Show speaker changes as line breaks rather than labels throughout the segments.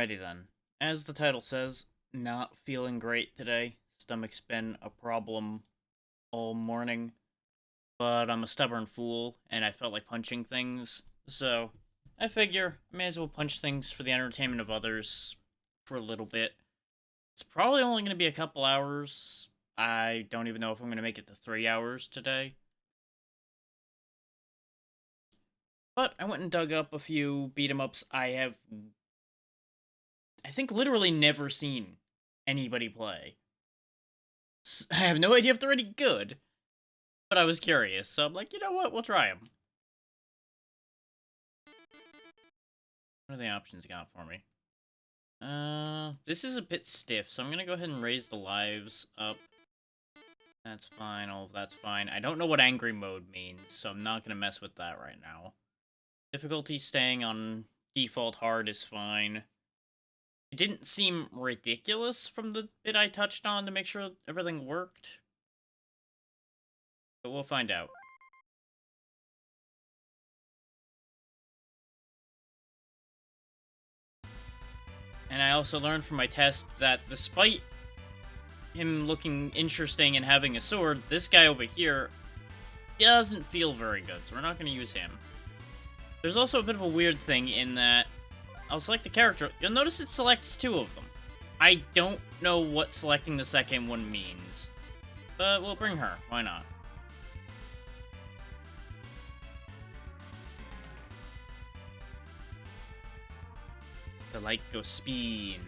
Alrighty then. As the title says, not feeling great today. Stomach's been a problem all morning, but I'm a stubborn fool, and I felt like punching things, so I figure I may as well punch things for the entertainment of others for a little bit. It's probably only going to be a couple hours. I don't even know if I'm going to make it to 3 hours today. But I went and dug up a few beat 'em ups I think literally never seen anybody play. I have no idea if they're any good, but I was curious, so I'm like, you know what, we'll try them. What are the options got for me? This is a bit stiff, so I'm gonna go ahead and raise the lives up. That's fine, all of that's fine. I don't know what angry mode means, so I'm not gonna mess with that right now. Difficulty staying on default hard is fine. It didn't seem ridiculous from the bit I touched on to make sure everything worked. But we'll find out. And I also learned from my test that despite him looking interesting and having a sword, this guy over here doesn't feel very good, so we're not going to use him. There's also a bit of a weird thing in that I'll select a character. You'll notice it selects two of them. I don't know what selecting the second one means, but we'll bring her. Why not? The light goes spin.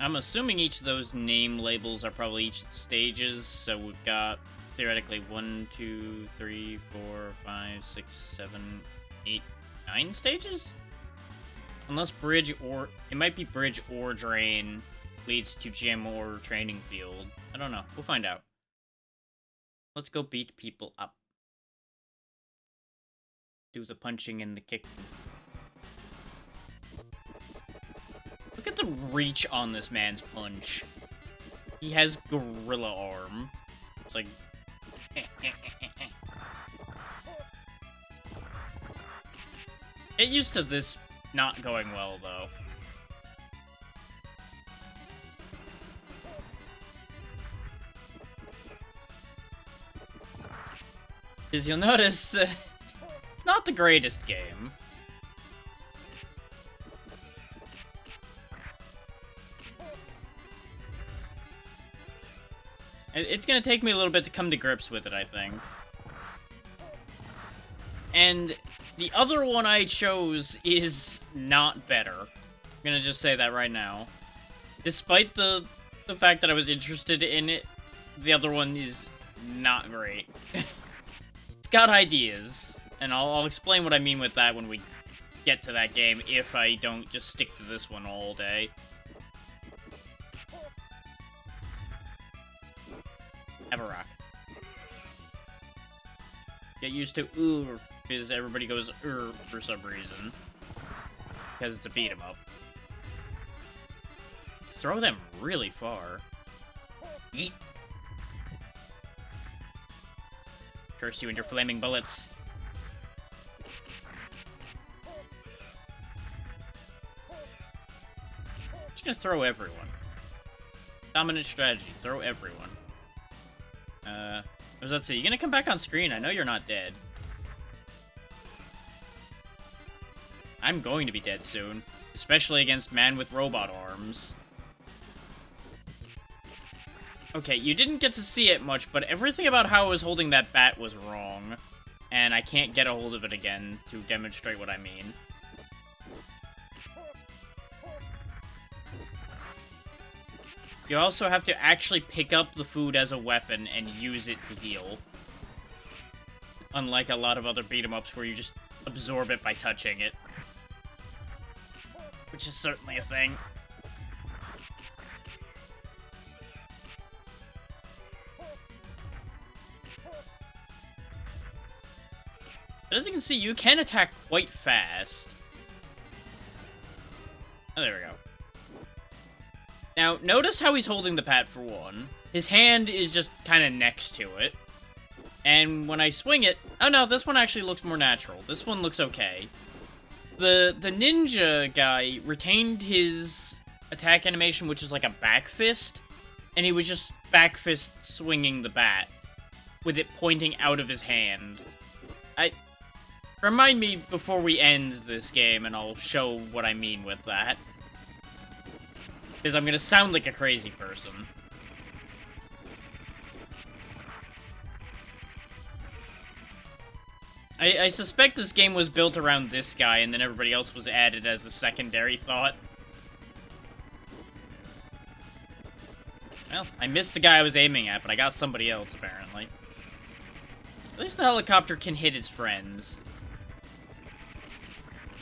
I'm assuming each of those name labels are probably each of the stages, so we've got theoretically 1, 2, 3, 4, 5, 6, 7, 8, 9 stages? Unless bridge or... it might be bridge or drain leads to gym or training field. I don't know. We'll find out. Let's go beat people up. Do the punching and the kicking. Look at the reach on this man's punch. He has gorilla arm. It's like... Get used to this not going well, though. As you'll notice, it's not the greatest game. It's gonna take me a little bit to come to grips with it, I think. And the other one I chose is not better. I'm gonna just say that right now. Despite the fact that I was interested in it, the other one is not great. It's got ideas, and I'll explain what I mean with that when we get to that game, if I don't just stick to this one all day. Have a rock. Get used to because everybody goes for some reason. Because it's a beat 'em up. Throw them really far. Yeet. Curse you and your flaming bullets. Just gonna throw everyone. Dominant strategy, throw everyone. What does that say? You gonna come back on screen? I know you're not dead. I'm going to be dead soon. Especially against man with robot arms. Okay, you didn't get to see it much, but everything about how I was holding that bat was wrong. And I can't get a hold of it again to demonstrate what I mean. You also have to actually pick up the food as a weapon and use it to heal. Unlike a lot of other beat-em-ups where you just absorb it by touching it. Which is certainly a thing. But as you can see, you can attack quite fast. Oh, there we go. Now, notice how he's holding the pat for one. His hand is just kind of next to it. And when I swing it... oh no, this one actually looks more natural. This one looks okay. The ninja guy retained his attack animation, which is like a back fist, and he was just back fist swinging the bat with it pointing out of his hand. Remind me before we end this game, and I'll show what I mean with that. Because I'm gonna sound like a crazy person. I suspect this game was built around this guy, and then everybody else was added as a secondary thought. Well, I missed the guy I was aiming at, but I got somebody else, apparently. At least the helicopter can hit his friends.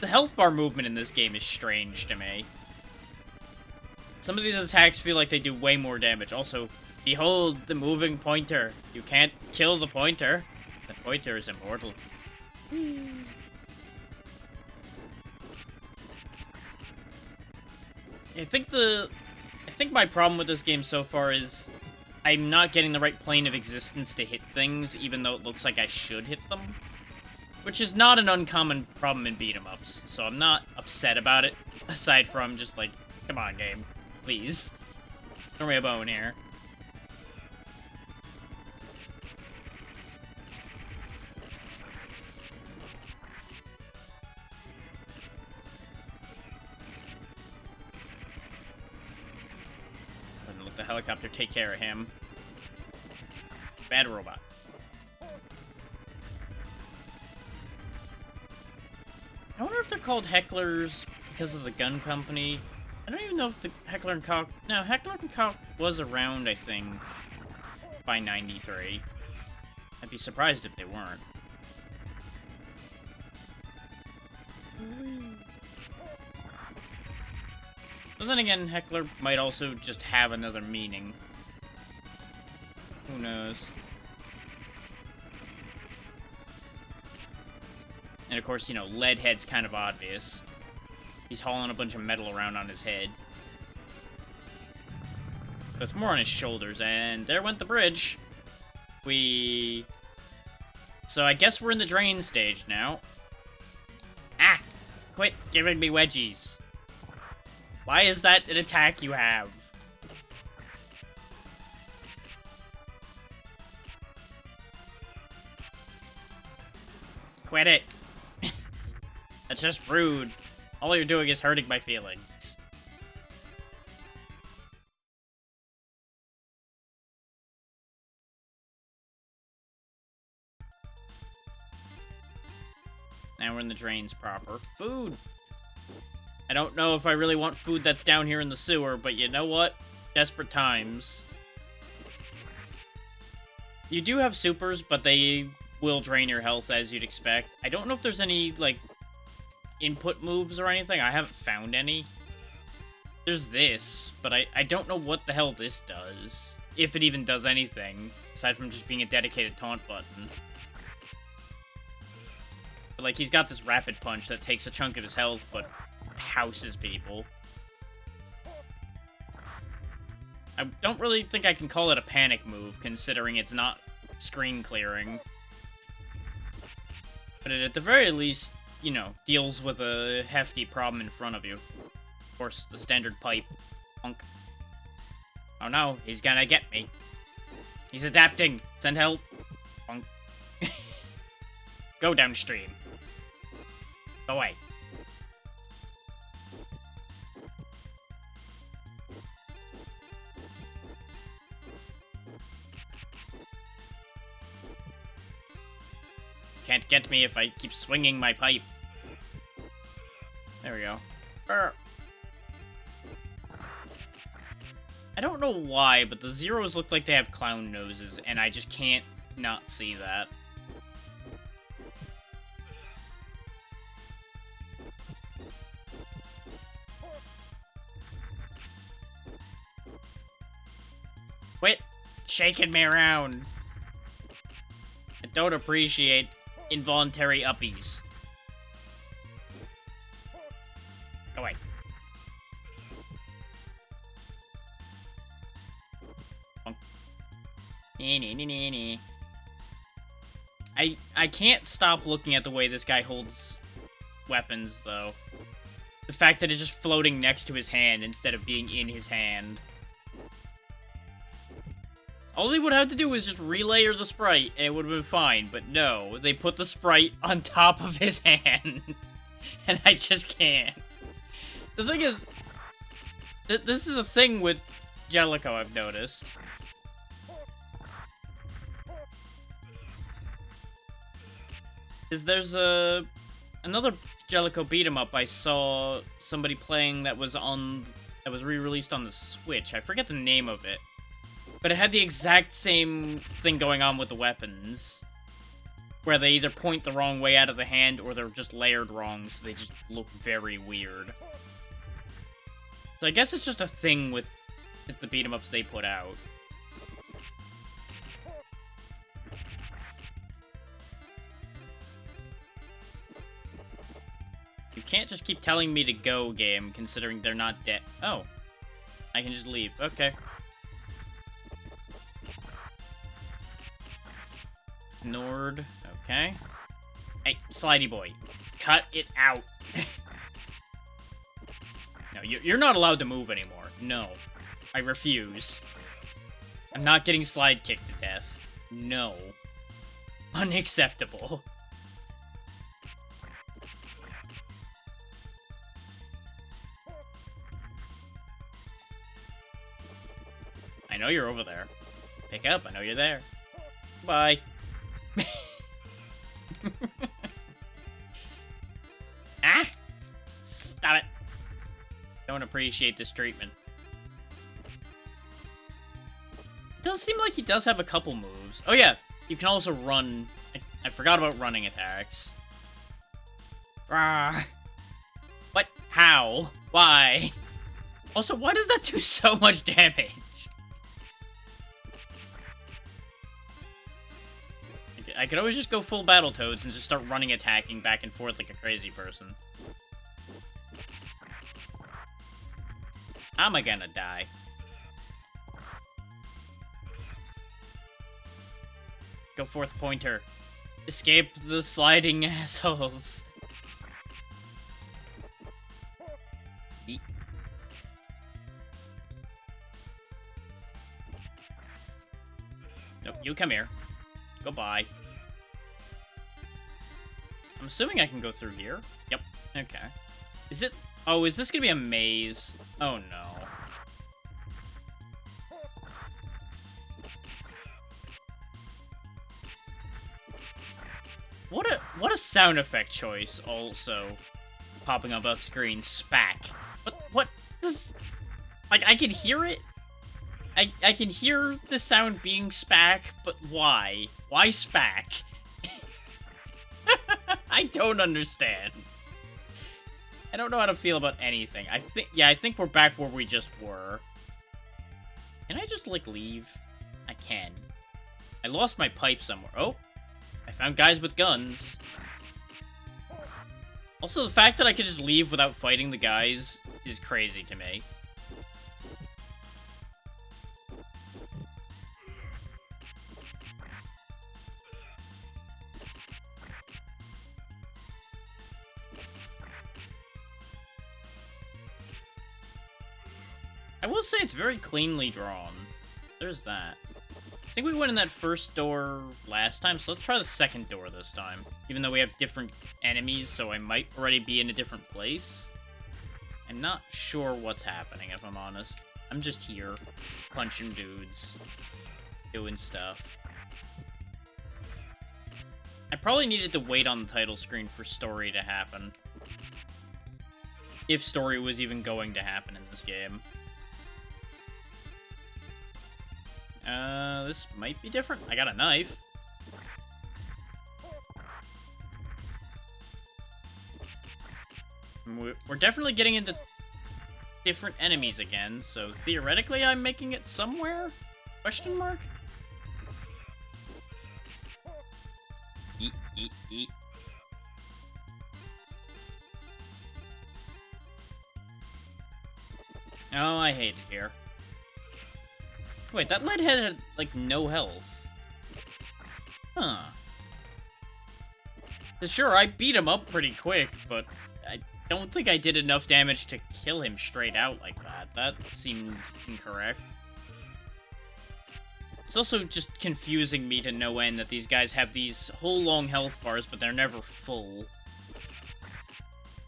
The health bar movement in this game is strange to me. Some of these attacks feel like they do way more damage. Also, behold the moving pointer. You can't kill the pointer. The pointer is immortal. I think my problem with this game so far is I'm not getting the right plane of existence to hit things, even though it looks like I should hit them. Which is not an uncommon problem in beat-em-ups, so I'm not upset about it, aside from just like, come on, game. Please. Throw me a bone here. And let the helicopter take care of him. Bad robot. I wonder if they're called hecklers because of the gun company. I don't even know if the Heckler & Koch... No, Heckler & Koch was around, I think, by 93. I'd be surprised if they weren't. But then again, Heckler might also just have another meaning. Who knows? And of course, you know, Leadhead's kind of obvious. He's hauling a bunch of metal around on his head. So it's more on his shoulders, and there went the bridge. So I guess we're in the drain stage now. Ah! Quit giving me wedgies. Why is that an attack you have? Quit it. That's just rude. All you're doing is hurting my feelings. Now we're in the drains proper. Food! I don't know if I really want food that's down here in the sewer, but you know what? Desperate times. You do have supers, but they will drain your health as you'd expect. I don't know if there's any, like, input moves or anything. I haven't found any. There's this, but I don't know what the hell this does. If it even does anything, aside from just being a dedicated taunt button. But, like, he's got this rapid punch that takes a chunk of his health, but houses people. I don't really think I can call it a panic move, considering it's not screen clearing. But it, at the very least, you know, deals with a hefty problem in front of you. Of course, the standard pipe. Punk. Oh no, he's gonna get me. He's adapting. Send help. Punk. Go downstream. Go away. Can't get me if I keep swinging my pipe. There we go. I don't know why, but the Zeros look like they have clown noses, and I just can't not see that. Quit shaking me around. I don't appreciate involuntary uppies. Go away. I can't stop looking at the way this guy holds weapons, though. The fact that it's just floating next to his hand instead of being in his hand. All they would have to do was just relayer the sprite, and it would have been fine. But no, they put the sprite on top of his hand. And I just can't. The thing is, this is a thing with Jellicoe, I've noticed. Is there's another Jellicoe beat 'em up I saw somebody playing that was re-released on the Switch. I forget the name of it. But it had the exact same thing going on with the weapons. Where they either point the wrong way out of the hand, or they're just layered wrong, so they just look very weird. So I guess it's just a thing with the beat-em-ups they put out. You can't just keep telling me to go, game, considering they're not dead. Oh. I can just leave. Okay. Nord. Okay. Hey, Slidey boy. Cut it out. No, you're not allowed to move anymore. No. I refuse. I'm not getting slide kicked to death. No. Unacceptable. I know you're over there. Pick up, I know you're there. Bye. Ah! Stop it. Don't appreciate this treatment. It does seem like he does have a couple moves. Oh yeah, you can also run. I forgot about running attacks. Rah. What? How? Why? Also, why does that do so much damage? I could always just go full Battletoads and just start running attacking back and forth like a crazy person. How am I gonna die? Go forth, Pointer. Escape the sliding assholes. Eat. Nope, you come here. Goodbye. I'm assuming I can go through here. Yep. Okay. Is it... Oh, is this gonna be a maze? Oh, no. What a sound effect choice, also. Popping up on screen. Spack. What does... Like, I can hear it? I can hear the sound being spack, but why? Why spack? I don't understand. I don't know how to feel about anything. I think we're back where we just were. Can I just, like, leave? I can. I lost my pipe somewhere. Oh! I found guys with guns. Also, the fact that I could just leave without fighting the guys is crazy to me. I will say it's very cleanly drawn. There's that. I think we went in that first door last time, so let's try the second door this time. Even though we have different enemies, so I might already be in a different place. I'm not sure what's happening, if I'm honest. I'm just here, punching dudes, doing stuff. I probably needed to wait on the title screen for story to happen. If story was even going to happen in this game. This might be different. I got a knife. We're definitely getting into different enemies again, so theoretically I'm making it somewhere? Question mark? Eat, eat, eat. Oh, I hate it here. Wait, that lead head had, like, no health. Huh. Sure, I beat him up pretty quick, but I don't think I did enough damage to kill him straight out like that. That seemed incorrect. It's also just confusing me to no end that these guys have these whole long health bars, but they're never full.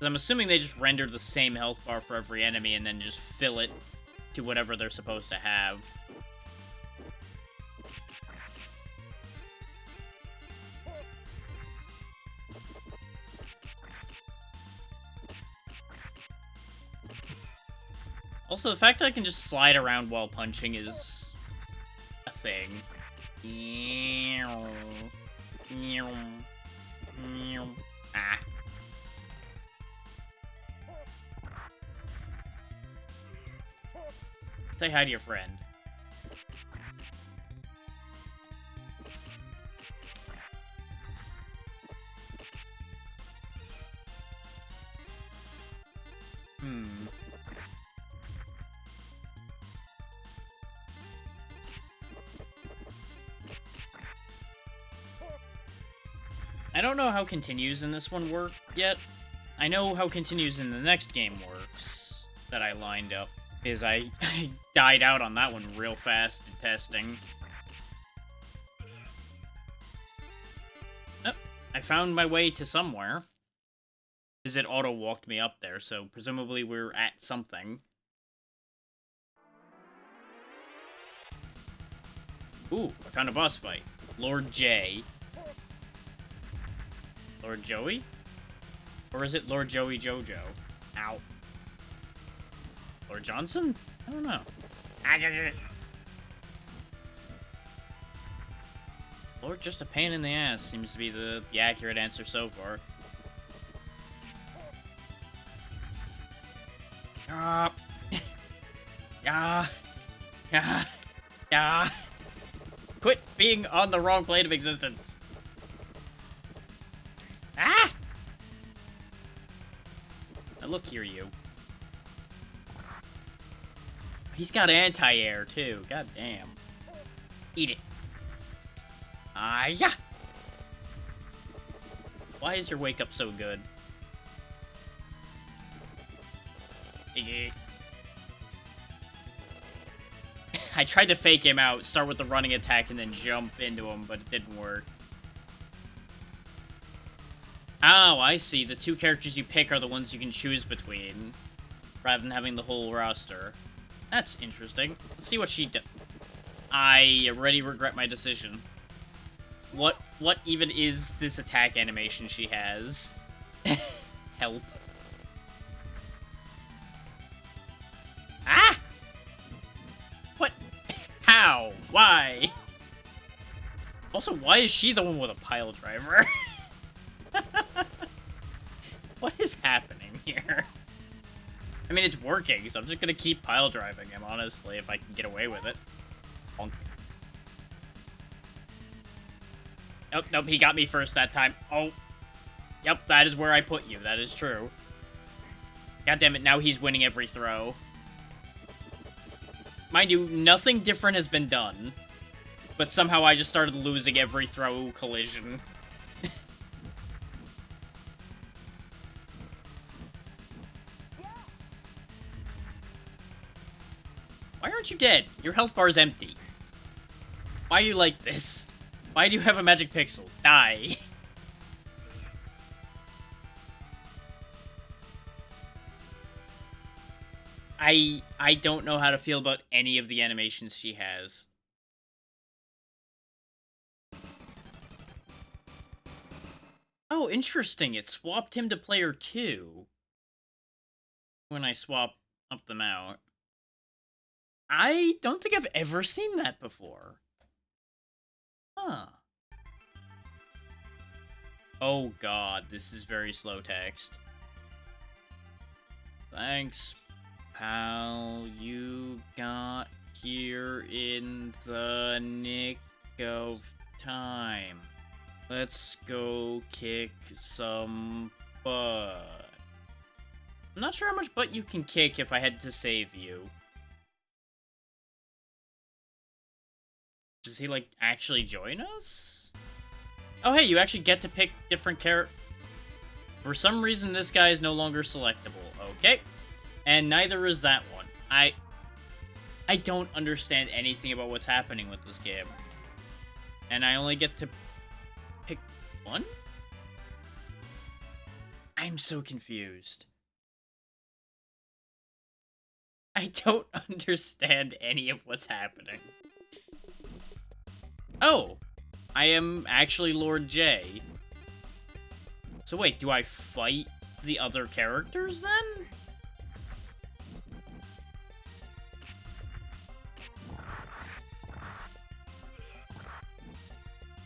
I'm assuming they just render the same health bar for every enemy and then just fill it to whatever they're supposed to have. Also, the fact that I can just slide around while punching is a thing. Ah. Say hi to your friend. I don't know how continues in this one work yet. I know how continues in the next game works that I lined up, because I died out on that one real fast in testing. Oh, I found my way to somewhere. Because it auto-walked me up there, so presumably we're at something. Ooh, I found a boss fight. Lord J. Lord Joey? Or is it Lord Joey Jojo? Ow. Lord Johnson? I don't know. Lord just a pain in the ass seems to be the accurate answer so far. Quit being on the wrong plane of existence. Ah! Now look here, you. He's got anti-air, too. God damn. Eat it. Ah, yeah! Why is your wake-up so good? I tried to fake him out, start with the running attack, and then jump into him, but it didn't work. Oh, I see. The two characters you pick are the ones you can choose between, rather than having the whole roster. That's interesting. Let's see what she does. I already regret my decision. What even is this attack animation she has? Help. Ah! What? How? Why? Also, why is she the one with a pile driver? What is happening here? I mean, it's working, so I'm just gonna keep pile driving him, honestly, if I can get away with it. Bonk. Nope, nope, he got me first that time. Oh. Yep, that is where I put you. That is true. God damn it, now he's winning every throw. Mind you, nothing different has been done. But somehow I just started losing every throw collision. Why aren't you dead? Your health bar is empty. Why are you like this? Why do you have a magic pixel? Die. I don't know how to feel about any of the animations she has. Oh, interesting. It swapped him to player 2. When I swap up them out. I don't think I've ever seen that before. Huh. Oh god, this is very slow text. Thanks, pal. You got here in the nick of time. Let's go kick some butt. I'm not sure how much butt you can kick if I had to save you. Does he, like, actually join us? Oh, hey, you actually get to pick different For some reason, this guy is no longer selectable. Okay. And neither is that one. I don't understand anything about what's happening with this game. And I only get to pick one? I'm so confused. I don't understand any of what's happening. Oh, I am actually Lord J. So wait, do I fight the other characters then?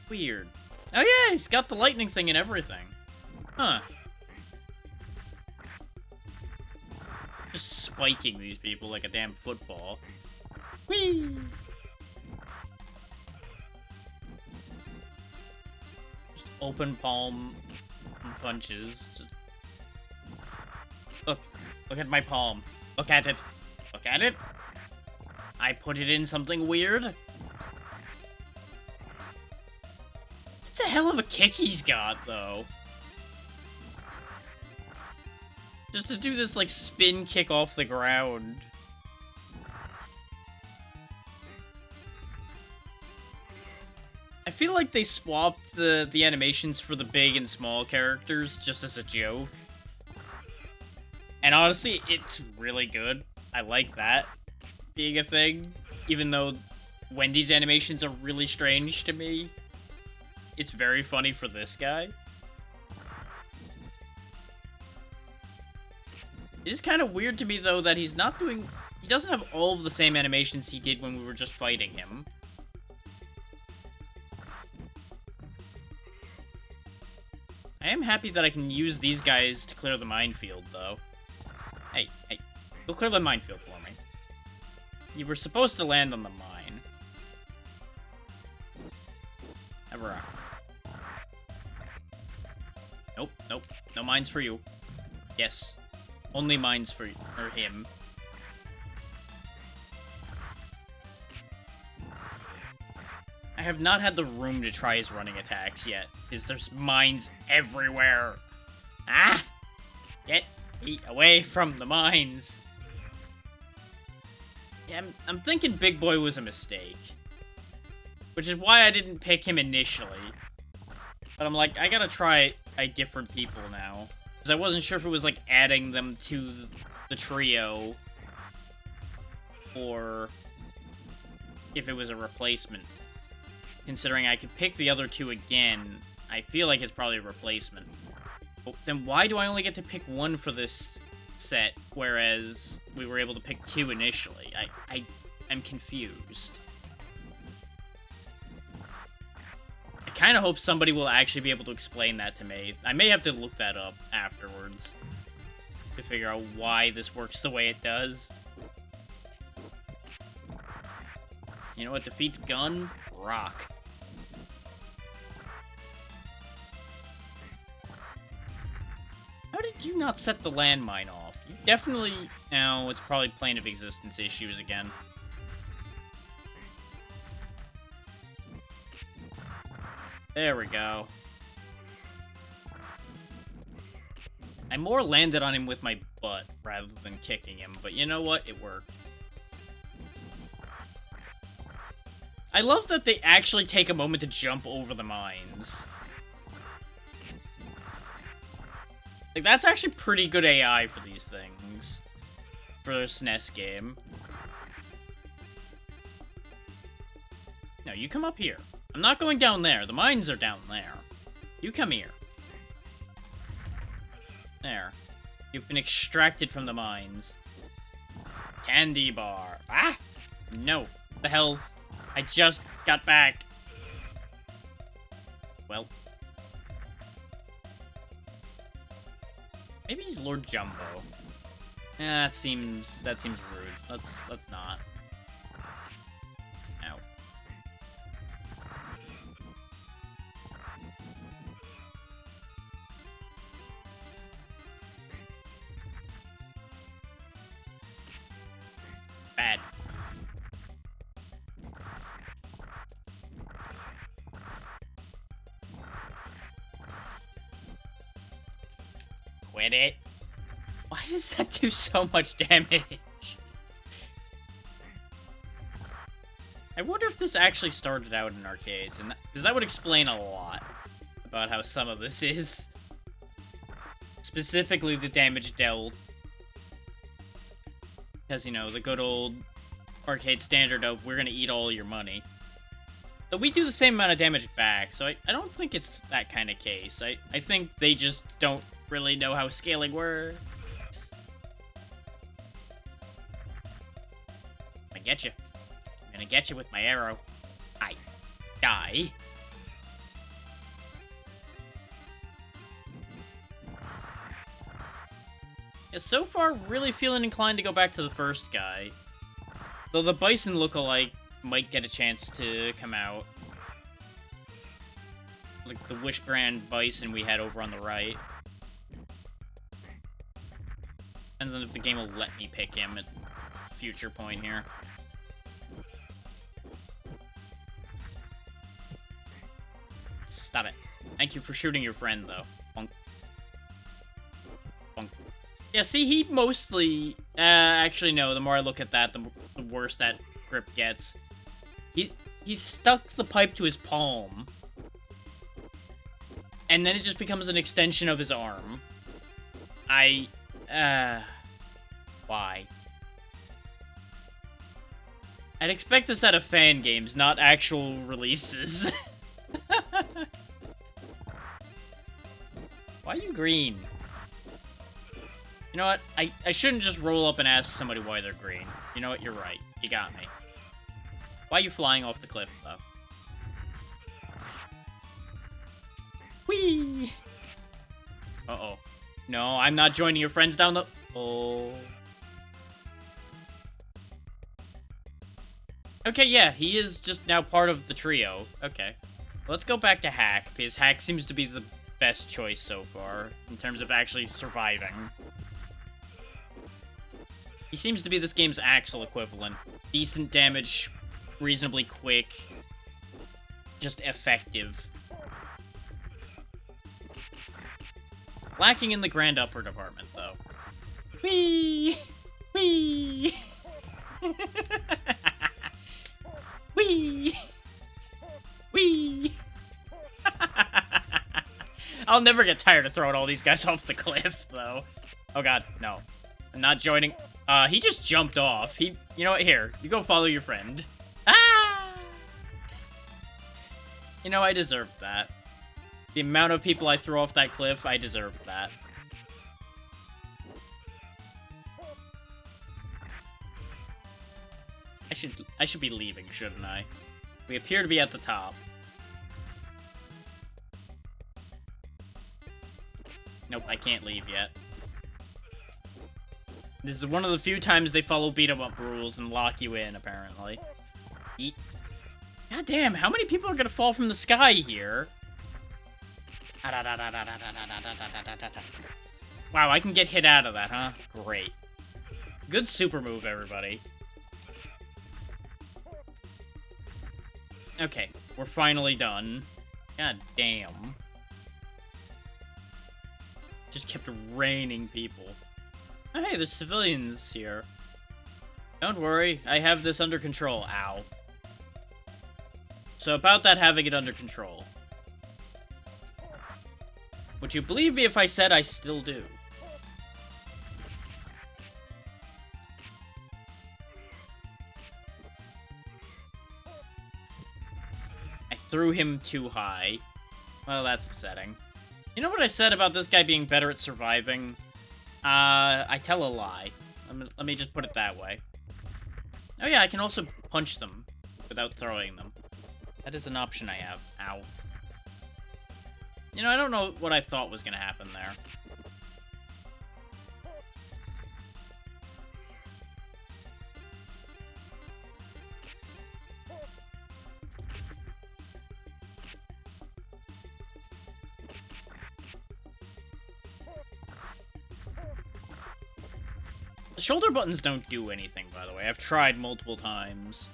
Weird. Oh yeah, he's got the lightning thing and everything. Huh. Just spiking these people like a damn football. Whee! Just open palm punches. Just look at my palm. Look at it. Look at it. I put it in something weird. It's a hell of a kick he's got, though. Just to do this, like, spin kick off the ground. I feel like they swapped the animations for the big and small characters just as a joke. And honestly, it's really good. I like that being a thing. Even though Wendy's animations are really strange to me. It's very funny for this guy. It is kind of weird to me, though, that he's not doing... He doesn't have all of the same animations he did when we were just fighting him. I am happy that I can use these guys to clear the minefield, though. Hey, go clear the minefield for me. You were supposed to land on the mine. Ever. Nope. No mines for you. Yes. Only mines for him. I have not had the room to try his running attacks yet, because there's mines everywhere. Ah! Get me away from the mines. Yeah, I'm thinking Big Boy was a mistake. Which is why I didn't pick him initially. But I'm like, I gotta try different people now. Because I wasn't sure if it was like adding them to the trio. Or if it was a replacement. Considering I could pick the other two again, I feel like it's probably a replacement. But then why do I only get to pick one for this set, whereas we were able to pick two initially? I'm confused. I kind of hope somebody will actually be able to explain that to me. I may have to look that up afterwards to figure out why this works the way it does. You know what defeats Gun? Rock. How did you not set the landmine off? You definitely... No, it's probably plane of existence issues again. There we go. I more landed on him with my butt rather than kicking him, but you know what? It worked. I love that they actually take a moment to jump over the mines. Like, that's actually pretty good AI for these things. For a SNES game. No, you come up here. I'm not going down there. The mines are down there. You come here. There. You've been extracted from the mines. Candy bar. Ah! No. The health. I just got back. Well. Maybe he's Lord Jumbo. That seems rude. Let's not. Ow. Bad. quit it. Why does that do so much damage? I wonder if this actually started out in arcades, and because that would explain a lot about how some of this is. Specifically the damage dealt. Because, you know, the good old arcade standard of we're gonna eat all your money. But we do the same amount of damage back, so I don't think it's that kind of case. I think they just don't really know how scaling works. I get you. I'm gonna get you with my arrow. I die. Yeah, so far, really feeling inclined to go back to the first guy. Though the Bison lookalike might get a chance to come out. Like the Wish brand Bison we had over on the right. Depends on if the game will let me pick him at a future point here. Stop it. Thank you for shooting your friend, though. Bonk. Bonk. Yeah, see, he mostly... actually, no, the more I look at that, the worse that grip gets. He stuck the pipe to his palm. And then it just becomes an extension of his arm. Why? I'd expect this out of fan games, not actual releases. Why are you green? You know what? I shouldn't just roll up and ask somebody why they're green. You know what? You're right. You got me. Why are you flying off the cliff, though? Whee! Uh-oh. No, I'm not joining your friends down the... Oh. Okay, yeah, he is just now part of the trio. Okay. Let's go back to Hack, because Hack seems to be the best choice so far, in terms of actually surviving. He seems to be this game's Axel equivalent. Decent damage, reasonably quick, just effective. Lacking in the grand upper department, though. Whee! Whee! Whee! Whee! I'll never get tired of throwing all these guys off the cliff, though. Oh god, no. I'm not joining. He just jumped off. You know what, here, you go follow your friend. Ah! You know, I deserved that. The amount of people I threw off that cliff, I deserved that. I should be leaving, shouldn't I? We appear to be at the top. Nope, I can't leave yet. This is one of the few times they follow beat-em-up rules and lock you in, apparently. Eat. God damn, how many people are gonna fall from the sky here? Wow, I can get hit out of that, huh? Great. Good super move, everybody. Okay, we're finally done. God damn. Just kept raining people. Oh, hey, there's civilians here. Don't worry, I have this under control. Ow. So about that having it under control. Would you believe me if I said I still do? I threw him too high. Well, that's upsetting. You know what I said about this guy being better at surviving? I tell a lie. Let me just put it that way. Oh yeah, I can also punch them without throwing them. That is an option I have. Ow. You know, I don't know what I thought was gonna happen there. The shoulder buttons don't do anything, by the way. I've tried multiple times.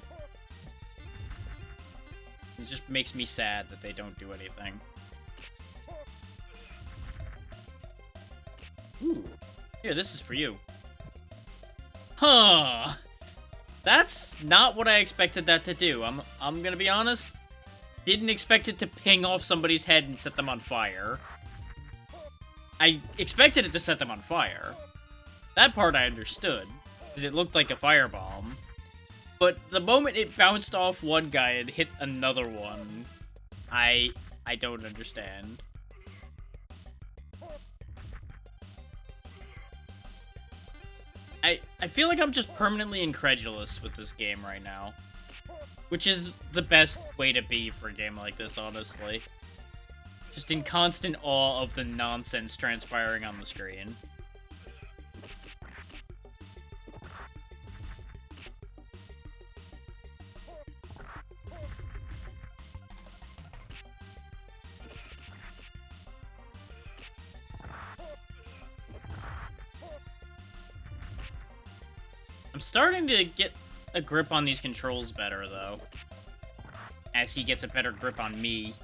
It just makes me sad that they don't do anything. Ooh. Here, this is for you. Huh. That's not what I expected that to do. I'm gonna be honest. Didn't expect it to ping off somebody's head and set them on fire. I expected it to set them on fire. That part I understood, because it looked like a firebomb. But the moment it bounced off one guy and hit another one, I don't understand. I feel like I'm just permanently incredulous with this game right now. Which is the best way to be for a game like this, honestly. Just in constant awe of the nonsense transpiring on the screen. I'm starting to get a grip on these controls better, though. As he gets a better grip on me.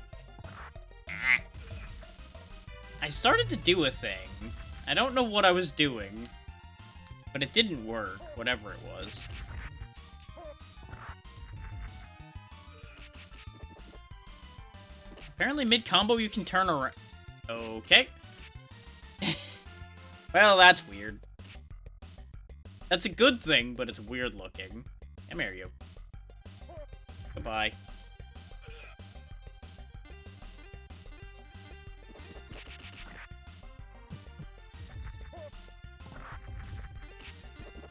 I started to do a thing. I don't know what I was doing. But it didn't work, whatever it was. Apparently mid-combo you can turn around. Okay. Well, that's weird. That's a good thing, but it's weird looking. Come here, you. Goodbye.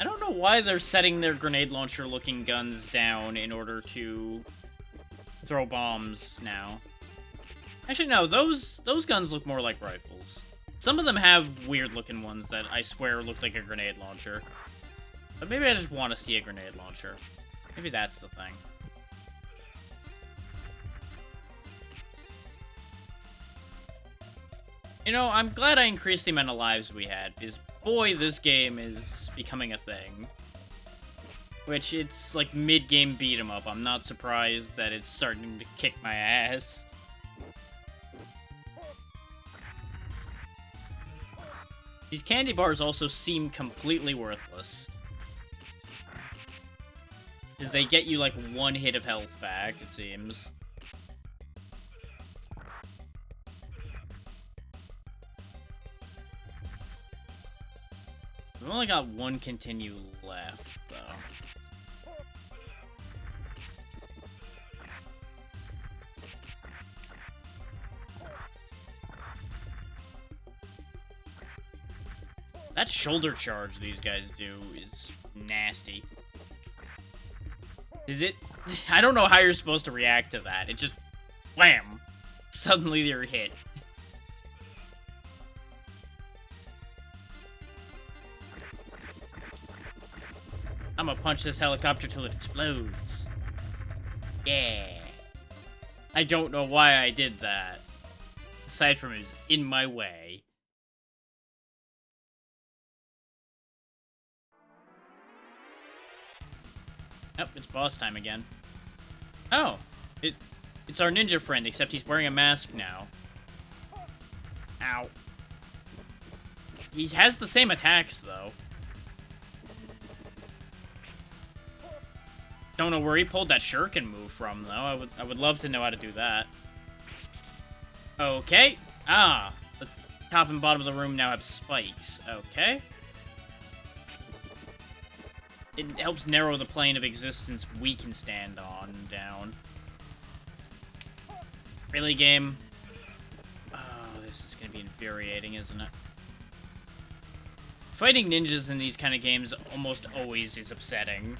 I don't know why they're setting their grenade launcher looking guns down in order to throw bombs now. Actually, no, those guns look more like rifles. Some of them have weird looking ones that I swear look like a grenade launcher. But maybe I just want to see a grenade launcher. Maybe that's the thing. You know, I'm glad I increased the amount of lives we had, because boy, this game is becoming a thing. Which, it's like mid-game beat-em-up. I'm not surprised that it's starting to kick my ass. These candy bars also seem completely worthless. Because they get you like one hit of health back, it seems. We've only got one continue left, though. That shoulder charge these guys do is nasty. Is it? I don't know how you're supposed to react to that. It just, wham! Suddenly they're hit. I'm gonna punch this helicopter till it explodes. Yeah. I don't know why I did that. Aside from it was in my way. Oh, it's boss time again. Oh, it's our ninja friend, except he's wearing a mask now. Ow. He has the same attacks, though. Don't know where he pulled that shuriken move from, though. I would love to know how to do that. Okay. Ah, the top and bottom of the room now have spikes. Okay. It helps narrow the plane of existence we can stand on down. Really, game? Oh, this is gonna be infuriating, isn't it? Fighting ninjas in these kind of games almost always is upsetting.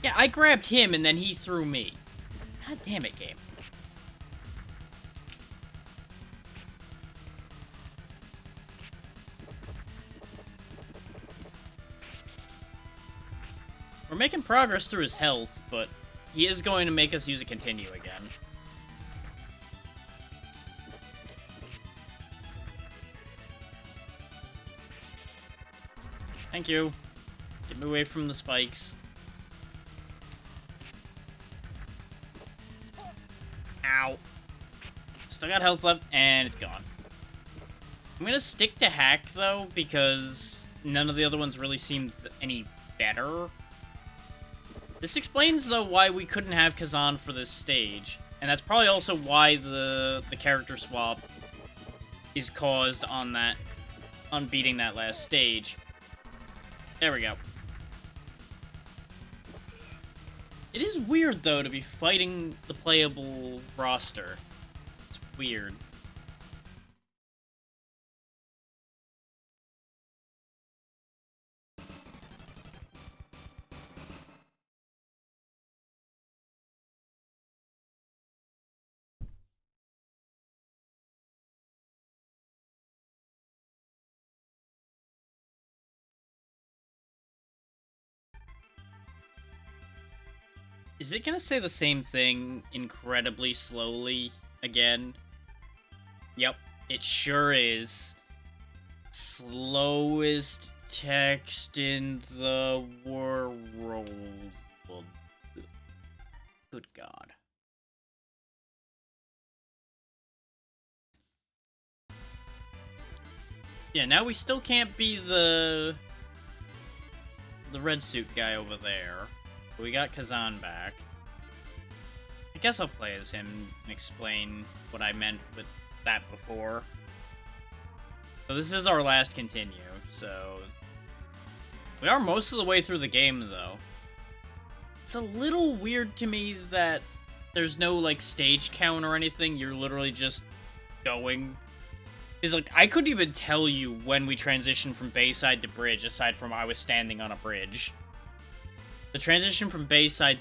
Yeah, I grabbed him and then he threw me. God damn it, game. We're making progress through his health, but he is going to make us use a continue again. Thank you. Get me away from the spikes. Ow. Still got health left, and it's gone. I'm gonna stick to hack, though, because none of the other ones really seemed any better. This explains, though, why we couldn't have Kazan for this stage. And that's probably also why the character swap is caused on beating that last stage. There we go. It is weird, though, to be fighting the playable roster. It's weird. Is it gonna say the same thing incredibly slowly again? Yep, it sure is. Slowest text in the world. Good God. Yeah, now we still can't be the red suit guy over there. But we got Kazan back. I guess I'll play as him and explain what I meant with that before. So this is our last continue, so... We are most of the way through the game, though. It's a little weird to me that there's no, like, stage count or anything. You're literally just going. Because, like, I couldn't even tell you when we transitioned from Bayside to Bridge, aside from I was standing on a bridge. The transition from Bayside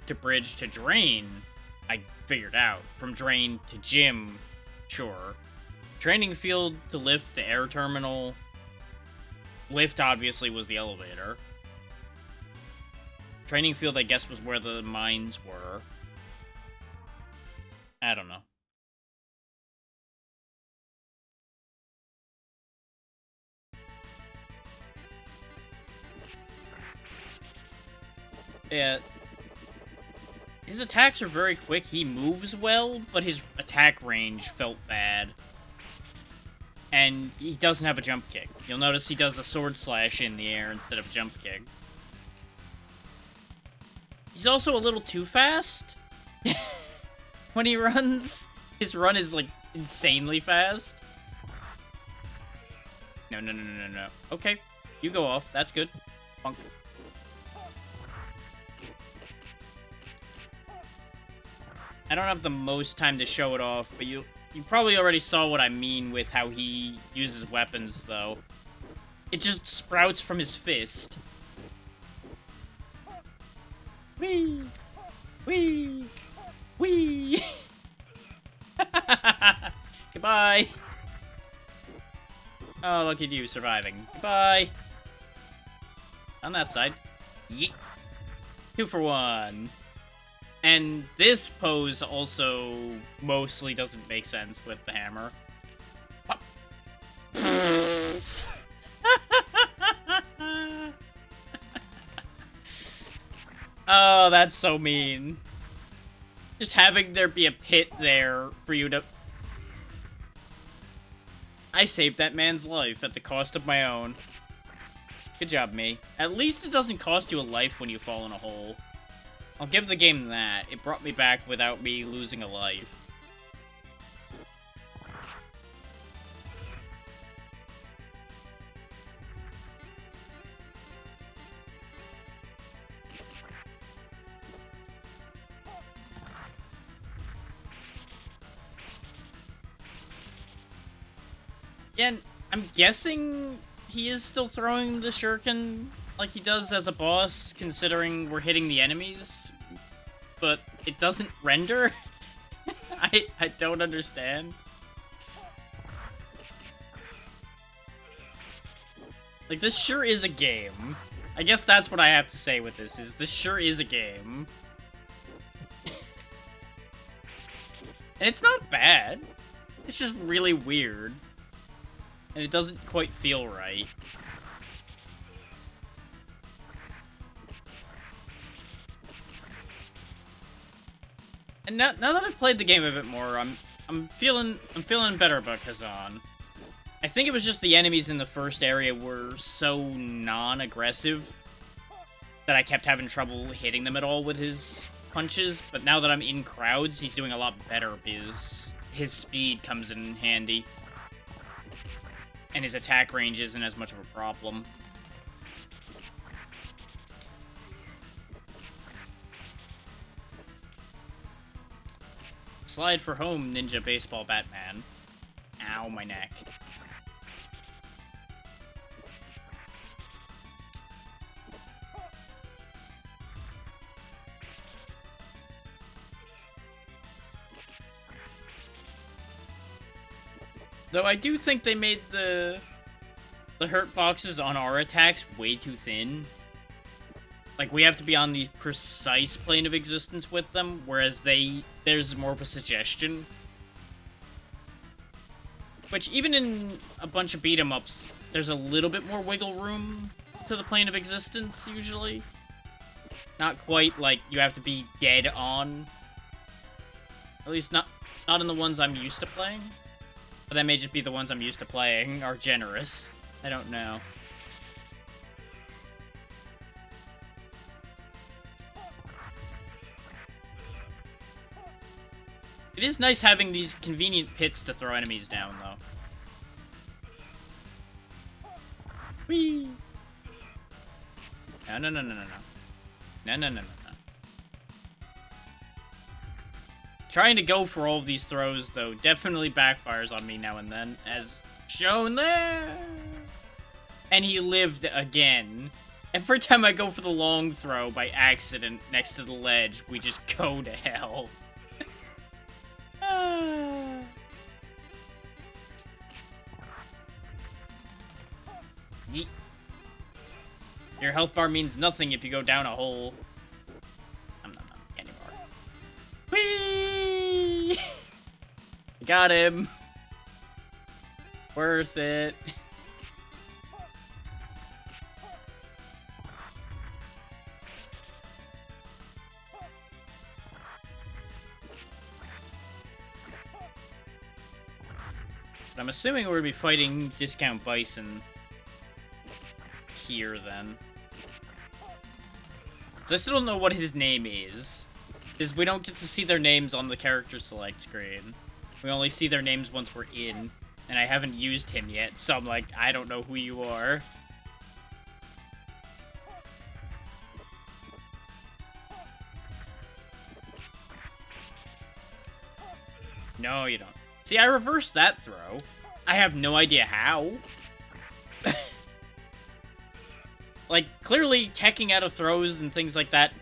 to Bridge to Drain, I figured out. From Drain to Gym, sure. Training field to lift to air terminal. Lift, obviously, was the elevator. Training field, I guess, was where the mines were. I don't know. Yeah. His attacks are very quick. He moves well, but his attack range felt bad. And he doesn't have a jump kick. You'll notice he does a sword slash in the air instead of a jump kick. He's also a little too fast. When he runs, his run is, like, insanely fast. No. Okay, you go off. That's good. Punk. I don't have the most time to show it off, but you probably already saw what I mean with how he uses weapons, though. It just sprouts from his fist. Whee! Whee! Whee! Goodbye! Oh, look at you surviving. Goodbye! On that side. Yeet! 2 for 1. And this pose also mostly doesn't make sense with the hammer. Pop. Oh, that's so mean. Just having there be a pit there for you to... I saved that man's life at the cost of my own. Good job, me. At least it doesn't cost you a life when you fall in a hole. I'll give the game that. It brought me back without me losing a life. Yeah, and I'm guessing he is still throwing the shuriken like he does as a boss, considering we're hitting the enemies, but it doesn't render? I don't understand. Like, this sure is a game. I guess that's what I have to say with this, is this sure is a game. And it's not bad. It's just really weird. And it doesn't quite feel right. And now that I've played the game a bit more, I'm feeling better about Kazan. I think it was just the enemies in the first area were so non-aggressive that I kept having trouble hitting them at all with his punches, but now that I'm in crowds, he's doing a lot better because his speed comes in handy. And his attack range isn't as much of a problem. Slide for home, Ninja Baseball Batman. Ow, my neck. Though I do think they made the hurt boxes on our attacks way too thin. Like, we have to be on the precise plane of existence with them, whereas there's more of a suggestion. Which, even in a bunch of beat-em-ups, there's a little bit more wiggle room to the plane of existence, usually. Not quite, like, you have to be dead on. At least not in the ones I'm used to playing. But that may just be the ones I'm used to playing are generous. I don't know. It is nice having these convenient pits to throw enemies down, though. Whee! No, no, no, no, no, no. No, no, no, no, no. Trying to go for all of these throws, though, definitely backfires on me now and then, as shown there. And he lived again. Every time I go for the long throw by accident next to the ledge, we just go to hell. Your health bar means nothing if you go down a hole. Nom, nom, nom. Candy bar. Whee! Got him. Worth it. But I'm assuming we're going to be fighting Discount Bison here, then. So I still don't know what his name is. Because we don't get to see their names on the character select screen. We only see their names once we're in. And I haven't used him yet, so I'm like, I don't know who you are. No, you don't. See, I reversed that throw. I have no idea how. Like, clearly, teching out of throws and things like that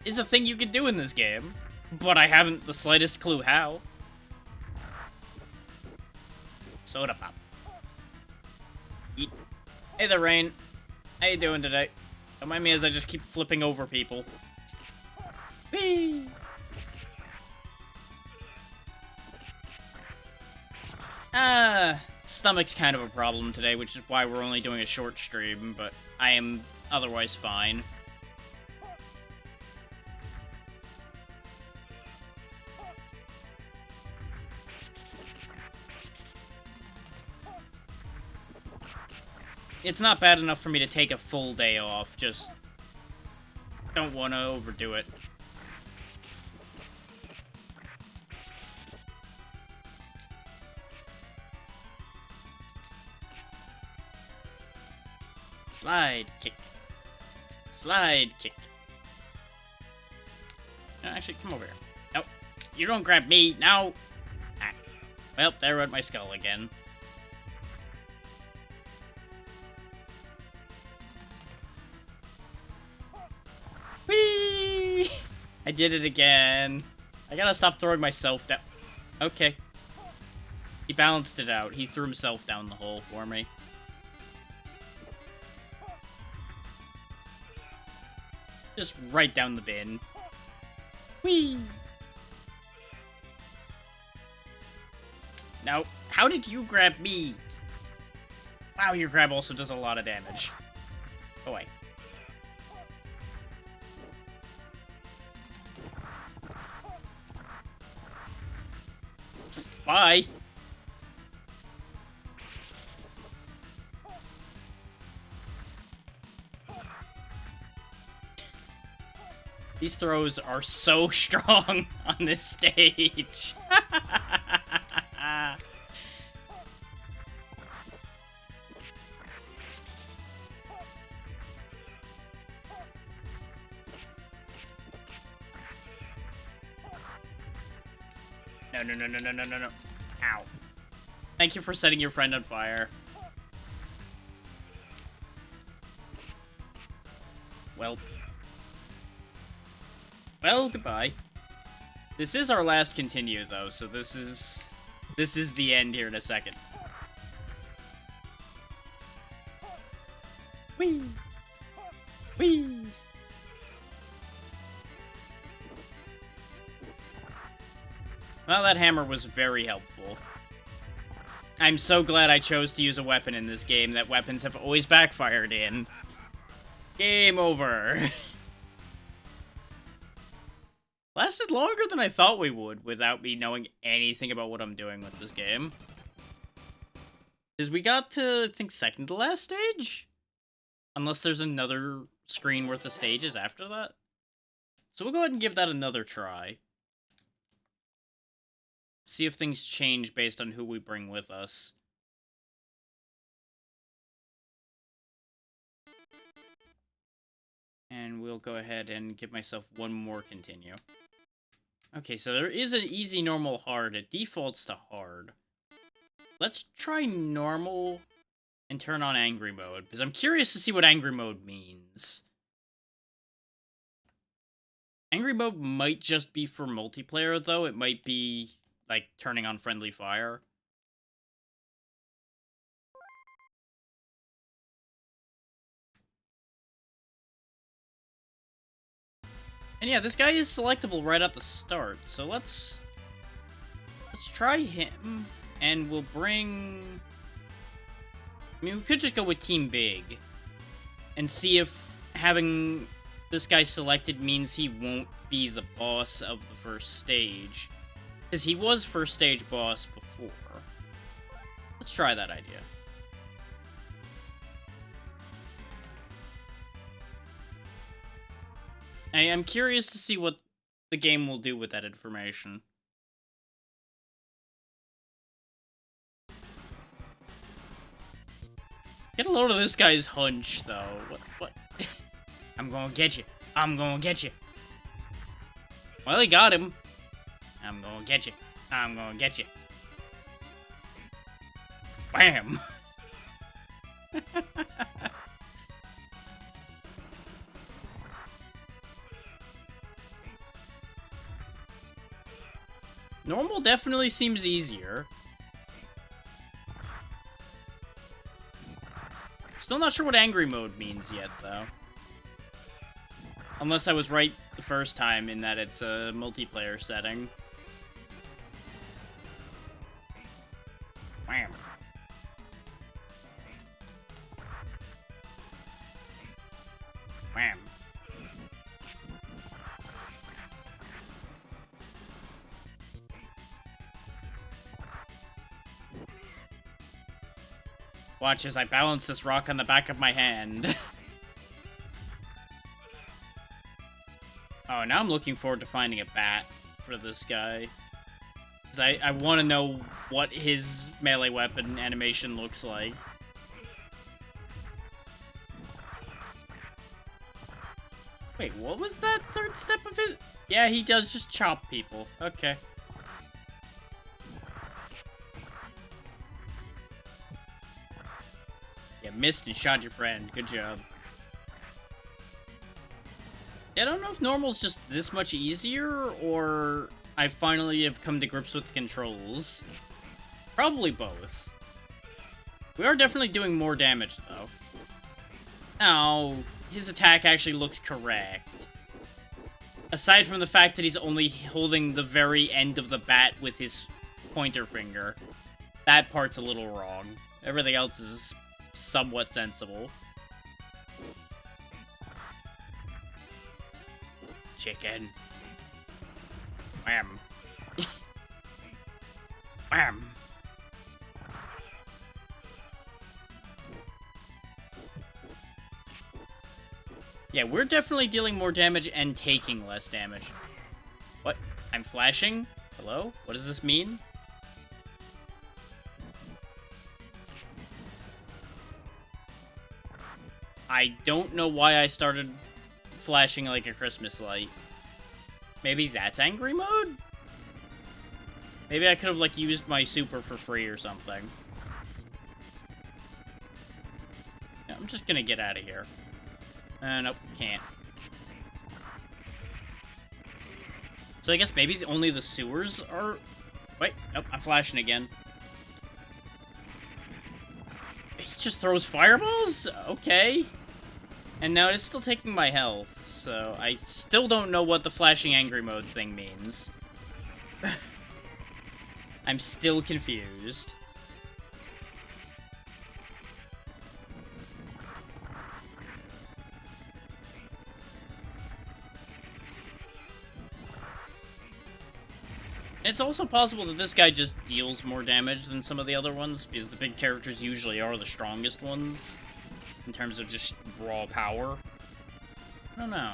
is a thing you can do in this game. But I haven't the slightest clue how. Soda pop. Eat. Hey there, Rain. How you doing today? Don't mind me as I just keep flipping over people. Whee! Stomach's kind of a problem today, which is why we're only doing a short stream, but I am otherwise fine. It's not bad enough for me to take a full day off, just don't want to overdo it. Slide kick. Slide kick. No, actually, come over here. Nope. You don't grab me. No. Ah. Well, there went my skull again. Whee! I did it again. I gotta stop throwing myself down. Okay. He balanced it out. He threw himself down the hole for me. Just right down the bin. Whee! Now, how did you grab me? Wow, your grab also does a lot of damage. Go away. Bye! These throws are so strong on this stage. No, no, no, no, no, no, no, no. Ow. Thank you for setting your friend on fire. Well. Well, goodbye. This is our last continue, though, so this is the end here in a second. Whee! Whee! Well, that hammer was very helpful. I'm so glad I chose to use a weapon in this game that weapons have always backfired in. Game over. Lasted longer than I thought we would without me knowing anything about what I'm doing with this game. Because we got to, I think, second to last stage? Unless there's another screen worth of stages after that. So we'll go ahead and give that another try. See if things change based on who we bring with us. And we'll go ahead and give myself one more continue. Okay, so there is an easy, normal, hard. It defaults to hard. Let's try normal and turn on angry mode, because I'm curious to see what angry mode means. Angry mode might just be for multiplayer, though. It might be, like, turning on friendly fire. And yeah, this guy is selectable right at the start, so let's try him, and we'll bring... I mean, we could just go with Team Big, and see if having this guy selected means he won't be the boss of the first stage. Because he was first stage boss before. Let's try that idea. I am curious to see what the game will do with that information. Get a load of this guy's hunch, though. What? I'm gonna get you. I'm gonna get you. Well, he got him. I'm gonna get you. I'm gonna get you. Wham! Normal definitely seems easier. Still not sure what angry mode means yet, though. Unless I was right the first time in that it's a multiplayer setting. Wham. Wham. Watch as I balance this rock on the back of my hand. Oh, now I'm looking forward to finding a bat for this guy. Because I want to know what his melee weapon animation looks like. Wait, what was that third step of it? Yeah, he does just chop people. Okay. Yeah, missed and shot your friend. Good job. I don't know if normal's just this much easier, or I finally have come to grips with the controls. Probably both. We are definitely doing more damage, though. Now, his attack actually looks correct. Aside from the fact that he's only holding the very end of the bat with his pointer finger. That part's a little wrong. Everything else is somewhat sensible. Chicken. Wham. Bam! Yeah, we're definitely dealing more damage and taking less damage. What? I'm flashing? Hello? What does this mean? I don't know why I started flashing like a Christmas light. Maybe that's angry mode? Maybe I could have, like, used my super for free or something. Yeah, I'm just gonna get out of here. Nope, can't. So I guess maybe only the sewers are... Wait, nope, I'm flashing again. He just throws fireballs? Okay. And now it's still taking my health, so I still don't know what the flashing angry mode thing means. I'm still confused. It's also possible that this guy just deals more damage than some of the other ones, because the big characters usually are the strongest ones, in terms of just raw power. I don't know.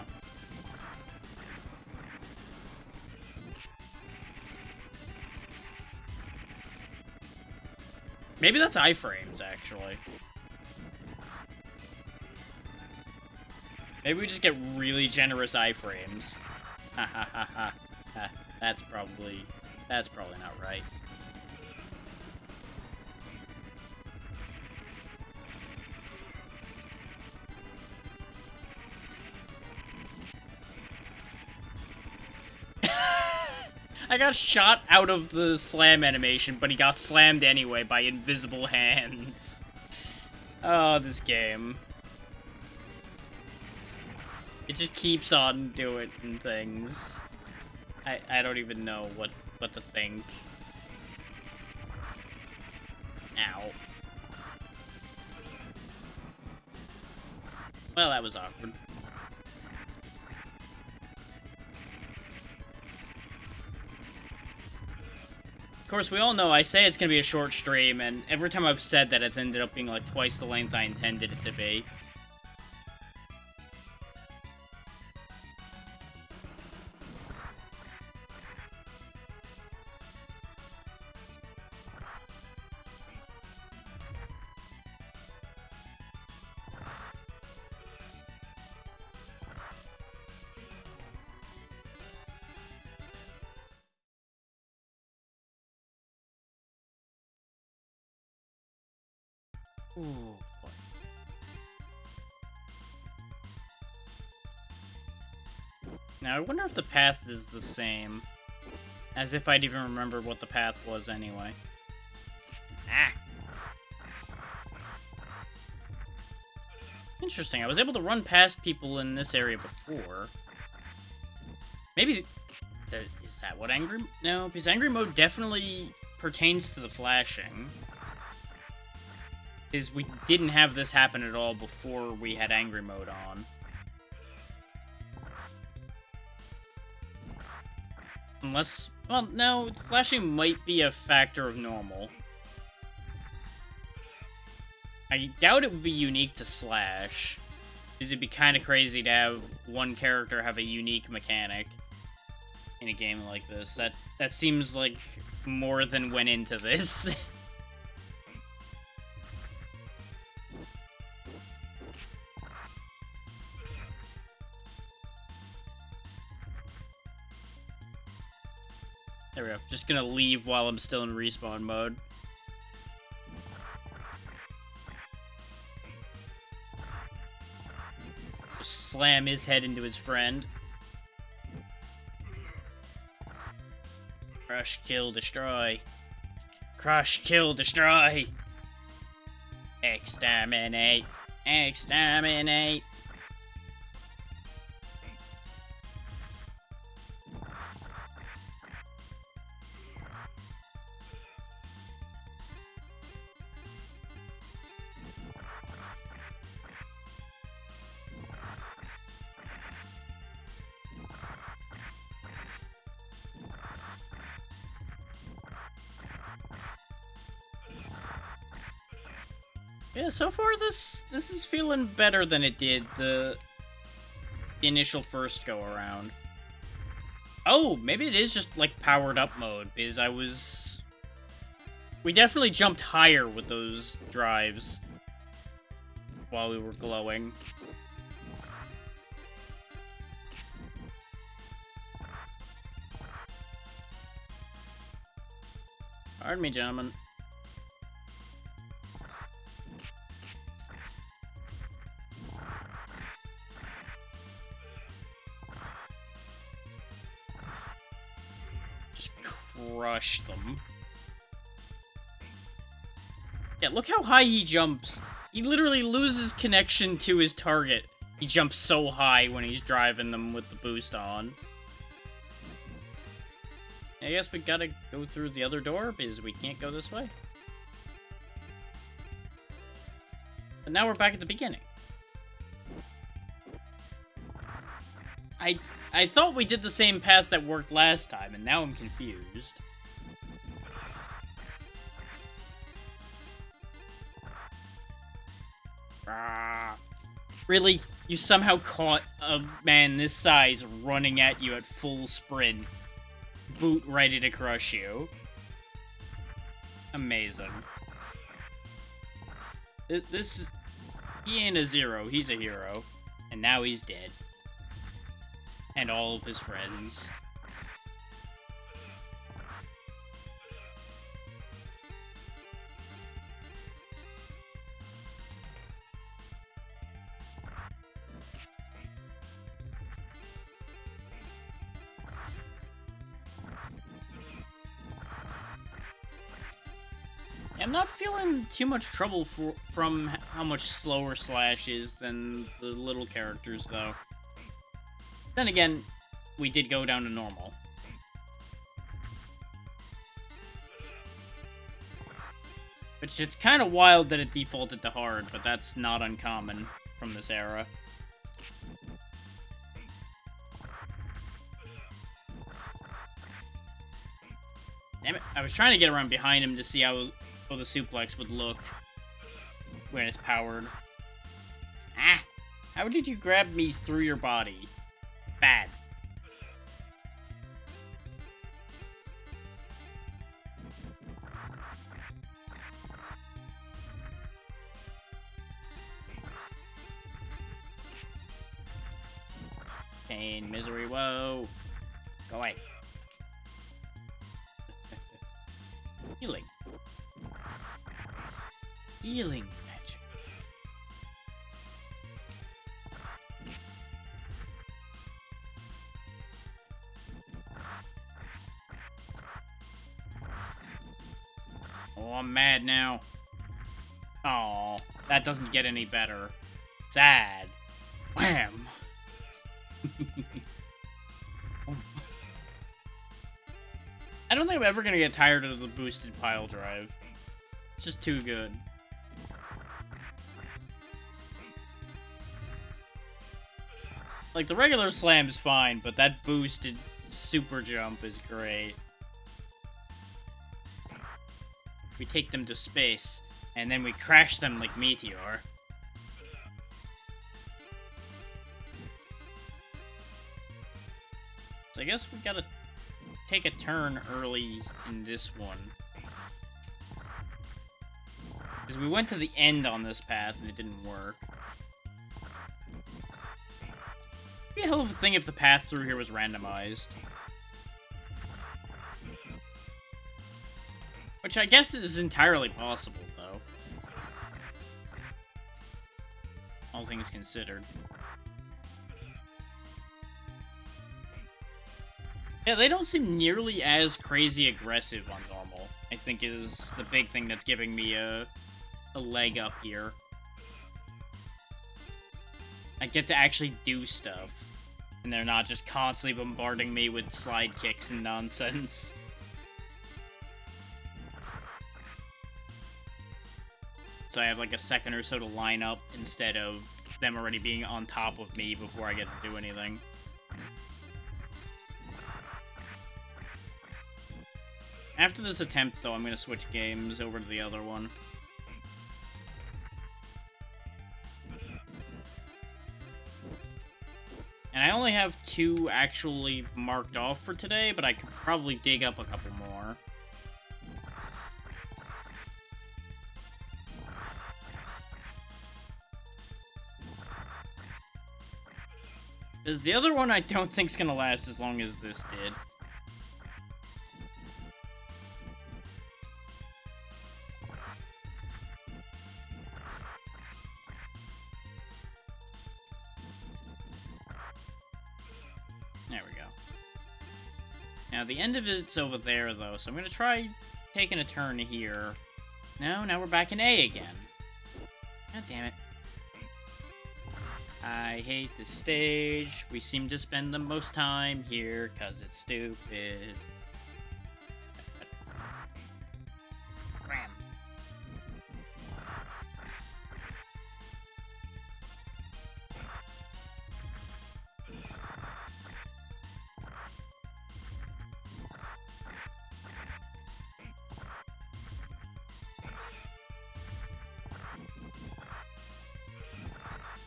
Maybe that's iframes, actually. Maybe we just get really generous iframes. Ha ha ha ha. That's probably not right. I got shot out of the slam animation, but he got slammed anyway by invisible hands. Oh, this game. It just keeps on doing things. I don't even know what to think. Ow. Well, that was awkward. Of course, we all know I say it's gonna be a short stream, and every time I've said that, it's ended up being like twice the length I intended it to be. Ooh, boy. Now, I wonder if the path is the same. As if I'd even remember what the path was anyway. Ah! Interesting, I was able to run past people in this area before. Maybe... Is that what angry... No, because angry mode definitely pertains to the flashing. Because we didn't have this happen at all before we had angry mode on. Unless... Well, no, flashing might be a factor of normal. I doubt it would be unique to Slash. Because it'd be kind of crazy to have one character have a unique mechanic in a game like this. That seems like more than went into this. There we go. Just gonna leave while I'm still in respawn mode. Just slam his head into his friend. Crush, kill, destroy. Crush, kill, destroy. Exterminate. Exterminate. Yeah, so far this is feeling better than it did the initial first go around. Oh, maybe it is just like powered up mode because we definitely jumped higher with those drives while we were glowing. Pardon me, gentlemen. Just crush them. Yeah, look how high he jumps. He literally loses connection to his target. He jumps so high when he's driving them with the boost on. I guess we gotta go through the other door because we can't go this way. But now we're back at the beginning. I thought we did the same path that worked last time, and now I'm confused. Really? You somehow caught a man this size running at you at full sprint. Boot ready to crush you. Amazing. He ain't a zero, he's a hero. And now he's dead. And all of his friends. I'm not feeling too much trouble from how much slower Slash is than the little characters, though. Then again, we did go down to normal. Which it's kind of wild that it defaulted to hard, but that's not uncommon from this era. Damn it, I was trying to get around behind him to see how the suplex would look when it's powered. Ah! How did you grab me through your body? Bad. Pain, misery, woe. Go away. Healing. Healing magic. Oh, I'm mad now. Oh, that doesn't get any better. Sad. Wham! I don't think I'm ever gonna get tired of the boosted pile drive. It's just too good. Like, the regular slam's fine, but that boosted super jump is great. We take them to space, and then we crash them like Meteor. So I guess we gotta take a turn early in this one. Because we went to the end on this path and it didn't work. It'd be a hell of a thing if the path through here was randomized. Which I guess is entirely possible, though. All things considered. Yeah, they don't seem nearly as crazy aggressive on normal, I think is the big thing that's giving me a leg up here. I get to actually do stuff, and they're not just constantly bombarding me with slide kicks and nonsense. So I have like a second or so to line up instead of them already being on top of me before I get to do anything. After this attempt, though, I'm going to switch games over to the other one. And I only have 2 actually marked off for today, but I could probably dig up a couple more. Because the other one I don't think's gonna last as long as this did. There we go. Now, the end of it's over there, though, so I'm gonna try taking a turn here. No, now we're back in A again. God damn it. I hate this stage. We seem to spend the most time here, cause it's stupid. Ram.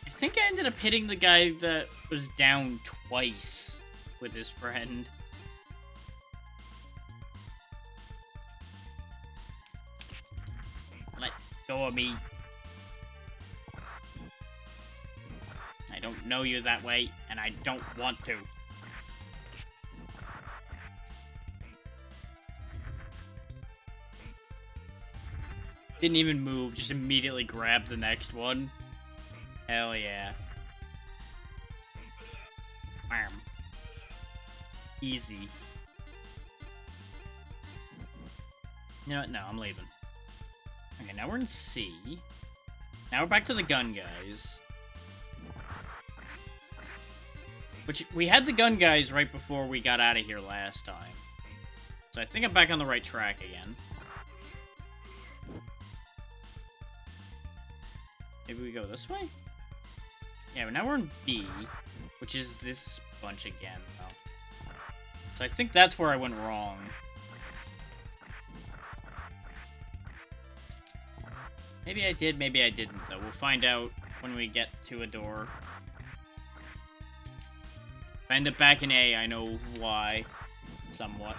I think I ended up hitting the guy that was down twice with his friend. Let go of me. I don't know you that way, and I don't want to. Didn't even move, just immediately grabbed the next one. Hell yeah. Bam. Easy. You know what? No, I'm leaving. Okay, now we're in C. Now we're back to the gun guys. Which, we had the gun guys right before we got out of here last time. So I think I'm back on the right track again. Maybe we go this way? Yeah, but now we're in B, which is this bunch again, though. So I think that's where I went wrong. Maybe I did, maybe I didn't, though. We'll find out when we get to a door. If I end up back in A, I know why. Somewhat.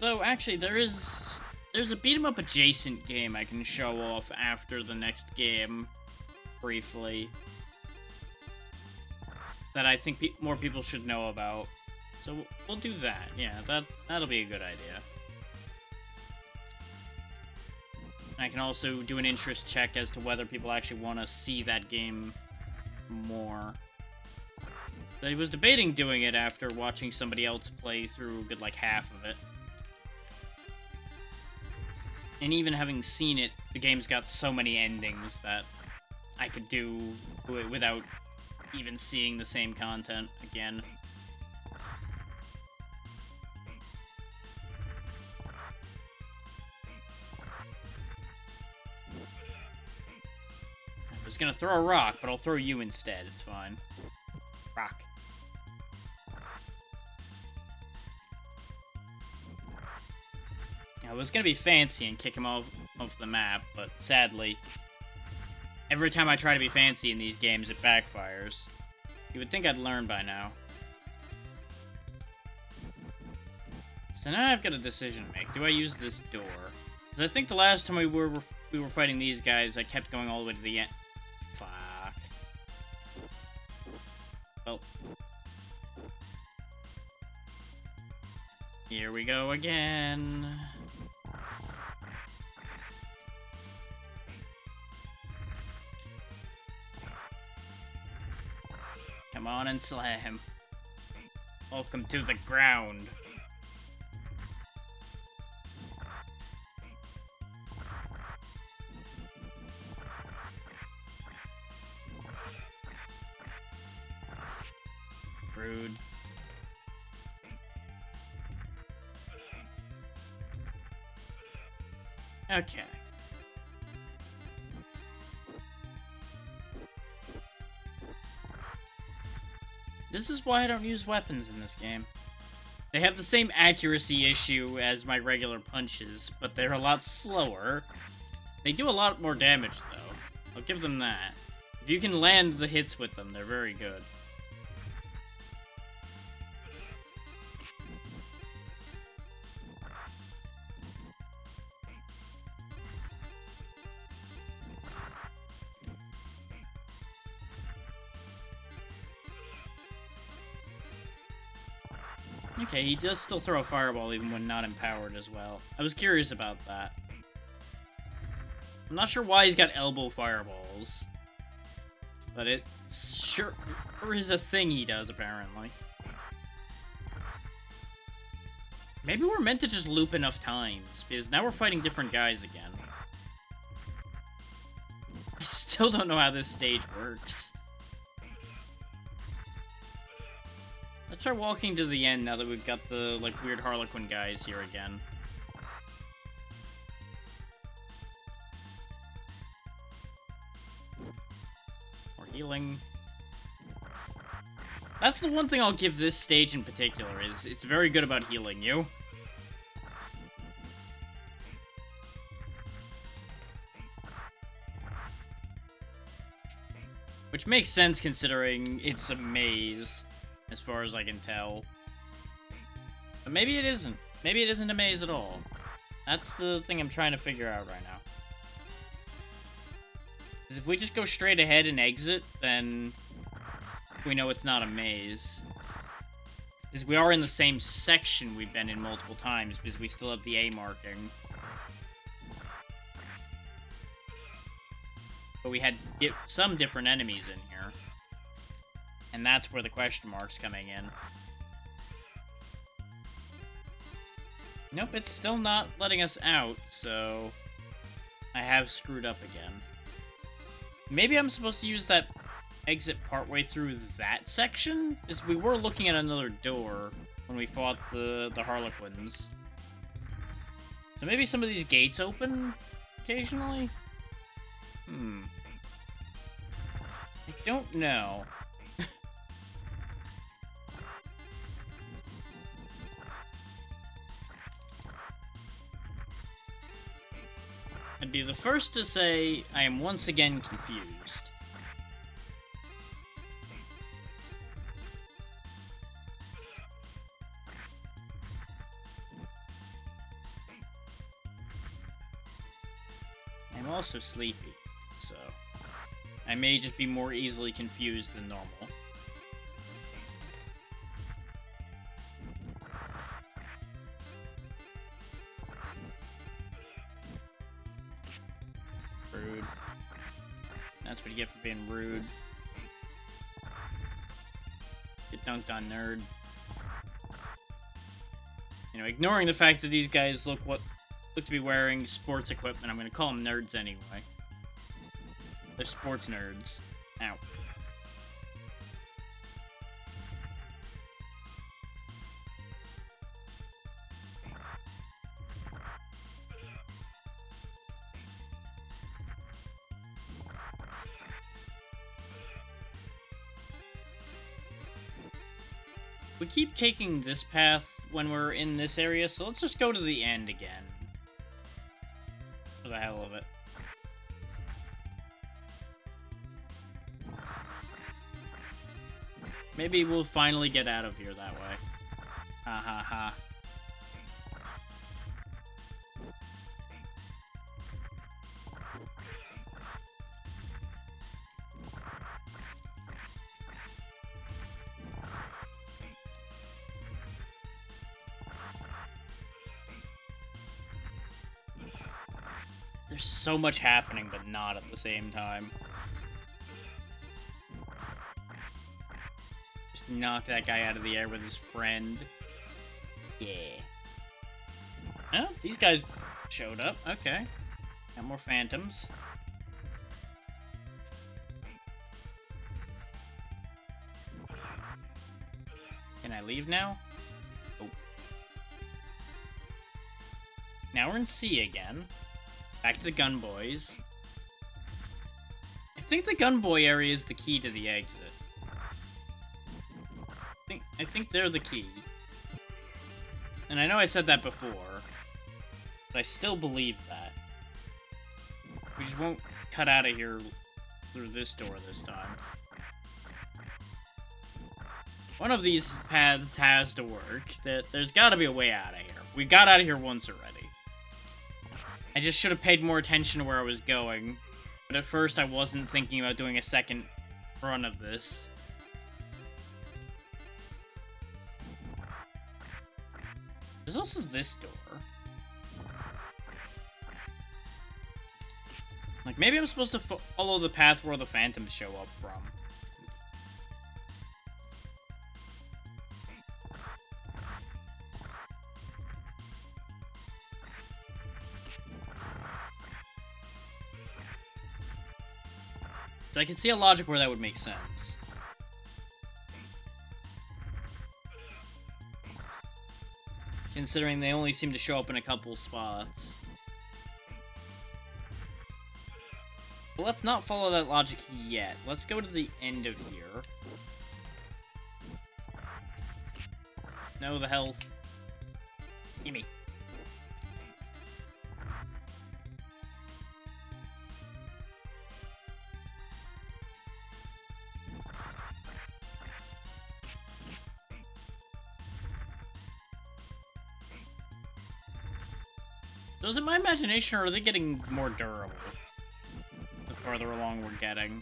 Though, actually, there's a beat-em-up adjacent game I can show off after the next game, briefly, that I think more people should know about. So we'll do that. Yeah, that'll be a good idea. I can also do an interest check as to whether people actually want to see that game more. I was debating doing it after watching somebody else play through a good, like, half of it. And even having seen it, the game's got so many endings that I could do it without even seeing the same content again. I was gonna throw a rock, but I'll throw you instead. It's fine. Rock. I was gonna be fancy and kick him off the map, but sadly, every time I try to be fancy in these games, it backfires. You would think I'd learn by now. So now I've got a decision to make. Do I use this door? Because I think the last time we were fighting these guys, I kept going all the way to the end. Fuck. Well. Here we go again. Come on and slam. Welcome to the ground. Rude. Okay. This is why I don't use weapons in this game. They have the same accuracy issue as my regular punches, but they're a lot slower. They do a lot more damage, though. I'll give them that. If you can land the hits with them, they're very good. Okay, he does still throw a fireball even when not empowered as well. I was curious about that. I'm not sure why he's got elbow fireballs. But it sure is a thing he does, apparently. Maybe we're meant to just loop enough times, because now we're fighting different guys again. I still don't know how this stage works. Let's try walking to the end now that we've got the, like, weird Harlequin guys here again. More healing. That's the one thing I'll give this stage in particular, is it's very good about healing you. Which makes sense considering it's a maze, as far as I can tell. But maybe it isn't. Maybe it isn't a maze at all. That's the thing I'm trying to figure out right now. Because if we just go straight ahead and exit, then we know it's not a maze. Because we are in the same section we've been in multiple times, because we still have the A marking. But we had some different enemies in here. And that's where the question mark's coming in. Nope, it's still not letting us out, so I have screwed up again. Maybe I'm supposed to use that exit partway through that section? Because we were looking at another door when we fought the Harlequins. So maybe some of these gates open occasionally? I don't know. I'd be the first to say I am once again confused. I'm also sleepy, so I may just be more easily confused than normal. Rude. That's what you get for being rude. Get dunked on, nerd. You know, ignoring the fact that these guys look to be wearing sports equipment, I'm gonna call them nerds anyway. They're sports nerds. Ow. We keep taking this path when we're in this area, so let's just go to the end again. For the hell of it. Maybe we'll finally get out of here that way. Ha ha ha. There's so much happening, but not at the same time. Just knock that guy out of the air with his friend. Yeah. Oh, these guys showed up. Okay. Got more phantoms. Can I leave now? Oh. Now we're in C again. Back to the gun boys. I think the gun boy area is the key to the exit. I think they're the key. And I know I said that before, but I still believe that. We just won't cut out of here through this door this time. One of these paths has to work. There's gotta be a way out of here. We got out of here once already. I just should have paid more attention to where I was going. But at first I wasn't thinking about doing a second run of this. There's also this door. Like, maybe I'm supposed to follow the path where the phantoms show up from. So I can see a logic where that would make sense. Considering they only seem to show up in a couple spots. But let's not follow that logic yet. Let's go to the end of here. No, the health. Gimme. So is it my imagination, or are they getting more durable the farther along we're getting?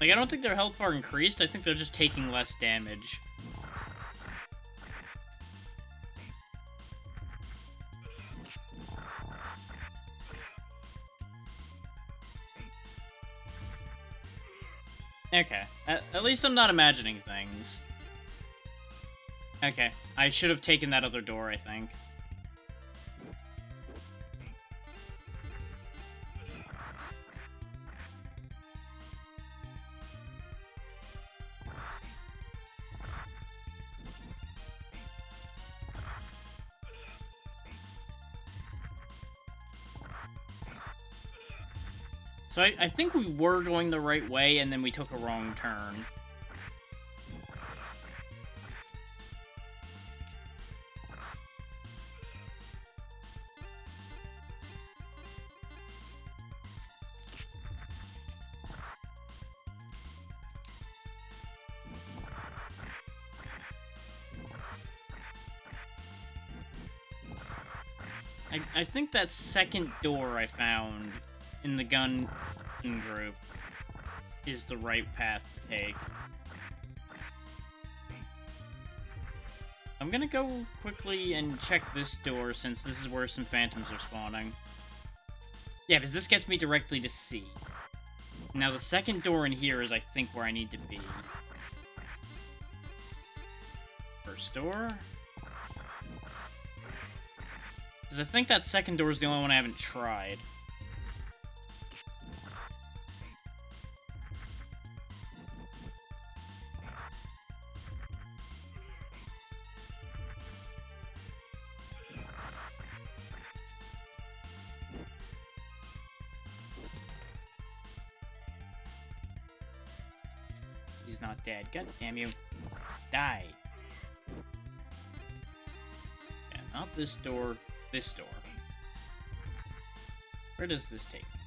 Like, I don't think their health bar increased, I think they're just taking less damage. Okay, at least I'm not imagining things. Okay, I should have taken that other door, I think. So I think we were going the right way, and then we took a wrong turn. I think that second door I found in the gun group is the right path to take. I'm gonna go quickly and check this door, since this is where some phantoms are spawning. Yeah, because this gets me directly to C. Now the second door in here is, I think, where I need to be. First door? Because I think that second door is the only one I haven't tried. He's not dead. God damn you. Die. Yeah, not this door. This door. Where does this take me?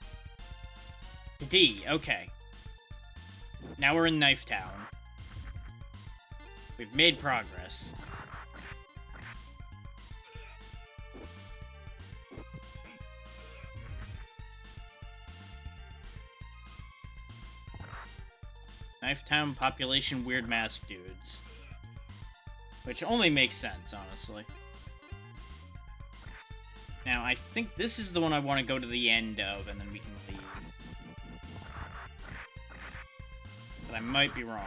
To D. Okay. Now we're in Knife Town. We've made progress. Knife Town population weird mask dudes. Which only makes sense, honestly. Now, I think this is the one I want to go to the end of, and then we can leave. But I might be wrong.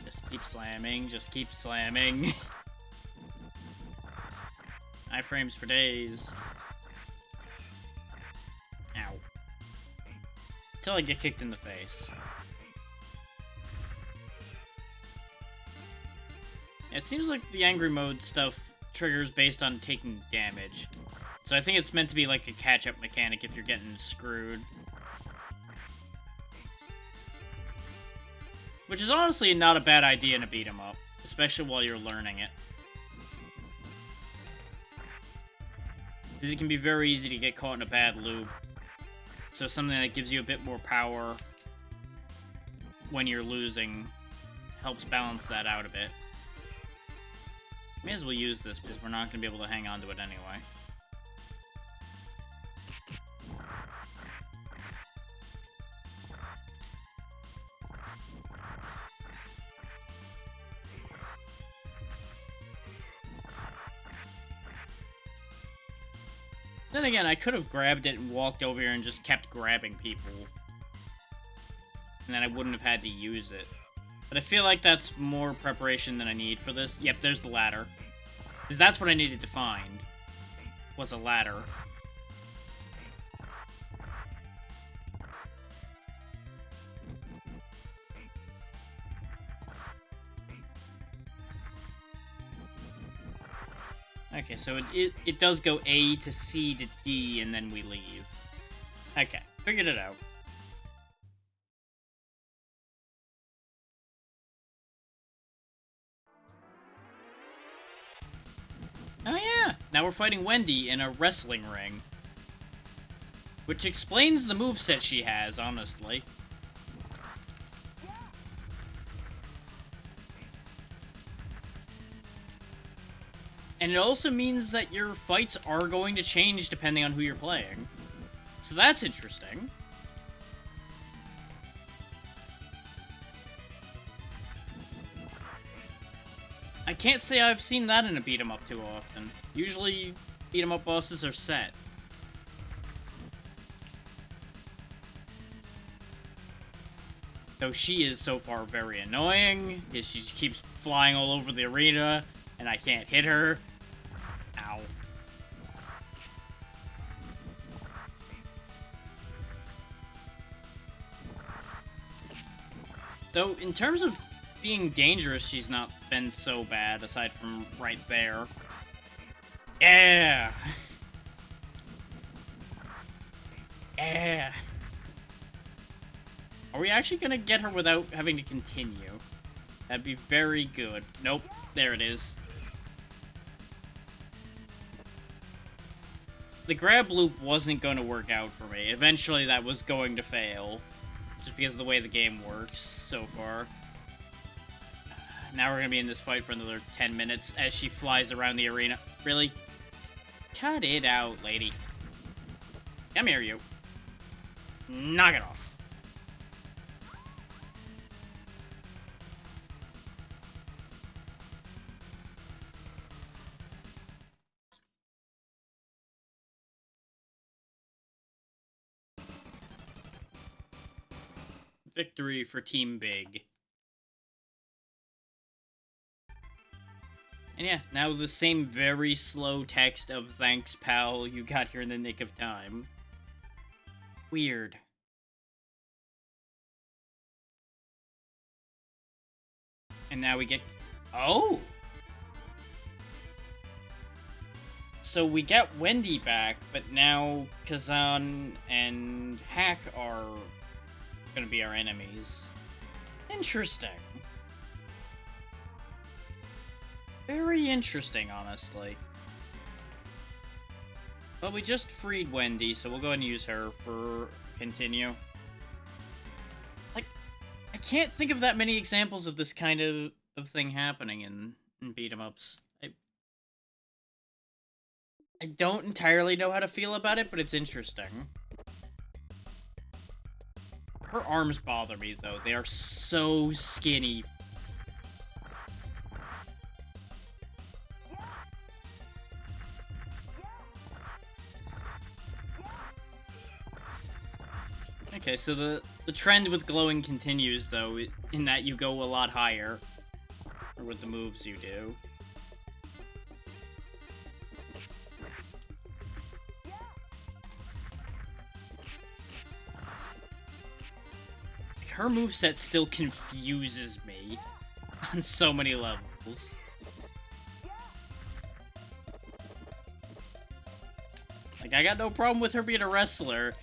Just keep slamming, just keep slamming. Iframes for days. Ow. Until I get kicked in the face. It seems like the angry mode stuff triggers based on taking damage. So I think it's meant to be like a catch-up mechanic if you're getting screwed. Which is honestly not a bad idea in a beat 'em up, especially while you're learning it. Because it can be very easy to get caught in a bad loop. So something that gives you a bit more power when you're losing helps balance that out a bit. May as well use this because we're not going to be able to hang on to it anyway. Then again, I could have grabbed it and walked over here and just kept grabbing people. And then I wouldn't have had to use it. But I feel like that's more preparation than I need for this. Yep, there's the ladder. Because that's what I needed to find. Was a ladder. Okay, so it does go A to C to D, and then we leave. Okay, figured it out. Oh yeah, now we're fighting Wendy in a wrestling ring. Which explains the moveset she has, honestly. And it also means that your fights are going to change depending on who you're playing. So that's interesting. I can't say I've seen that in a beat-em-up too often. Usually, beat-em-up bosses are set. Though she is so far very annoying, because she keeps flying all over the arena, and I can't hit her. Ow. Though, in terms of being dangerous, she's not been so bad, aside from right there. Yeah! Yeah! Are we actually gonna get her without having to continue? That'd be very good. Nope. There it is. The grab loop wasn't going to work out for me. Eventually that was going to fail. Just because of the way the game works so far. Now we're going to be in this fight for another 10 minutes as she flies around the arena. Really? Cut it out, lady. Come here, you. Knock it off. Victory for Team Big. And yeah, now the same very slow text of thanks, pal, you got here in the nick of time. Weird. And now we get... Oh! So we get Wendy back, but now Kazan and Hack are gonna be our enemies. Interesting. Very interesting, honestly. But we just freed Wendy, so we'll go ahead and use her for continue. Like, I can't think of that many examples of this kind of thing happening in beat-em-ups. I don't entirely know how to feel about it, but it's interesting. Her arms bother me, though. They are so skinny. Okay, so the trend with glowing continues, though, in that you go a lot higher. Or with the moves you do. Her moveset still confuses me on so many levels. Like, I got no problem with her being a wrestler,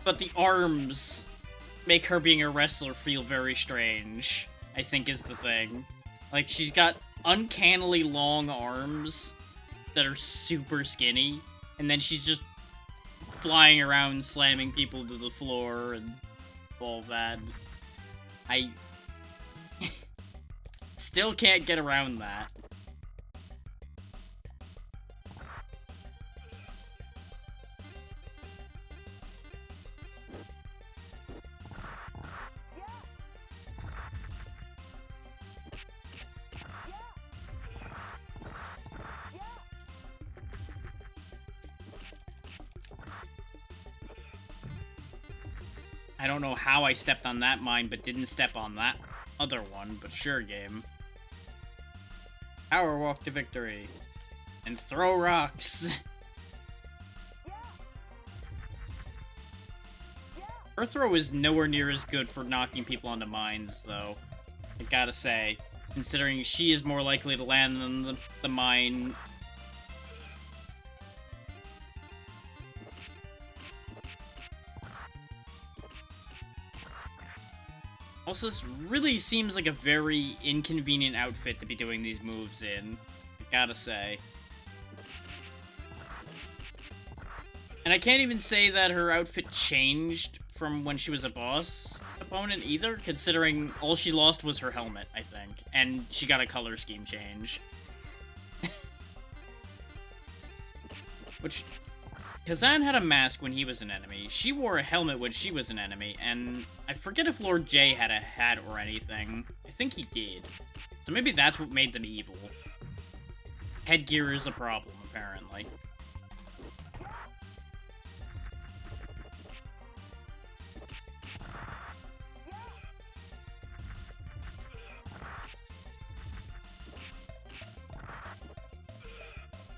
but the arms make her being a wrestler feel very strange, I think is the thing. Like, she's got uncannily long arms that are super skinny, and then she's just flying around slamming people to the floor and all that. I still can't get around that. I don't know how I stepped on that mine, but didn't step on that other one, but sure, game. Power walk to victory. And throw rocks. Her throw is nowhere near as good for knocking people onto mines, though. I gotta say. Considering she is more likely to land than the mine. Also, this really seems like a very inconvenient outfit to be doing these moves in. I gotta say. And I can't even say that her outfit changed from when she was a boss opponent either, considering all she lost was her helmet, I think. And she got a color scheme change. Which... Kazan had a mask when he was an enemy. She wore a helmet when she was an enemy, and I forget if Lord J had a hat or anything. I think he did. So maybe that's what made them evil. Headgear is a problem, apparently.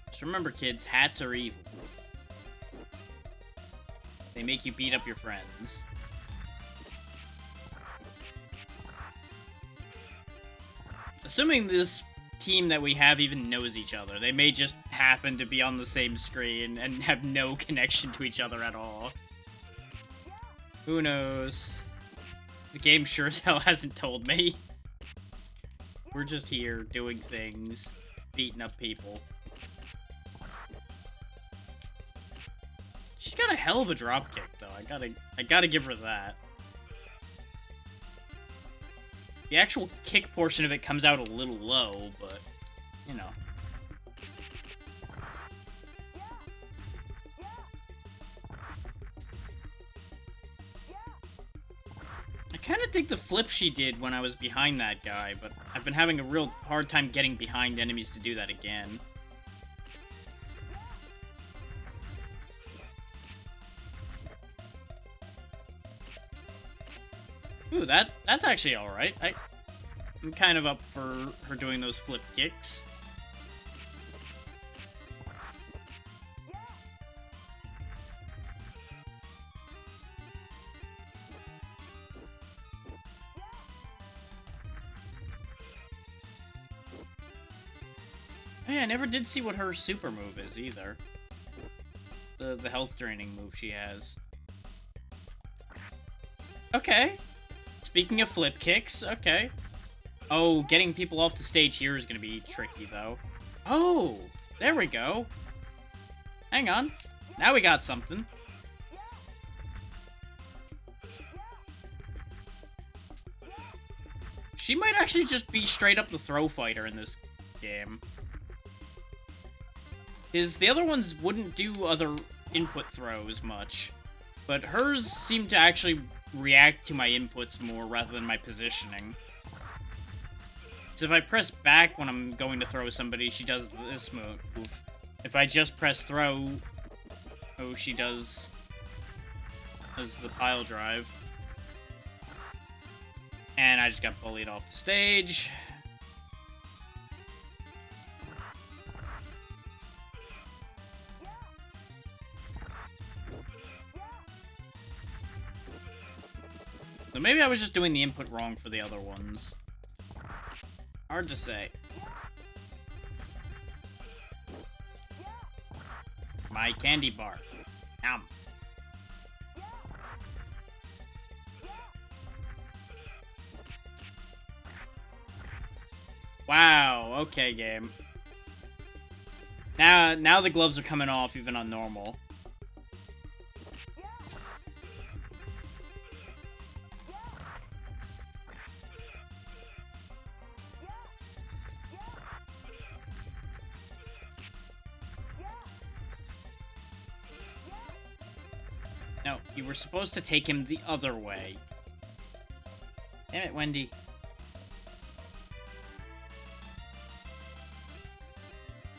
Just remember, kids, hats are evil. They make you beat up your friends. Assuming this team that we have even knows each other, they may just happen to be on the same screen and have no connection to each other at all. Who knows? The game sure as hell hasn't told me. We're just here doing things, beating up people. She's got a hell of a dropkick, though. I gotta give her that. The actual kick portion of it comes out a little low, but, you know. I kind of dig the flip she did when I was behind that guy, but I've been having a real hard time getting behind enemies to do that again. Ooh, that's actually alright. I'm kind of up for her doing those flip kicks. Hey, I never did see what her super move is, either. The health draining move she has. Okay. Speaking of flip kicks, okay. Oh, getting people off the stage here is going to be tricky, though. Oh, there we go. Hang on. Now we got something. She might actually just be straight up the throw fighter in this game. The other ones wouldn't do other input throws much. But hers seemed to actually react to my inputs more rather than my positioning. So if I press back when I'm going to throw somebody, she does this move. If I just press throw, oh, she does the pile drive. And I just got bullied off the stage. So maybe I was just doing the input wrong for the other ones. Hard to say. my candy bar. Yum. Wow, okay, game. Now the gloves are coming off even on normal. No, you were supposed to take him the other way. Damn it, Wendy.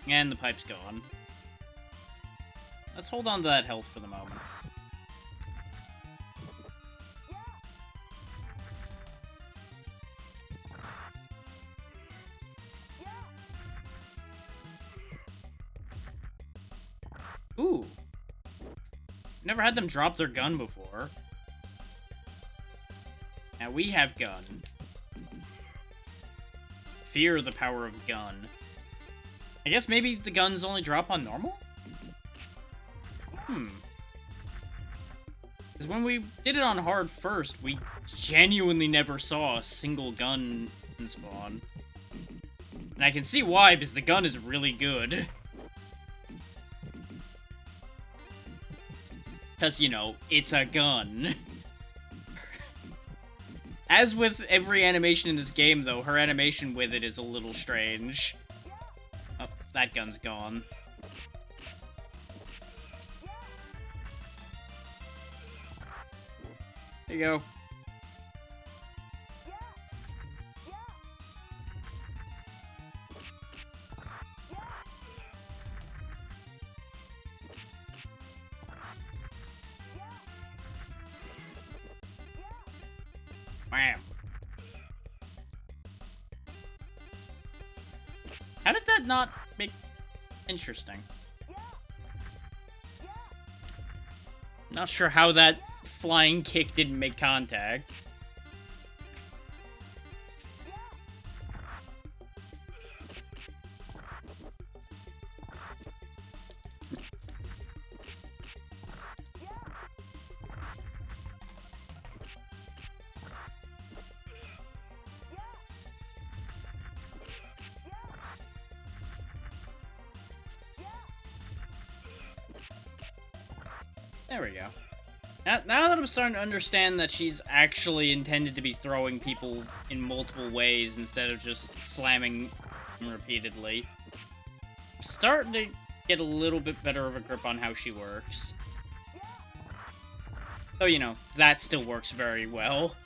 And the pipe's gone. Let's hold on to that health for the moment. Ooh. Never had them drop their gun before. Now we have gun. Fear the power of gun. I guess maybe the guns only drop on normal? Because when we did it on hard first, we genuinely never saw a single gun spawn. And I can see why, because the gun is really good. Because, you know, it's a gun. As with every animation in this game, though, her animation with it is a little strange. Oh, that gun's gone. There you go. Wham. How did that not make... Interesting. Not sure how that flying kick didn't make contact. There we go. Now that I'm starting to understand that she's actually intended to be throwing people in multiple ways instead of just slamming them repeatedly, I'm starting to get a little bit better of a grip on how she works. So, you know, that still works very well.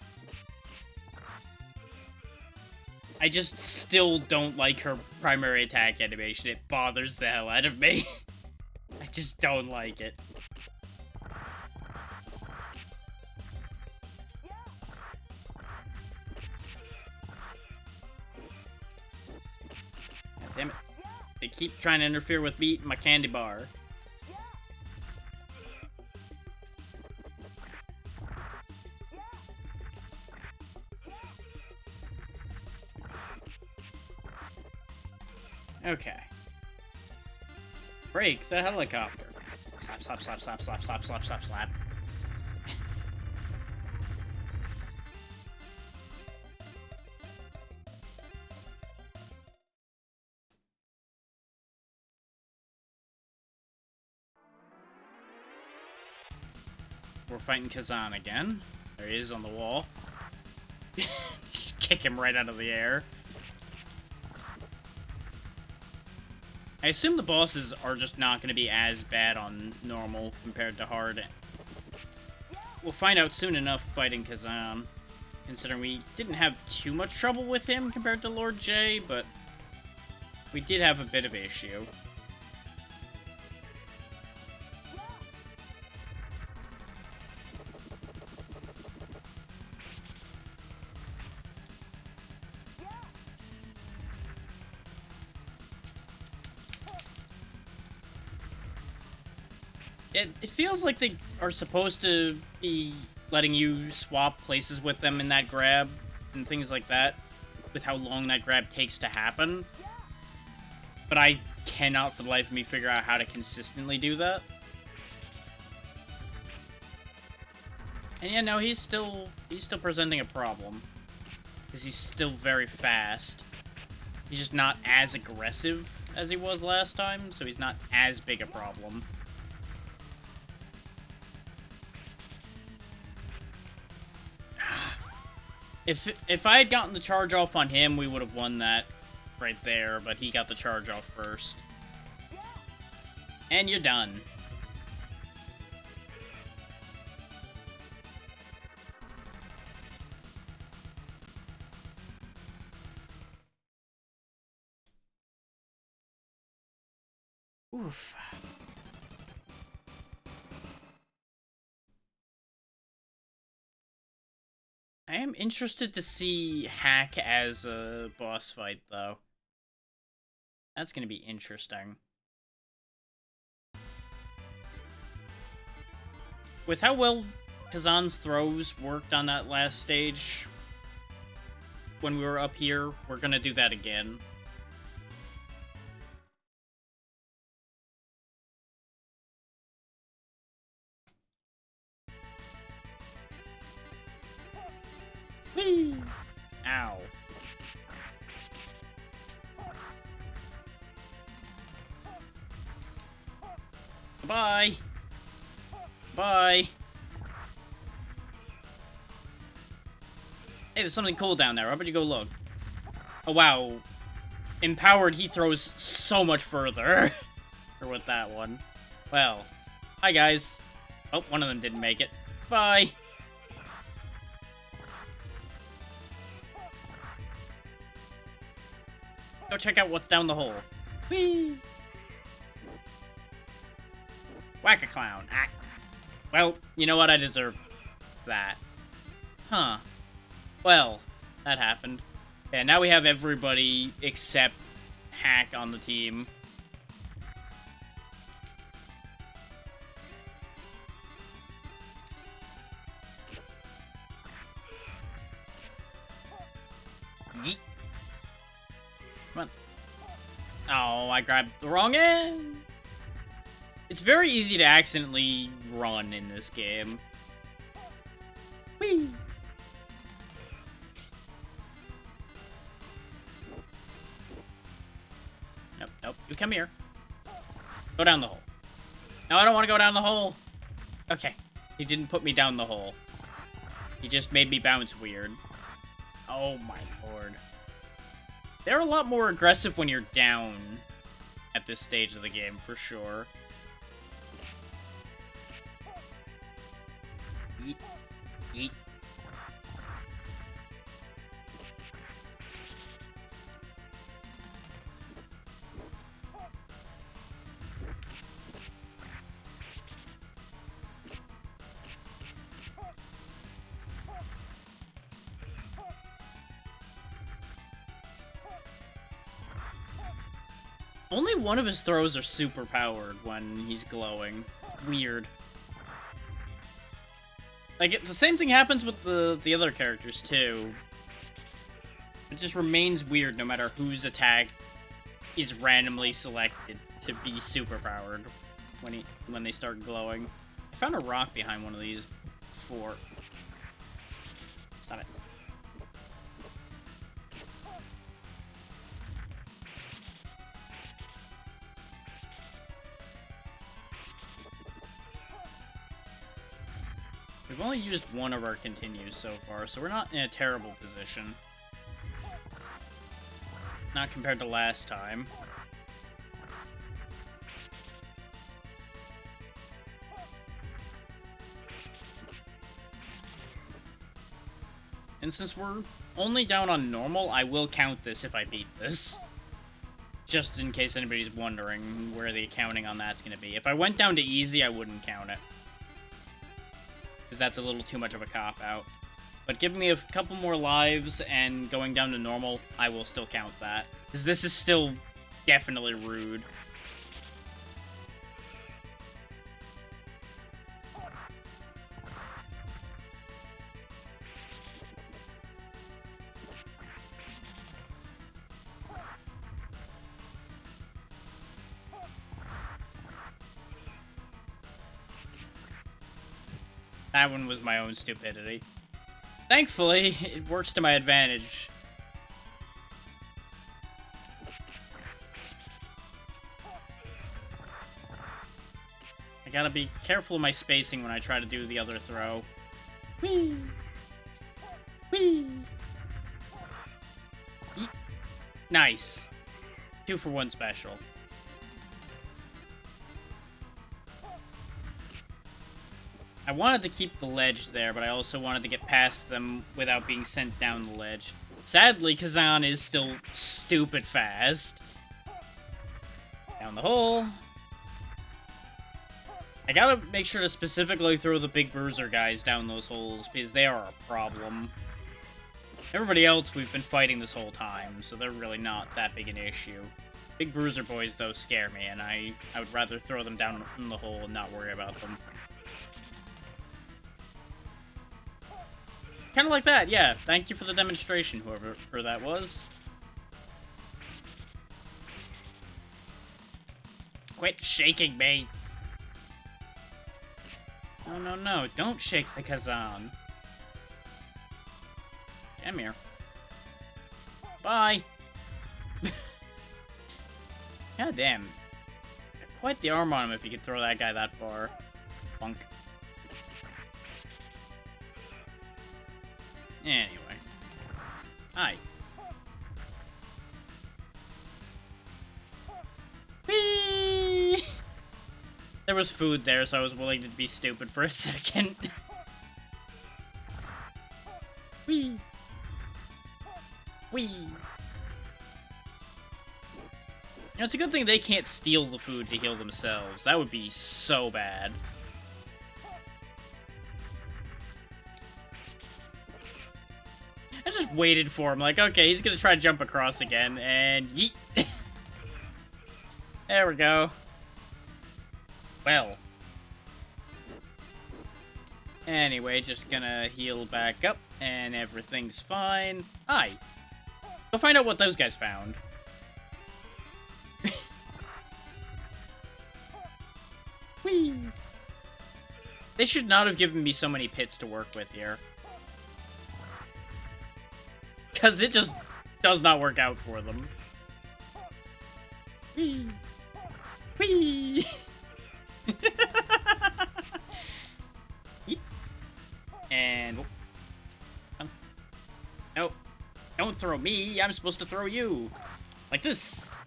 I just still don't like her primary attack animation. It bothers the hell out of me. I just don't like it. Damn it. They keep trying to interfere with me eating my candy bar. Okay. Break the helicopter. Slap, slap, slap, slap, slap, slap, slap, slap, slap. We're fighting Kazan again. There he is on the wall. Just kick him right out of the air. I assume the bosses are just not going to be as bad on normal compared to hard. We'll find out soon enough fighting Kazan, considering we didn't have too much trouble with him compared to Lord J, but we did have a bit of issue. It feels like they are supposed to be letting you swap places with them in that grab and things like that, with how long that grab takes to happen. But I cannot for the life of me figure out how to consistently do that. And yeah, no, he's still presenting a problem. Because he's still very fast. He's just not as aggressive as he was last time, so he's not as big a problem. If I had gotten the charge off on him, we would have won that right there, but he got the charge off first. And you're done. Oof. I am interested to see Hack as a boss fight, though. That's gonna be interesting. With how well Kazan's throws worked on that last stage, when we were up here, we're gonna do that again. Whee! Ow. Bye. Bye. Hey, there's something cool down there. How about you go look? Oh, wow. Empowered, he throws so much further. Or with that one. Well. Hi, guys. Oh, one of them didn't make it. Bye. Go check out what's down the hole. Whee! Whack-a-clown. Ah. Well, you know what? I deserve that. Huh. Well, that happened. Yeah, now we have everybody except Hack on the team. Yeet. Come on. Oh, I grabbed the wrong end. It's very easy to accidentally run in this game. Whee! Nope, nope. You come here. Go down the hole. No, I don't want to go down the hole. Okay. He didn't put me down the hole. He just made me bounce weird. Oh my lord. They're a lot more aggressive when you're down at this stage of the game, for sure. Yeet. Yeet. Only one of his throws are super powered when he's glowing. Weird. Like, the same thing happens with the other characters, too. It just remains weird no matter whose attack is randomly selected to be super powered when they start glowing. I found a rock behind one of these before. Stop it. We've only used one of our continues so far, so we're not in a terrible position. Not compared to last time. And since we're only down on normal, I will count this if I beat this. Just in case anybody's wondering where the accounting on that's going to be. If I went down to easy, I wouldn't count it. Because that's a little too much of a cop-out. But giving me a couple more lives and going down to normal, I will still count that. Because this is still definitely rude. That one was my own stupidity. Thankfully, it works to my advantage. I gotta be careful of my spacing when I try to do the other throw. Whee! Whee! Yeet. Nice. 2-for-1 special. I wanted to keep the ledge there, but I also wanted to get past them without being sent down the ledge. Sadly, Kazan is still stupid fast. Down the hole. I gotta make sure to specifically throw the big bruiser guys down those holes, because they are a problem. Everybody else we've been fighting this whole time, so they're really not that big an issue. Big bruiser boys, though, scare me, and I would rather throw them down in the hole and not worry about them. Kind of like that, yeah. Thank you for the demonstration, whoever that was. Quit shaking me. No, no, no. Don't shake the Kazan. Come here. Bye. God damn. Quite the arm on him if you could throw that guy that far. Bunk. Anyway. Hi. Whee! There was food there, so I was willing to be stupid for a second. Whee! Whee! You know, it's a good thing they can't steal the food to heal themselves. That would be so bad. I just waited for him, like, okay, he's gonna try to jump across again, and yeet. There we go. Well. Anyway, just gonna heal back up, and everything's fine. Hi. Go find out what those guys found. Whee! They should not have given me so many pits to work with here. Because it just does not work out for them. Whee! Whee! And... No. Don't throw me. I'm supposed to throw you. Like this.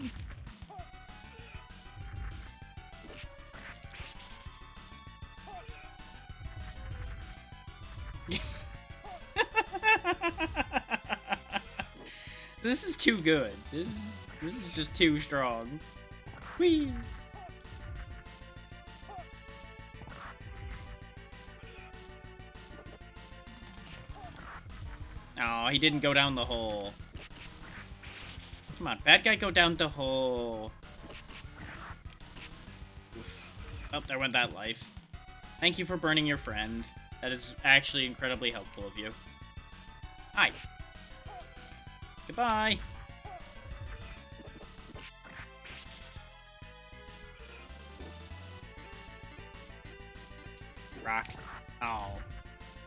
This is too good. This is just too strong. Whee! Oh, he didn't go down the hole. Come on, bad guy, go down the hole. Oof. Oh, there went that life. Thank you for burning your friend. That is actually incredibly helpful of you. Hi. Goodbye. Rock. Oh.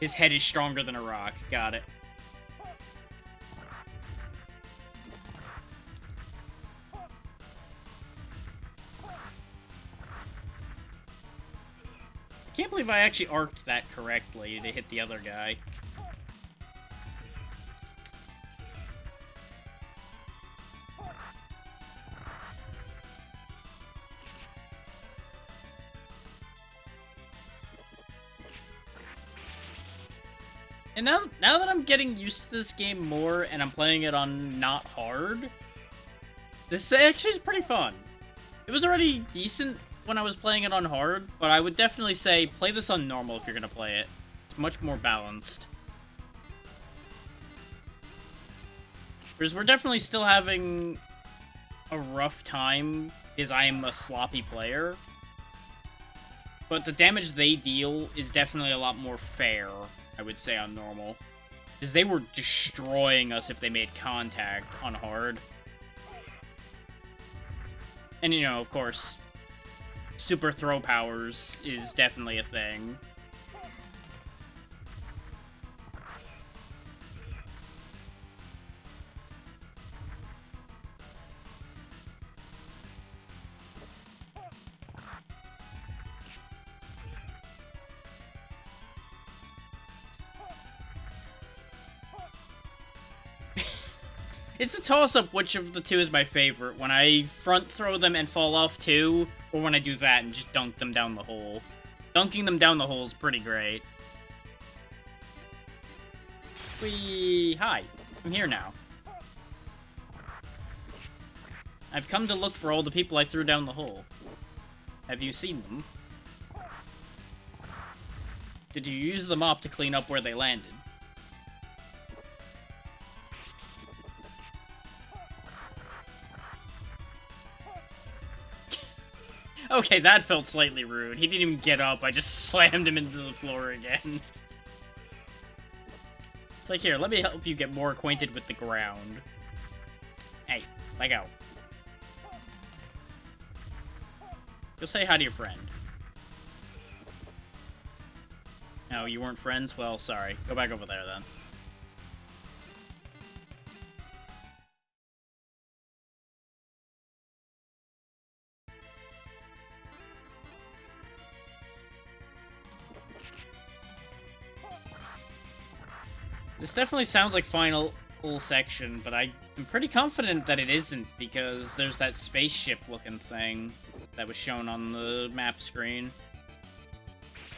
His head is stronger than a rock. Got it. I can't believe I actually arced that correctly to hit the other guy. And now that I'm getting used to this game more and I'm playing it on not hard, this actually is pretty fun. It was already decent when I was playing it on hard, but I would definitely say play this on normal if you're gonna play it. It's much more balanced. Whereas we're definitely still having a rough time because I am a sloppy player. But the damage they deal is definitely a lot more fair, I would say, on normal. Because they were destroying us if they made contact on hard. And, you know, of course, super throw powers is definitely a thing. It's a toss-up which of the two is my favorite, when I front throw them and fall off too, or when I do that and just dunk them down the hole. Dunking them down the hole is pretty great. Hi, I'm here now. I've come to look for all the people I threw down the hole. Have you seen them? Did you use the mop to clean up where they landed? Okay, that felt slightly rude. He didn't even get up, I just slammed him into the floor again. It's like, here, let me help you get more acquainted with the ground. Hey, let go. Go say hi to your friend. No, you weren't friends? Well, sorry. Go back over there, then. This definitely sounds like final section, but I'm pretty confident that it isn't, because there's that spaceship-looking thing that was shown on the map screen.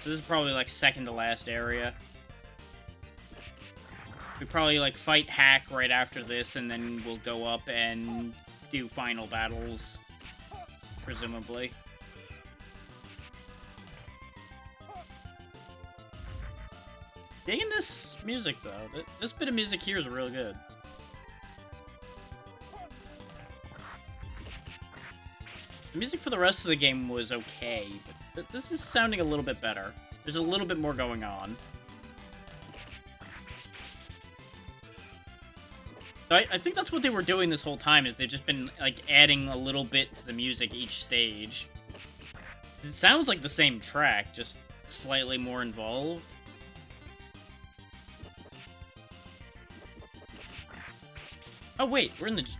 So this is probably, like, second to last area. We probably, like, fight Hack right after this, and then we'll go up and do final battles, presumably. Digging this music, though. This bit of music here is real good. The music for the rest of the game was okay, but this is sounding a little bit better. There's a little bit more going on. So I think that's what they were doing this whole time, is they've just been, like, adding a little bit to the music each stage. It sounds like the same track, just slightly more involved. Oh, wait, we're in the...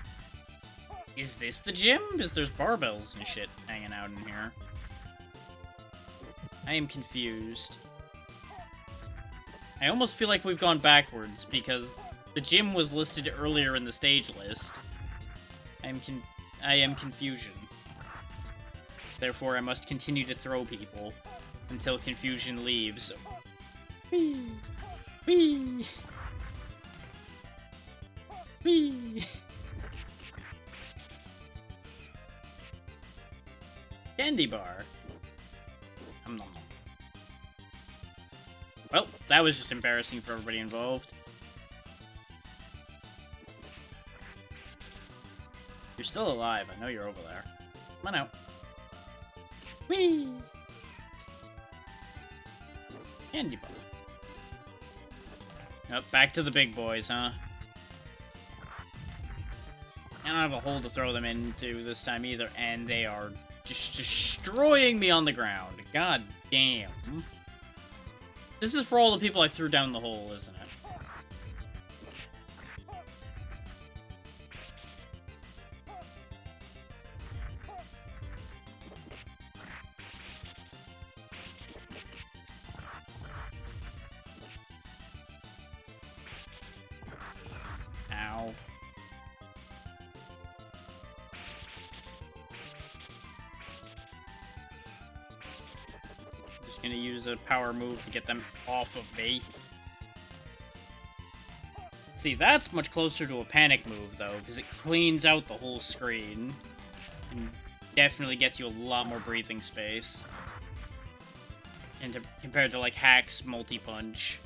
Is this the gym? Because there's barbells and shit hanging out in here. I am confused. I almost feel like we've gone backwards, because the gym was listed earlier in the stage list. I am confusion. Therefore, I must continue to throw people until confusion leaves. Whee! Whee! Whee! Candy bar. Well, that was just embarrassing for everybody involved. You're still alive. I know you're over there. Come on out. Whee! Candy bar. Up, back to the big boys, huh? I don't have a hole to throw them into this time either, and they are just destroying me on the ground. God damn. This is for all the people I threw down the hole, isn't it? Ow. Just gonna use a power move to get them off of me. See, that's much closer to a panic move, though, because it cleans out the whole screen. And definitely gets you a lot more breathing space. And compared to, like, Hack's multi-punch.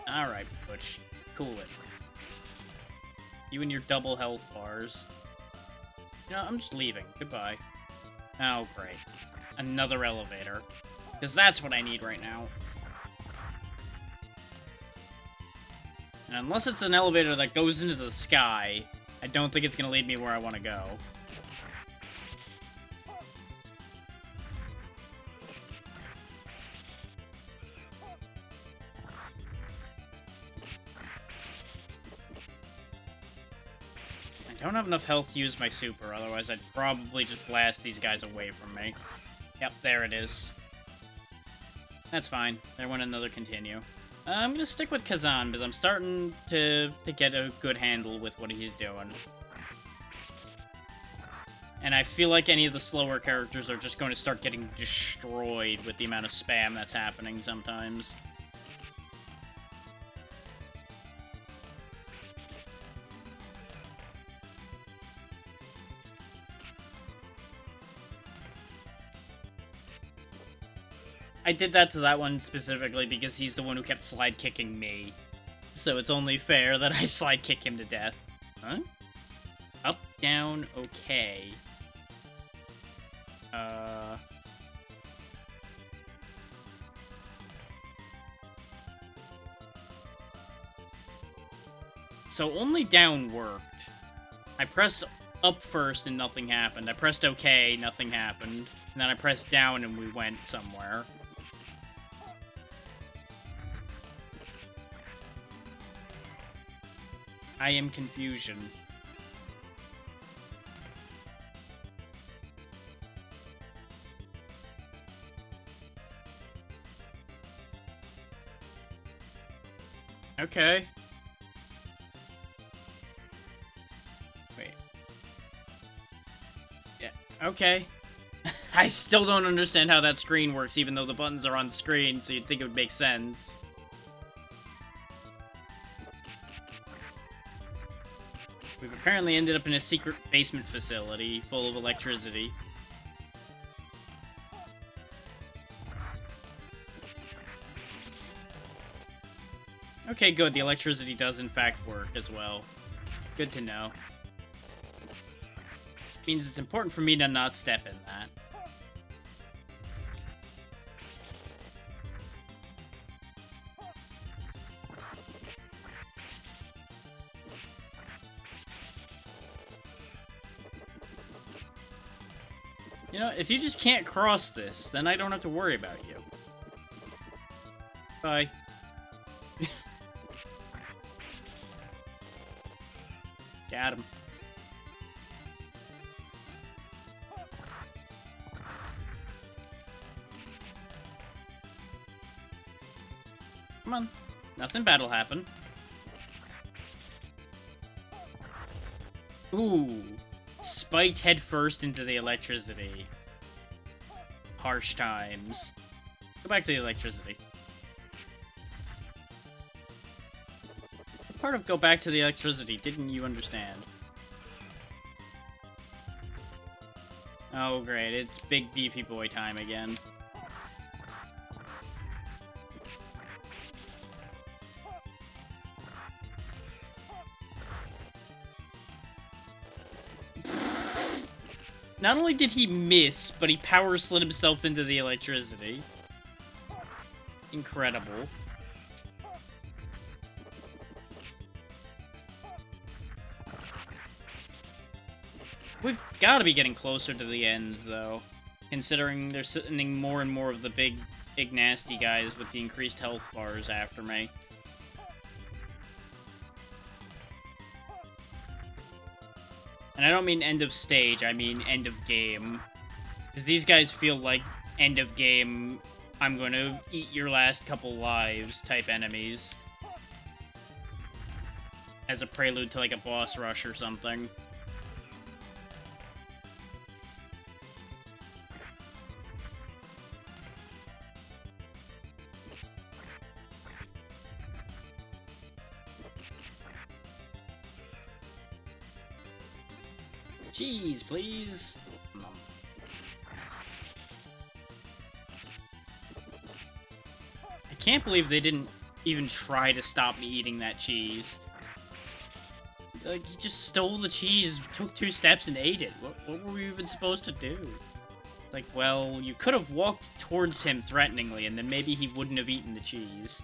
Alright, Butch. Cool it. You and your double health bars. You know, I'm just leaving. Goodbye. Oh, great. Another elevator. Because that's what I need right now. And unless it's an elevator that goes into the sky, I don't think it's going to lead me where I want to go. I don't have enough health to use my super, otherwise I'd probably just blast these guys away from me. Yep, there it is. That's fine. There went another continue. I'm gonna stick with Kazan, because I'm starting to get a good handle with what he's doing. And I feel like any of the slower characters are just going to start getting destroyed with the amount of spam that's happening sometimes. I did that to that one specifically because he's the one who kept slide kicking me. So it's only fair that I slide kick him to death. Huh? Up, down, okay. So only down worked. I pressed up first and nothing happened. I pressed OK, nothing happened. And then I pressed down and we went somewhere. I am confusion. Okay. Wait. Yeah, okay. I still don't understand how that screen works, even though the buttons are on screen, so you'd think it would make sense. We've apparently ended up in a secret basement facility full of electricity. Okay, good. The electricity does in fact work as well. Good to know. Means it's important for me to not step in that. You know, if you just can't cross this, then I don't have to worry about you. Bye. Got him. Come on. Nothing bad will happen. Ooh. Spiked headfirst into the electricity. Harsh times. Go back to the electricity. What part of go back to the electricity didn't you understand? Oh great, it's big beefy boy time again. Not only did he miss, but he power slid himself into the electricity. Incredible. We've got to be getting closer to the end, though. Considering they're sending more and more of the big nasty guys with the increased health bars after me. And I don't mean end of stage, I mean end of game. Because these guys feel like end of game, I'm going to eat your last couple lives type enemies. As a prelude to like a boss rush or something. Cheese, please. I can't believe they didn't even try to stop me eating that cheese. Like, he just stole the cheese, took 2 steps, and ate it. What were we even supposed to do? Like, well, you could have walked towards him threateningly, and then maybe he wouldn't have eaten the cheese.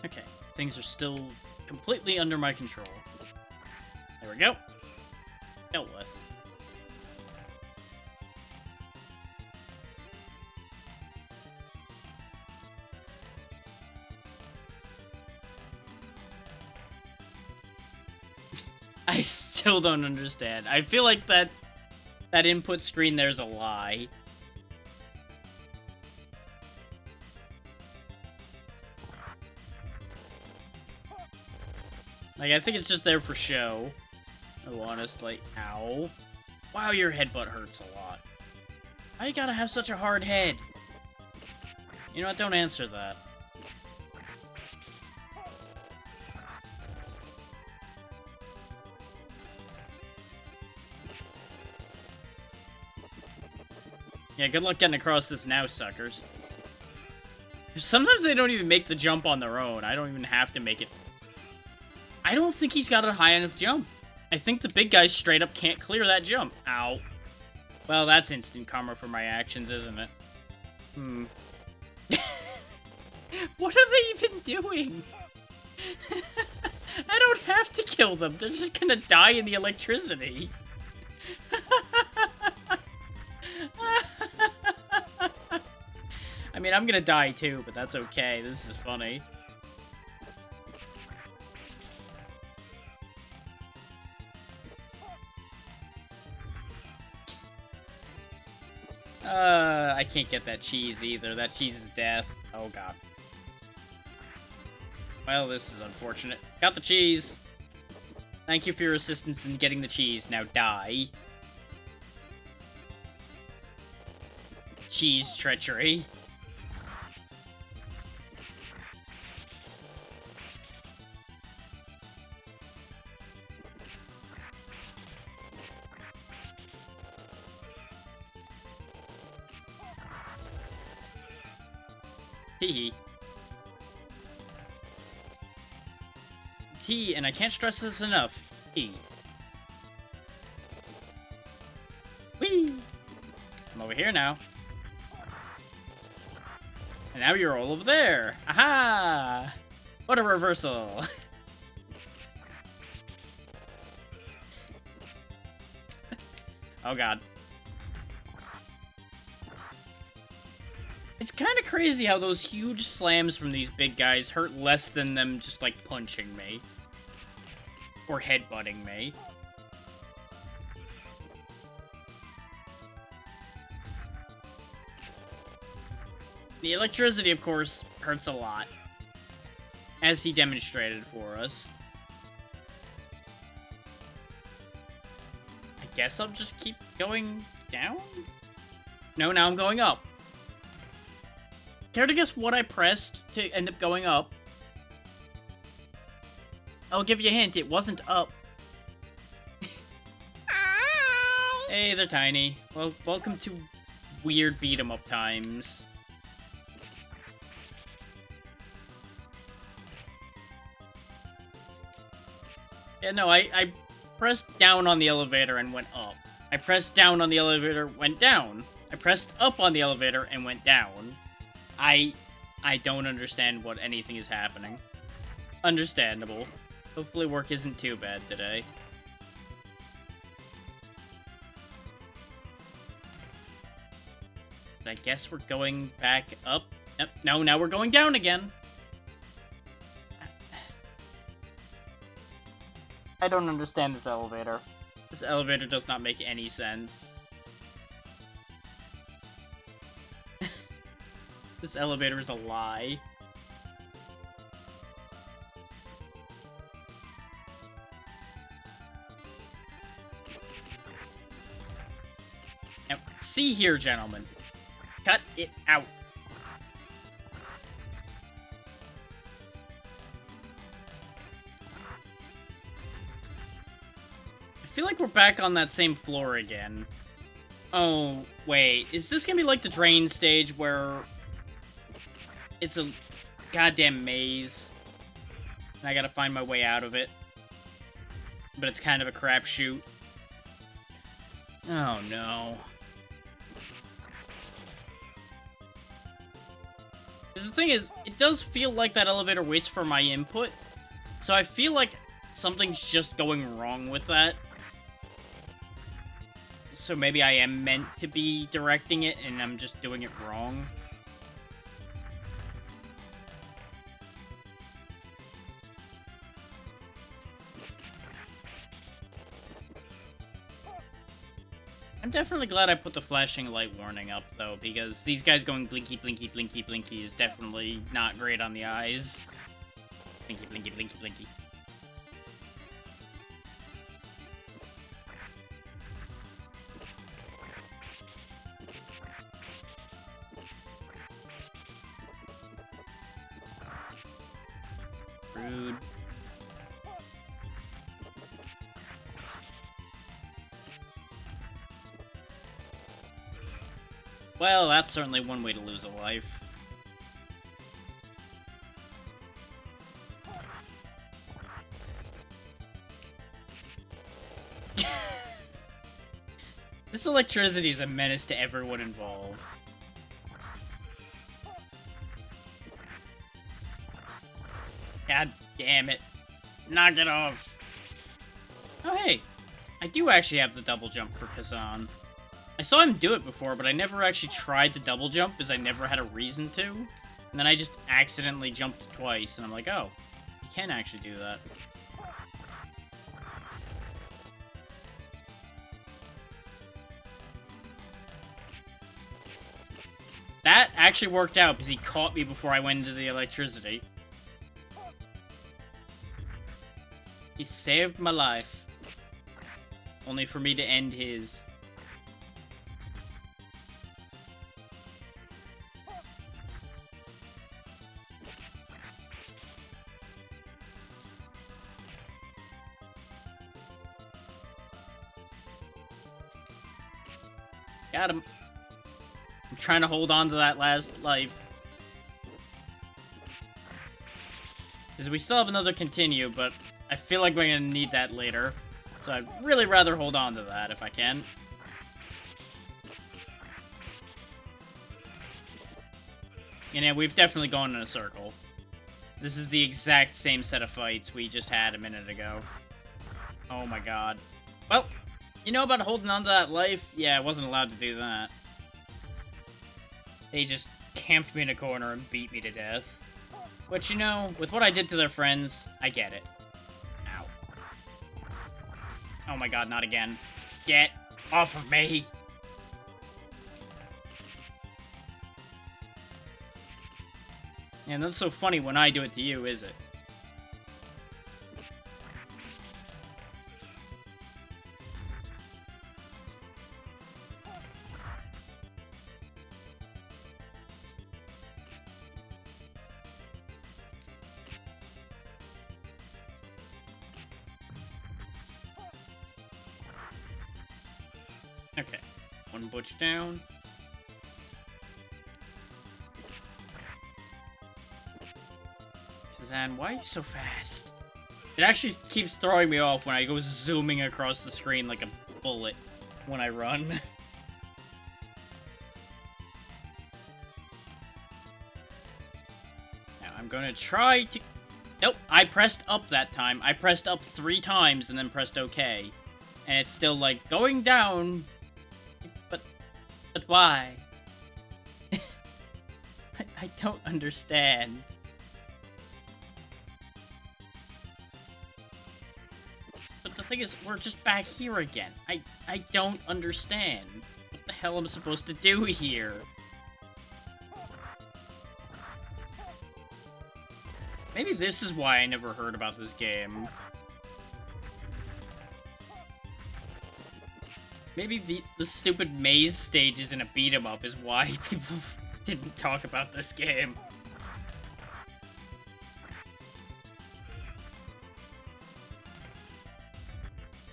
Okay, things are still completely under my control. There we go. Dealt with. I still don't understand. I feel like that input screen there's a lie. Like, I think it's just there for show. Oh, honestly. Ow. Wow, your headbutt hurts a lot. Why you gotta have such a hard head? You know what? Don't answer that. Yeah, good luck getting across this now, suckers. Sometimes they don't even make the jump on their own. I don't even have to make it. I don't think he's got a high enough jump. I think the big guys straight up can't clear that jump. Ow. Well, that's instant karma for my actions, isn't it? Hmm. What are they even doing? I don't have to kill them. They're just gonna die in the electricity. I mean, I'm gonna die too, but that's okay. This is funny. I can't get that cheese either. That cheese is death. Oh, God. Well, this is unfortunate. Got the cheese. Thank you for your assistance in getting the cheese. Now die. Cheese treachery. Hee T, and I can't stress this enough. T. Whee! I'm over here now. And now you're all over there. Aha! What a reversal. Oh, God. It's kind of crazy how those huge slams from these big guys hurt less than them just, like, punching me. Or headbutting me. The electricity, of course, hurts a lot. As he demonstrated for us. I guess I'll just keep going down? No, now I'm going up. Care to guess what I pressed to end up going up? I'll give you a hint, it wasn't up. Hey, they're tiny. Well, welcome to weird beat-em-up times. Yeah, no, I pressed down on the elevator and went up. I pressed down on the elevator, went down. I pressed up on the elevator and went down. I don't understand what anything is happening. Understandable. Hopefully work isn't too bad today. But I guess we're going back up. No, now we're going down again. I don't understand this elevator. This elevator does not make any sense. This elevator is a lie. Now, see here, gentlemen. Cut it out. I feel like we're back on that same floor again. Oh, wait. Is this gonna be like the drain stage where it's a goddamn maze and I gotta find my way out of it? But it's kind of a crapshoot. Oh, no. Because the thing is, it does feel like that elevator waits for my input, so I feel like something's just going wrong with that. So maybe I am meant to be directing it, and I'm just doing it wrong. I'm definitely glad I put the flashing light warning up, though, because these guys going blinky, blinky, blinky, blinky is definitely not great on the eyes. Blinky, blinky, blinky, blinky. Rude. Well, that's certainly one way to lose a life. This electricity is a menace to everyone involved. God damn it. Knock it off. Oh, hey. I do actually have the double jump for Kazan. I saw him do it before, but I never actually tried to double jump because I never had a reason to. And then I just accidentally jumped twice, and I'm like, oh, you can actually do that. That actually worked out because he caught me before I went into the electricity. He saved my life. Only for me to end his. Got him. I'm trying to hold on to that last life. Because we still have another continue, but I feel like we're going to need that later. So I'd really rather hold on to that if I can. And yeah, we've definitely gone in a circle. This is the exact same set of fights we just had a minute ago. Oh my god. Well, you know about holding on to that life? Yeah, I wasn't allowed to do that. They just camped me in a corner and beat me to death. Which, you know, with what I did to their friends, I get it. Ow. Oh my god, not again. Get off of me! And that's so funny when I do it to you, is it? Okay. One butch down. Kazan, why are you so fast? It actually keeps throwing me off when I go zooming across the screen like a bullet when I run. Now I'm gonna try to... Nope, I pressed up that time. I pressed up 3 times and then pressed OK. And it's still like, going down. But why? I don't understand. But the thing is, we're just back here again. I don't understand what the hell I'm supposed to do here. Maybe this is why I never heard about this game. Maybe the stupid maze stages in a beat-em-up is why people didn't talk about this game.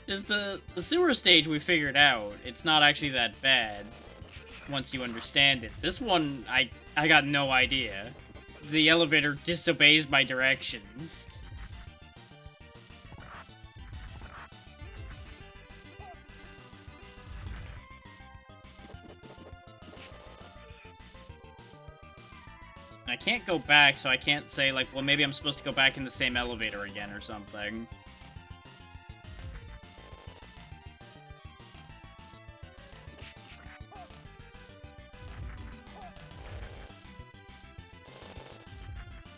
Is the sewer stage we figured out, it's not actually that bad once you understand it. This one, I got no idea. The elevator disobeys my directions. I can't go back, so I can't say, like, well, maybe I'm supposed to go back in the same elevator again or something.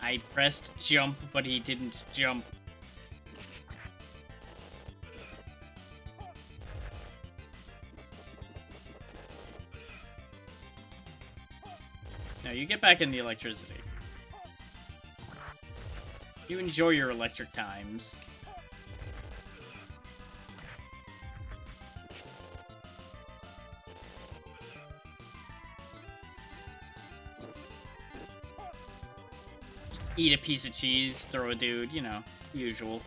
I pressed jump, but he didn't jump. No, you get back in the electricity. You enjoy your electric times. Just eat a piece of cheese, throw a dude, you know, usual.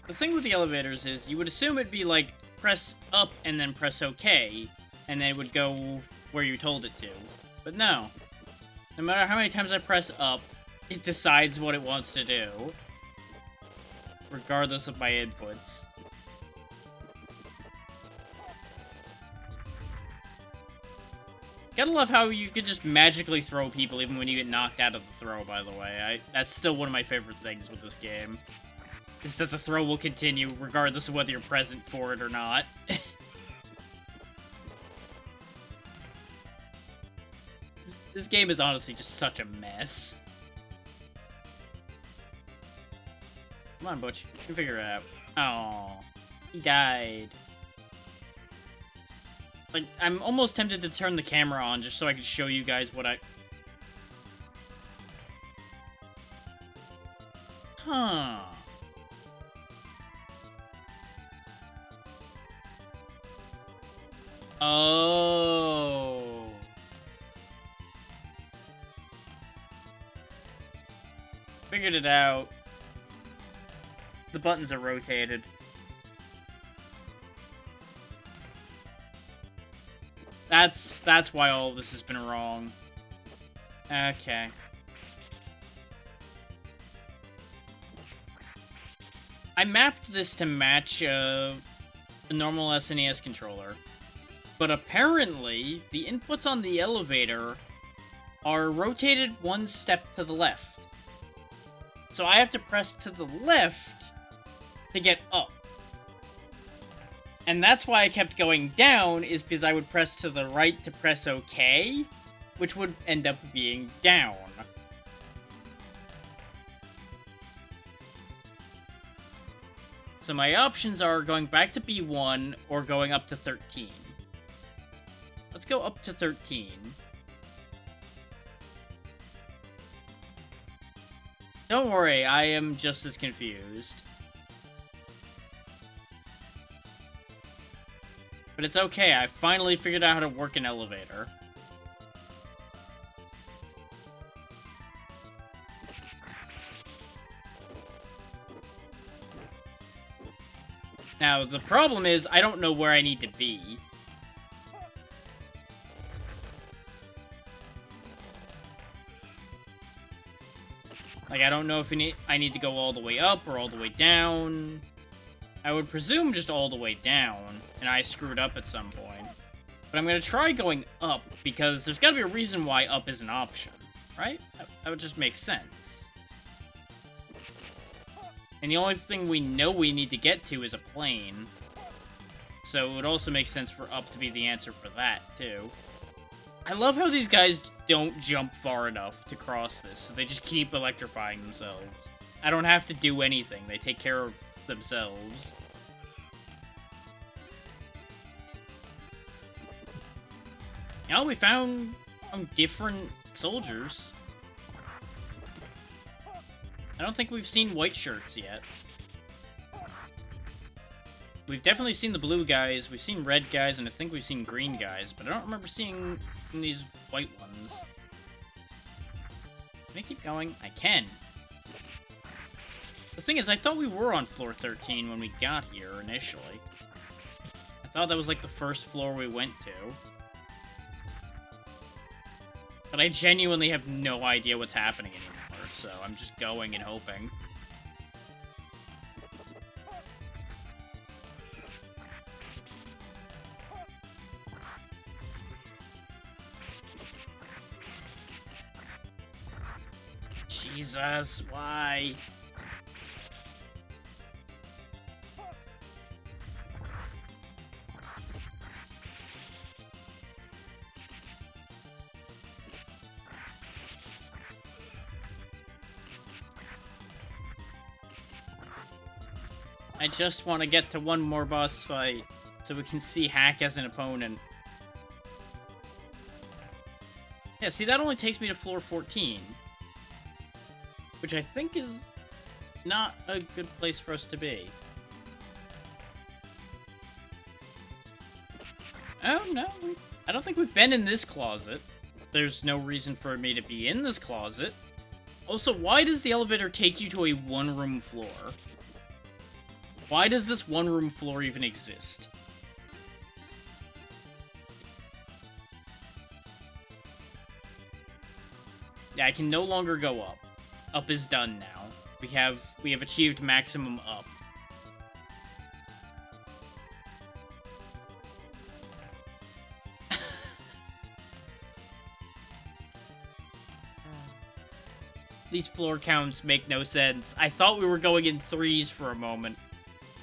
The thing with the elevators is you would assume it'd be like press up and then press OK, and then it would go where you told it to. But no. No matter how many times I press up, it decides what it wants to do. Regardless of my inputs. Gotta love how you could just magically throw people even when you get knocked out of the throw, by the way. That's still one of my favorite things with this game. Is that the throw will continue regardless of whether you're present for it or not. This game is honestly just such a mess. Come on, Butch. You can figure it out. Oh, he died. Like, I'm almost tempted to turn the camera on just so I can show you guys what I... Huh. Oh. Figured it out. The buttons are rotated. That's why all of this has been wrong. Okay. I mapped this to match a normal SNES controller. But apparently, the inputs on the elevator are rotated one step to the left. So I have to press to the left to get up. And that's why I kept going down, is because I would press to the right to press OK, which would end up being down. So my options are going back to B1 or going up to 13. Let's go up to 13. Don't worry, I am just as confused. But it's okay, I finally figured out how to work an elevator. Now, the problem is, I don't know where I need to be. Like, I don't know if I need to go all the way up or all the way down. I would presume just all the way down, and I screwed up at some point. But I'm gonna try going up, because there's gotta be a reason why up is an option, right? That would just make sense. And the only thing we know we need to get to is a plane. So it would also make sense for up to be the answer for that, too. I love how these guys don't jump far enough to cross this, so they just keep electrifying themselves. I don't have to do anything, they take care of themselves. Now we found some different soldiers. I don't think we've seen white shirts yet. We've definitely seen the blue guys, we've seen red guys, and I think we've seen green guys, but I don't remember seeing these white ones. Can I keep going? I can. The thing is, I thought we were on floor 13 when we got here initially. I thought that was like the first floor we went to. But I genuinely have no idea what's happening anymore, so I'm just going and hoping. Jesus, why? I just want to get to one more boss fight so we can see Hack as an opponent. Yeah, see, that only takes me to floor 14. Which I think is not a good place for us to be. Oh, no. I don't think we've been in this closet. There's no reason for me to be in this closet. Also, why does the elevator take you to a one-room floor? Why does this one-room floor even exist? Yeah, I can no longer go up. Up is done now. We have achieved maximum up. These floor counts make no sense. I thought we were going in threes for a moment.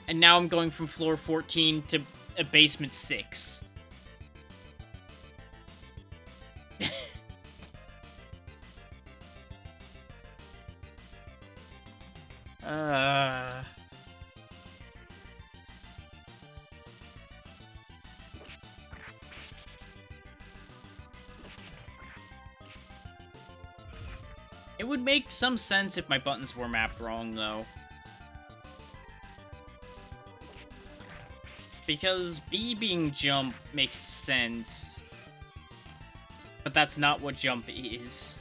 And now I'm going from floor 14 to a basement 6. It would make some sense if my buttons were mapped wrong, though. Because B being jump makes sense. But that's not what jump is.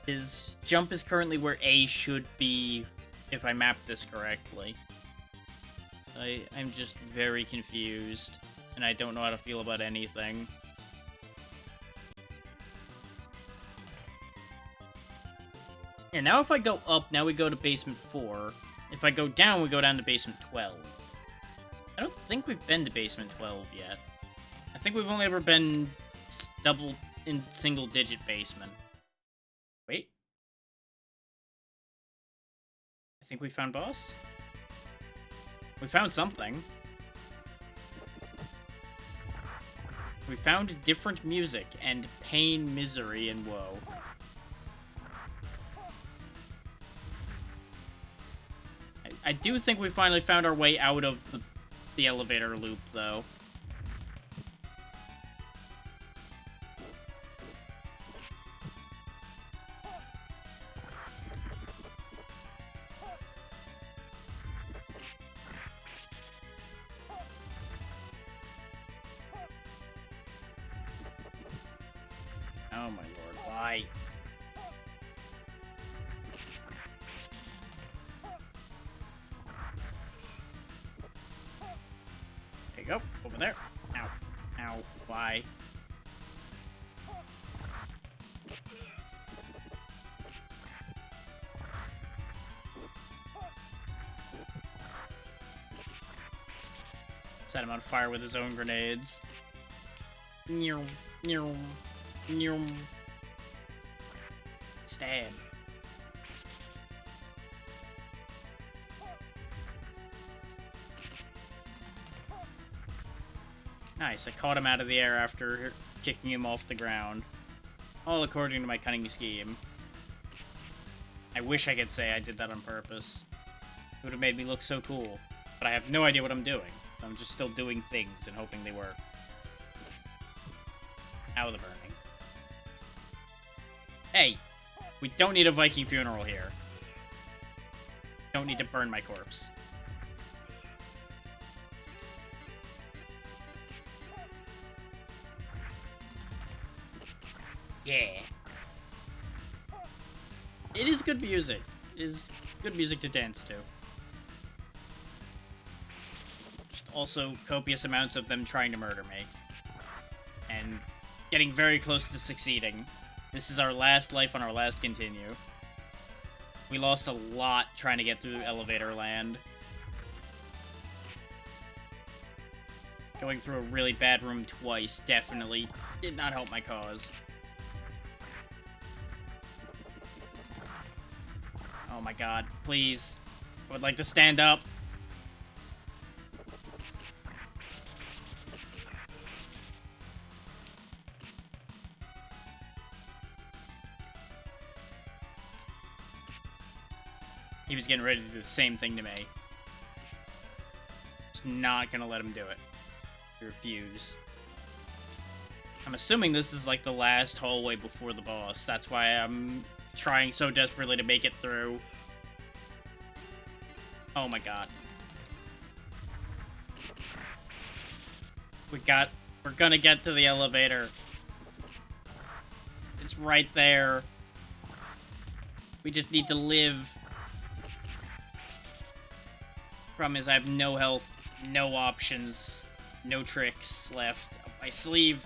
His jump is currently where A should be, if I map this correctly. I'm just very confused, and I don't know how to feel about anything. Yeah, now if I go up, now we go to basement 4. If I go down, we go down to basement 12. I don't think we've been to basement 12 yet. I think we've only ever been double in single-digit basement. Wait. I think we found boss? We found something. We found different music and pain, misery, and woe. I do think we finally found our way out of the elevator loop, though. Oh my lord, why? There you go, over there. Ow. Ow, why? Set him on fire with his own grenades. Stab. Nice, I caught him out of the air after kicking him off the ground. All according to my cunning scheme. I wish I could say I did that on purpose. It would have made me look so cool. But I have no idea what I'm doing. I'm just still doing things and hoping they work. Out of the burning. Hey! We don't need a Viking funeral here. Don't need to burn my corpse. Yeah. It is good music. is good music to dance to. Just also copious amounts of them trying to murder me. And getting very close to succeeding. This is our last life on our last continue. We lost a lot trying to get through elevator land. Going through a really bad room twice definitely did not help my cause. Oh my god, please. I would like to stand up. He was getting ready to do the same thing to me. Just not gonna let him do it. He refused. I'm assuming this is like the last hallway before the boss. That's why I'm trying so desperately to make it through. Oh my god. We're gonna get to the elevator. It's right there. We just need to live. Problem is I have no health, no options, no tricks left up my sleeve.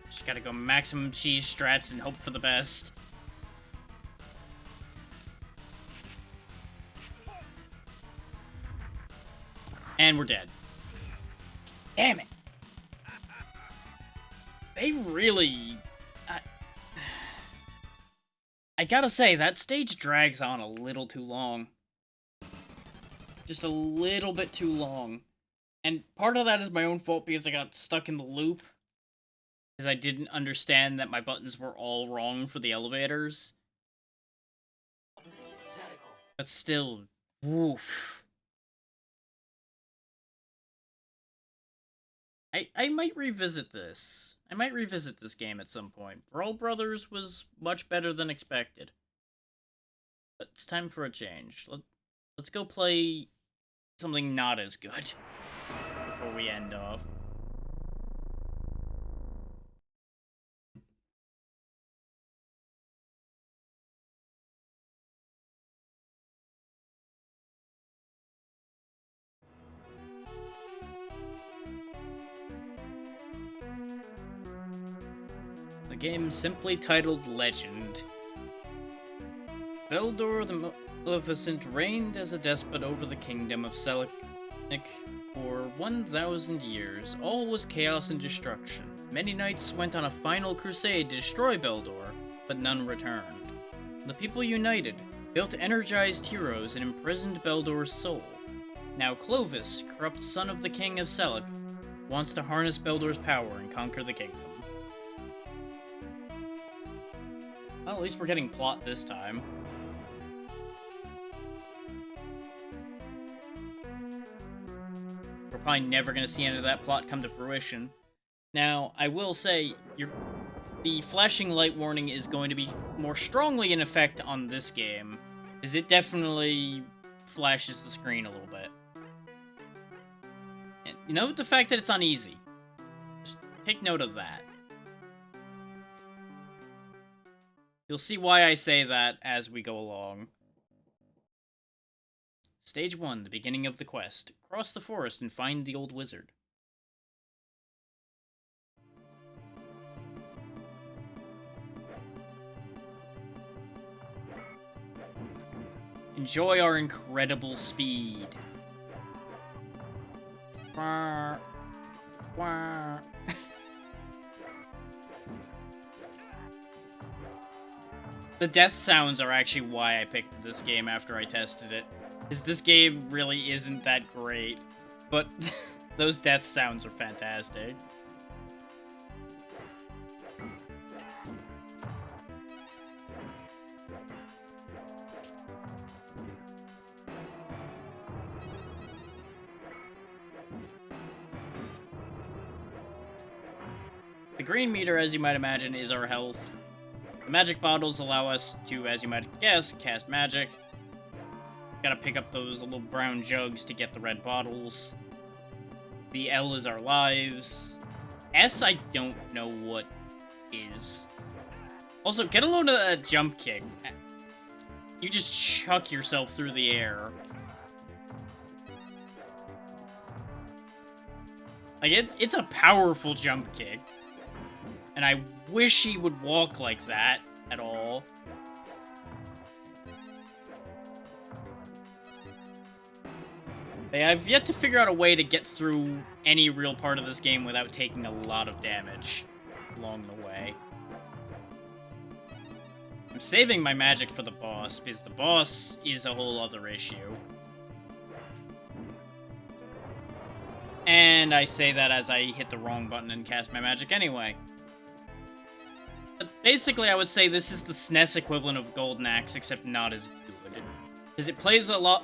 Just gotta go maximum cheese strats and hope for the best. And we're dead. Damn it! They really... I gotta say, that stage drags on a little too long. Just a little bit too long. And part of that is my own fault because I got stuck in the loop. Because I didn't understand that my buttons were all wrong for the elevators. But still, woof. I might revisit this. I might revisit this game at some point. Brawl Brothers was much better than expected. But it's time for a change. Let's go play something not as good before we end off. The game simply titled Legend. Beldor the Maleficent reigned as a despot over the kingdom of Selkirk for 1,000 years. All was chaos and destruction. Many knights went on a final crusade to destroy Beldor, but none returned. The people united, built energized heroes, and imprisoned Beldor's soul. Now Clovis, corrupt son of the king of Selkirk, wants to harness Beldor's power and conquer the kingdom. Well, at least we're getting plot this time. We're probably never going to see any of that plot come to fruition. Now, I will say, the flashing light warning is going to be more strongly in effect on this game, because it definitely flashes the screen a little bit. And note the fact that it's on easy. Just take note of that. You'll see why I say that as we go along. Stage 1, the beginning of the quest. Cross the forest and find the old wizard. Enjoy our incredible speed. Wah, wah. The death sounds are actually why I picked this game after I tested it. Because this game really isn't that great. But those death sounds are fantastic. The green meter, as you might imagine, is our health. The magic bottles allow us to, as you might guess, cast magic. Gotta pick up those little brown jugs to get the red bottles. The L is our lives. S, I don't know what is. Also, get a load of that jump kick. You just chuck yourself through the air. Like, it's a powerful jump kick. And I wish he would walk like that at all. I've yet to figure out a way to get through any real part of this game without taking a lot of damage along the way. I'm saving my magic for the boss, because the boss is a whole other issue. And I say that as I hit the wrong button and cast my magic anyway. But basically, I would say this is the SNES equivalent of Golden Axe, except not as good. Because it plays a lot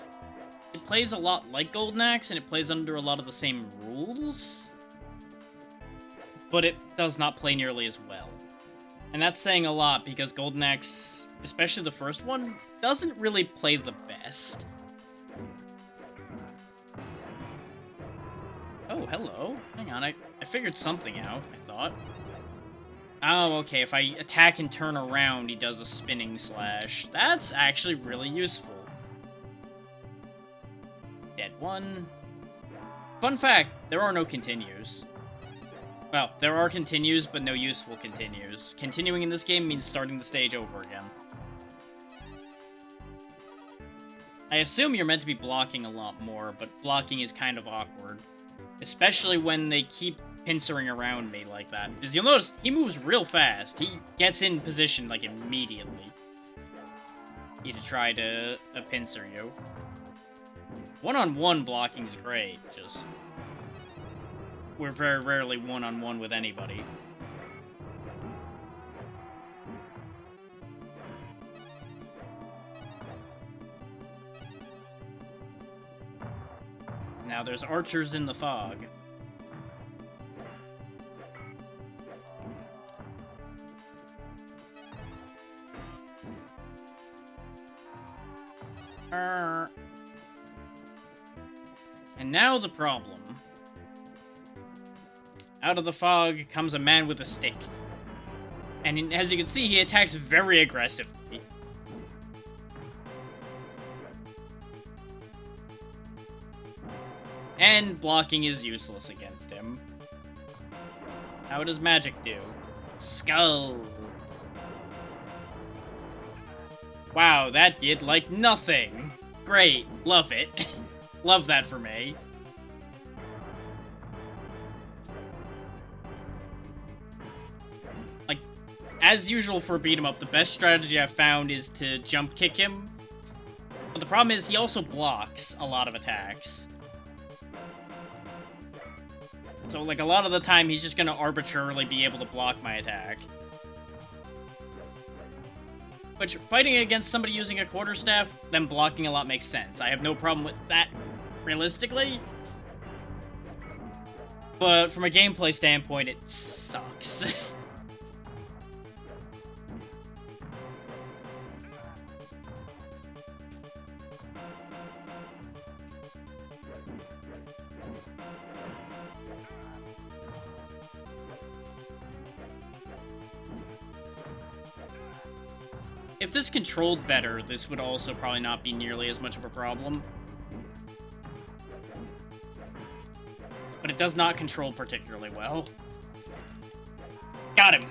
like Golden Axe, and it plays under a lot of the same rules. But it does not play nearly as well. And that's saying a lot, because Golden Axe, especially the first one, doesn't really play the best. Oh, hello. Hang on, I figured something out, I thought. Oh, okay, if I attack and turn around, he does a spinning slash. That's actually really useful. Dead one. Fun fact, there are no continues. Well, there are continues, but no useful continues. Continuing in this game means starting the stage over again. I assume you're meant to be blocking a lot more, but blocking is kind of awkward. Especially when they keep pincering around me like that. Because you'll notice, he moves real fast. He gets in position, like, immediately. To try to pincer you. One-on-one blocking is great, just... we're very rarely one-on-one with anybody. Now there's archers in the fog. And now the problem. Out of the fog comes a man with a stick. And as you can see, he attacks very aggressively. And blocking is useless against him. How does magic do? Skull. Wow, that did, like, nothing. Great. Love it. Love that for me. Like, as usual for a beat 'em up, the best strategy I've found is to jump kick him. But the problem is he also blocks a lot of attacks. So, like, a lot of the time he's just gonna arbitrarily be able to block my attack. Which, fighting against somebody using a quarterstaff, them blocking a lot makes sense. I have no problem with that, realistically. But from a gameplay standpoint, it sucks. If this controlled better, this would also probably not be nearly as much of a problem. But it does not control particularly well. Got him!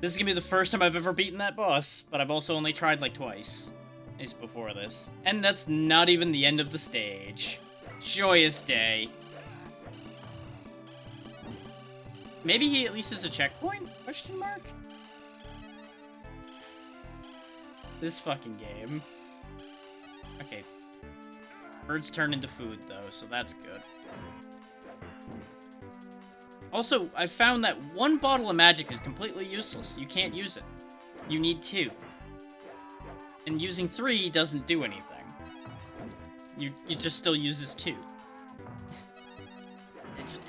This is gonna be the first time I've ever beaten that boss, but I've also only tried like twice. Is before this. And that's not even the end of the stage. Joyous day. Maybe he at least is a checkpoint? Question mark? This fucking game. Okay. Birds turn into food, though, so that's good. Also, I've found that one bottle of magic is completely useless. You can't use it. You need 2. And using 3 doesn't do anything. You just still uses 2.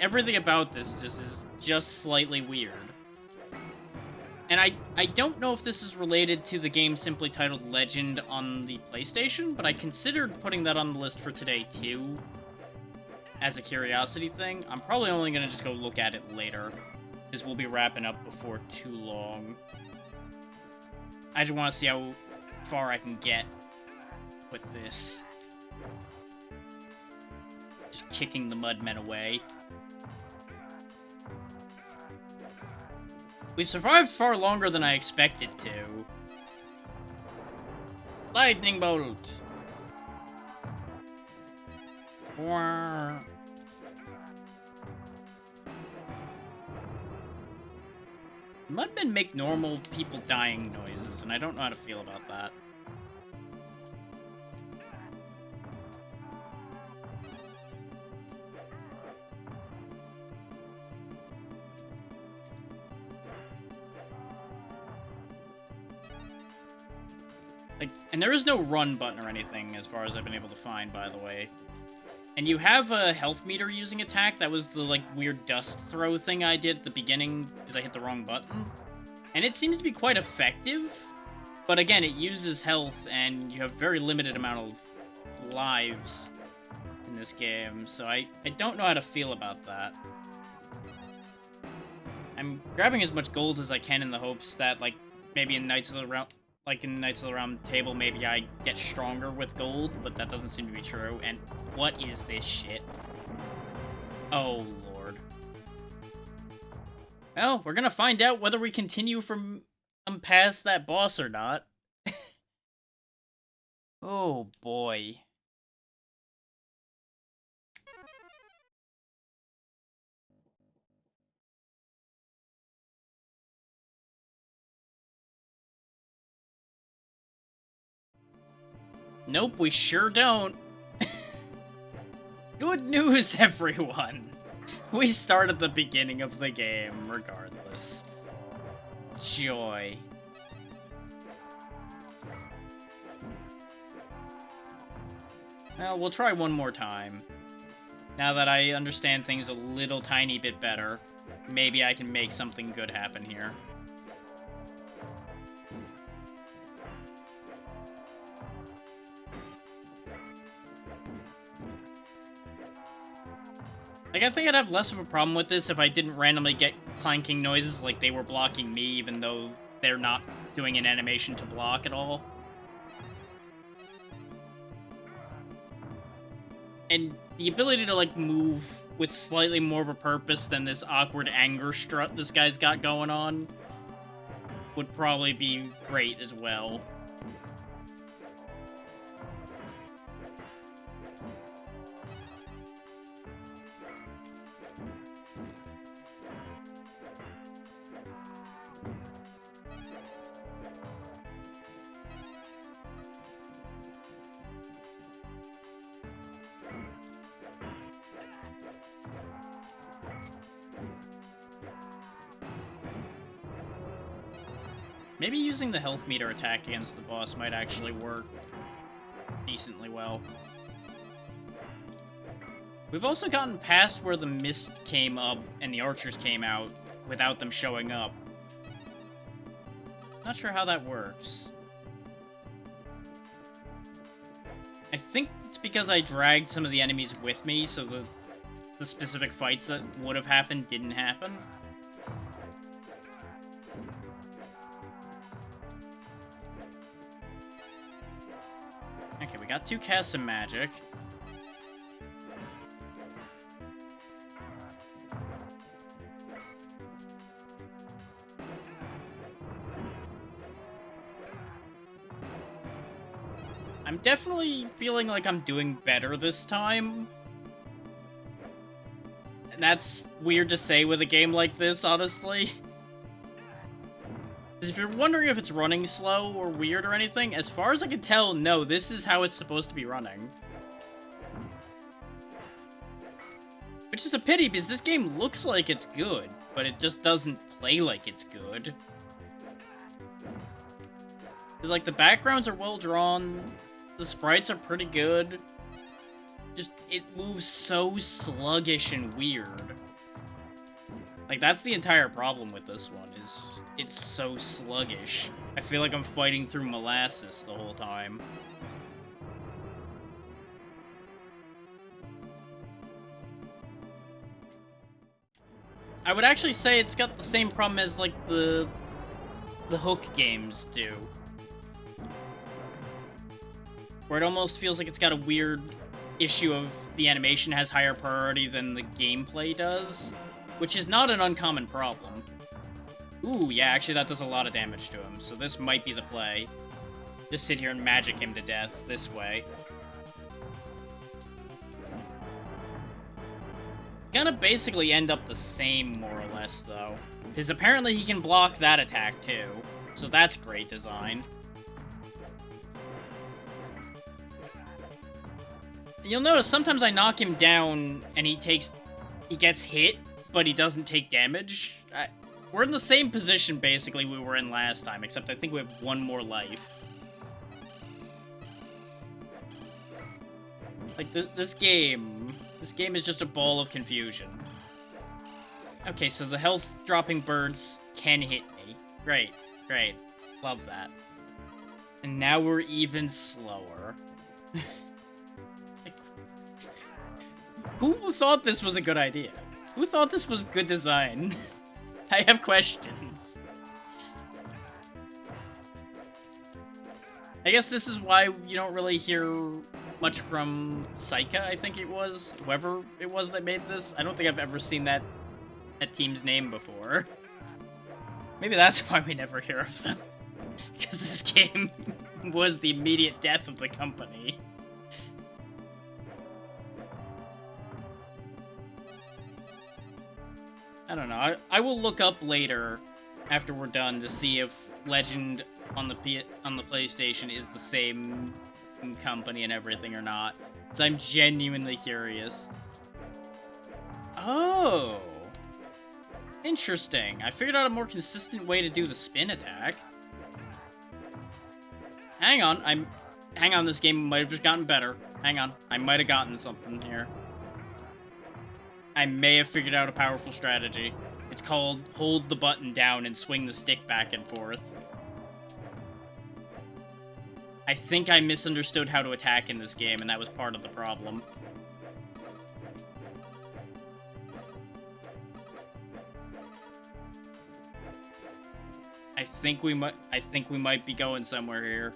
Everything about this just is just slightly weird. And I don't know if this is related to the game simply titled Legend on the PlayStation, but I considered putting that on the list for today too, as a curiosity thing. I'm probably only going to just go look at it later, because we'll be wrapping up before too long. I just want to see how far I can get with this. Just kicking the Mudmen away. We've survived far longer than I expected to. Lightning bolt! Mudmen make normal people dying noises, and I don't know how to feel about that. Like, and there is no run button or anything, as far as I've been able to find, by the way. And you have a health meter using attack. That was the, like, weird dust throw thing I did at the beginning, because I hit the wrong button. And it seems to be quite effective. But again, it uses health, and you have very limited amount of lives in this game. So I don't know how to feel about that. I'm grabbing as much gold as I can in the hopes that, like, maybe in Knights of the Round... Like, in Knights of the Round Table, maybe I get stronger with gold, but that doesn't seem to be true. And what is this shit? Oh, Lord. Well, we're gonna find out whether we continue from past that boss or not. Oh, boy. Nope, we sure don't. Good news, everyone! We start at the beginning of the game, regardless. Joy. Well, we'll try one more time. Now that I understand things a little tiny bit better, maybe I can make something good happen here. Like, I think I'd have less of a problem with this if I didn't randomly get clanking noises like they were blocking me, even though they're not doing an animation to block at all. And the ability to, like, move with slightly more of a purpose than this awkward anger strut this guy's got going on would probably be great as well. Maybe using the health meter attack against the boss might actually work decently well. We've also gotten past where the mist came up and the archers came out without them showing up. Not sure how that works. I think it's because I dragged some of the enemies with me, so the specific fights that would have happened didn't happen. Okay, we got 2 casts of magic. I'm definitely feeling like I'm doing better this time. And that's weird to say with a game like this, honestly. If you're wondering if it's running slow or weird or anything, as far as I can tell, no, this is how it's supposed to be running. Which is a pity, because this game looks like it's good, but it just doesn't play like it's good. Because, like, the backgrounds are well drawn, the sprites are pretty good. Just, it moves so sluggish and weird. Like, that's the entire problem with this one, is it's so sluggish. I feel like I'm fighting through molasses the whole time. I would actually say it's got the same problem as, like, the Hook games do. Where it almost feels like it's got a weird issue of the animation has higher priority than the gameplay does, which is not an uncommon problem. Ooh, yeah, actually that does a lot of damage to him, so this might be the play. Just sit here and magic him to death this way. Gonna basically end up the same, more or less, though. Because apparently he can block that attack, too. So that's great design. You'll notice sometimes I knock him down and he gets hit, but he doesn't take damage. We're in the same position, basically, we were in last time, except I think we have one more life. Like, this game is just a ball of confusion. Okay, so the health-dropping birds can hit me. Great, great. Love that. And now we're even slower. Who thought this was a good idea? Who thought this was good design? I have questions. I guess this is why you don't really hear much from Saika, I think it was. Whoever it was that made this. I don't think I've ever seen that team's name before. Maybe that's why we never hear of them. Because this game was the immediate death of the company. I don't know. I will look up later after we're done to see if Legend on the PlayStation is the same company and everything or not. So I'm genuinely curious. Oh, interesting. I figured out a more consistent way to do the spin attack. Hang on, this game might have just gotten better. Hang on, I might have gotten something here. I may have figured out a powerful strategy. It's called hold the button down and swing the stick back and forth. I think I misunderstood how to attack in this game, and that was part of the problem. I think we might be going somewhere here.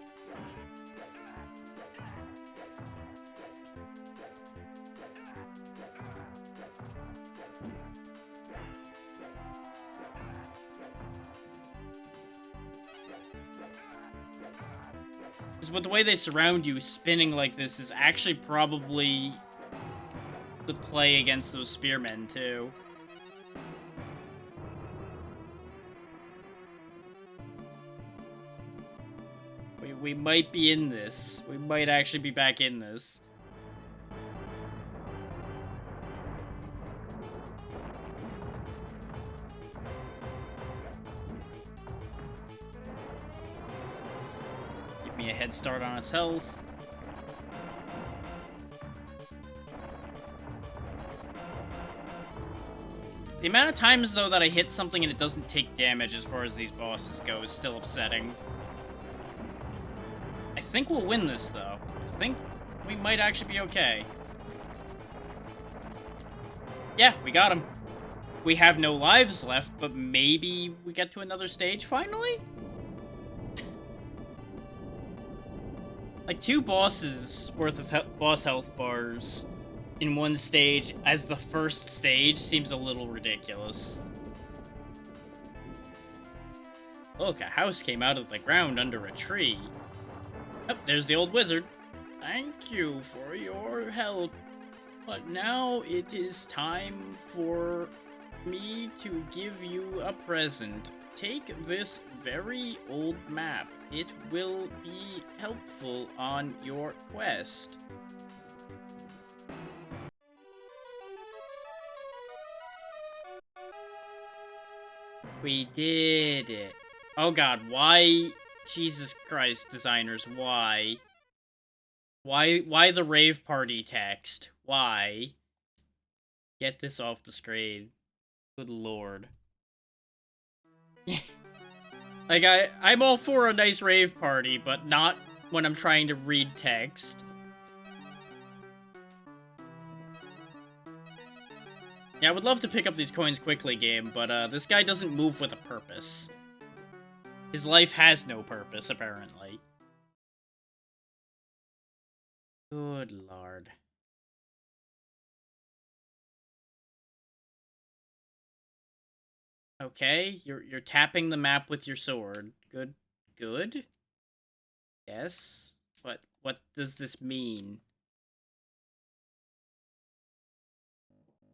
Because with the way they surround you, spinning like this is actually probably the play against those spearmen, too. We might be in this. We might actually be back in this. Give me a head start on its health. The amount of times, though, that I hit something and it doesn't take damage as far as these bosses go is still upsetting. I think we'll win this, though. I think we might actually be okay. Yeah, we got him. We have no lives left, but maybe we get to another stage finally? Like, 2 bosses worth of boss health bars in one stage as the first stage seems a little ridiculous. Look, a house came out of the ground under a tree. Oh, there's the old wizard. Thank you for your help. But now it is time for me to give you a present. Take this very old map. It will be helpful on your quest. We did it. Oh god, why? Jesus Christ, designers, why? Why the rave party text? Why? Get this off the screen. Good lord. Like, I'm all for a nice rave party, but not when I'm trying to read text. Yeah, I would love to pick up these coins quickly, game, but this guy doesn't move with a purpose. His life has no purpose, apparently. Good lord. Okay, you're tapping the map with your sword. Good. Yes. What does this mean?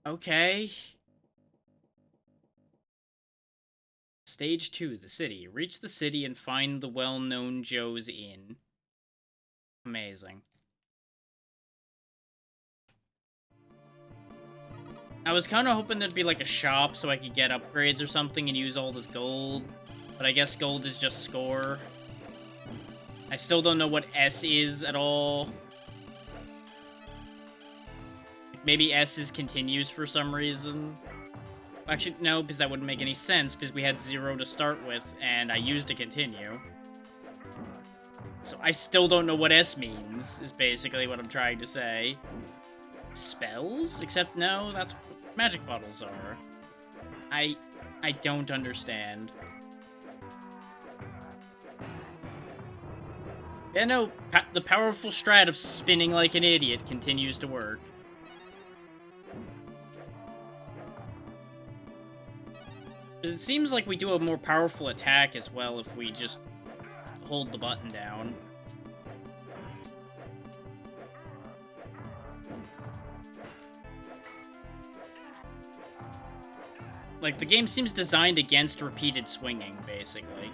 Okay. Stage 2, the city. Reach the city and find the well-known Joe's Inn. Amazing. I was kind of hoping there'd be like a shop so I could get upgrades or something and use all this gold. But I guess gold is just score. I still don't know what S is at all. Maybe S is continues for some reason. Actually, no, because that wouldn't make any sense, because we had 0 to start with, and I used to continue. So I still don't know what S means, is basically what I'm trying to say. Spells? Except, no, that's what magic bottles are. I don't understand. Yeah, no, the powerful strat of spinning like an idiot continues to work. It seems like we do a more powerful attack as well if we just hold the button down. Like, the game seems designed against repeated swinging, basically.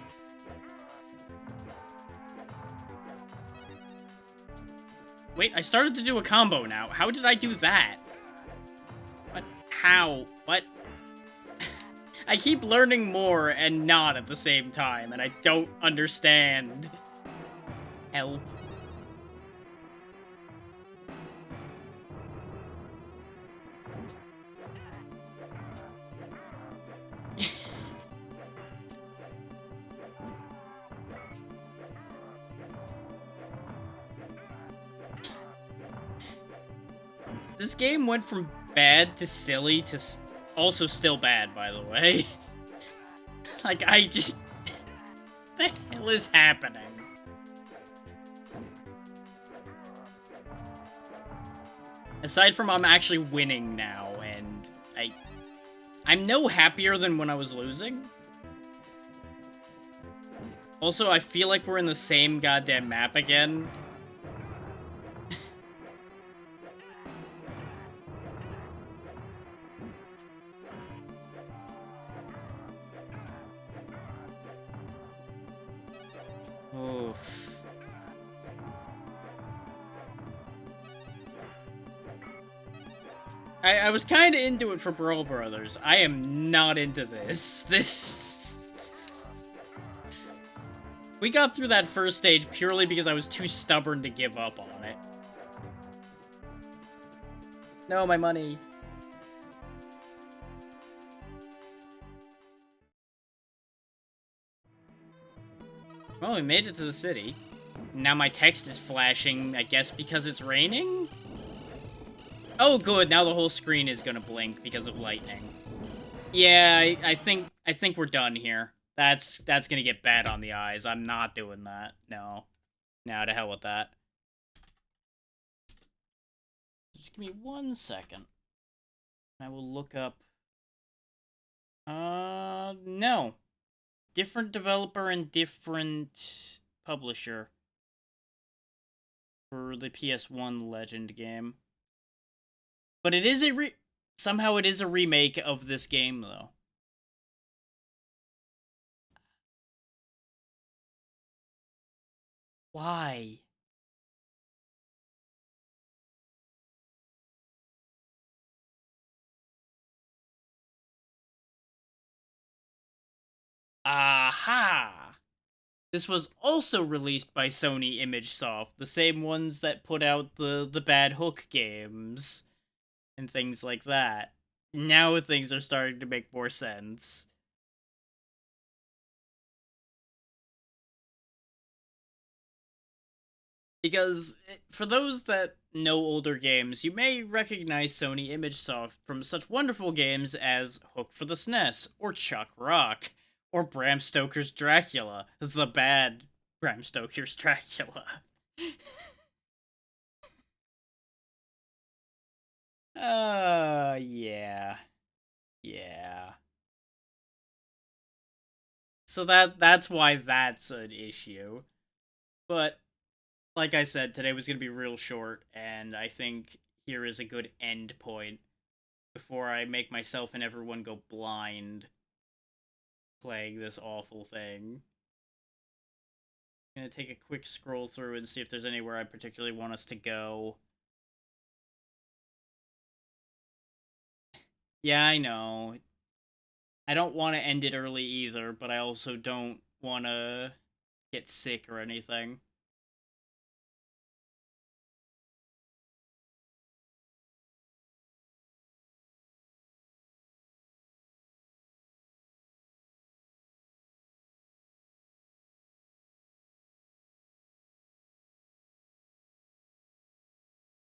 Wait, I started to do a combo now. How did I do that? What? How? What? I keep learning more and not at the same time, and I don't understand. Help. This game went from bad to silly to also still bad, by the way. Like, I just... What the hell is happening? Aside from I'm actually winning now, and I'm no happier than when I was losing. Also, I feel like we're in the same goddamn map again. Oof. I was kind of into it for Brawl Brothers. I am not into this. We got through that first stage purely because I was too stubborn to give up on it. No, my money. Well, we made it to the city. Now my text is flashing, I guess because it's raining? Oh, good. Now the whole screen is gonna blink because of lightning. Yeah, I think we're done here. That's gonna get bad on the eyes. I'm not doing that. No. No, to hell with that. Just give me 1 second. I will look up... no. Different developer and different publisher for the PS1 Legend game. But it is somehow it is a remake of this game, though. Why? Aha! This was also released by Sony ImageSoft, the same ones that put out the Bad Hook games and things like that. Now things are starting to make more sense. Because for those that know older games, you may recognize Sony ImageSoft from such wonderful games as Hook for the SNES, or Chuck Rock, or Bram Stoker's Dracula, the bad Bram Stoker's Dracula. Yeah. Yeah. So that's why that's an issue. But like I said, today was going to be real short, and I think here is a good end point before I make myself and everyone go blind playing this awful thing. I'm going to take a quick scroll through and see if there's anywhere I particularly want us to go. Yeah, I know. I don't want to end it early either, but I also don't want to get sick or anything.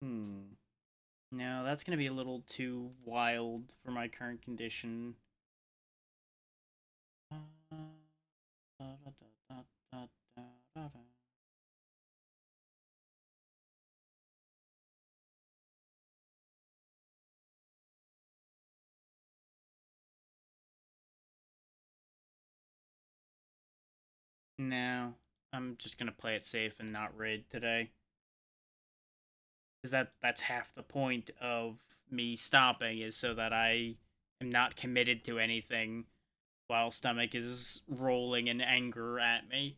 Hmm. No, that's going to be a little too wild for my current condition. No, I'm just gonna play it safe and not raid today. Because that's half the point of me stopping, is so that I am not committed to anything while stomach is rolling in anger at me.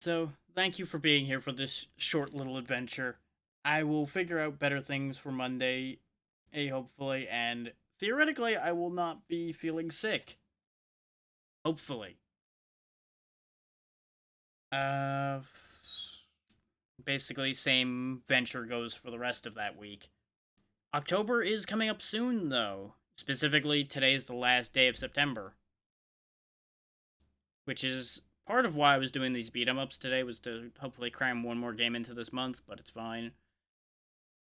So, thank you for being here for this short little adventure. I will figure out better things for Monday, hopefully, and theoretically, I will not be feeling sick. Hopefully. Uh, Basically, same venture goes for the rest of that week. October is coming up soon, though. Specifically, today's the last day of September, which is part of why I was doing these beat 'em ups today, was to hopefully cram one more game into this month, but it's fine.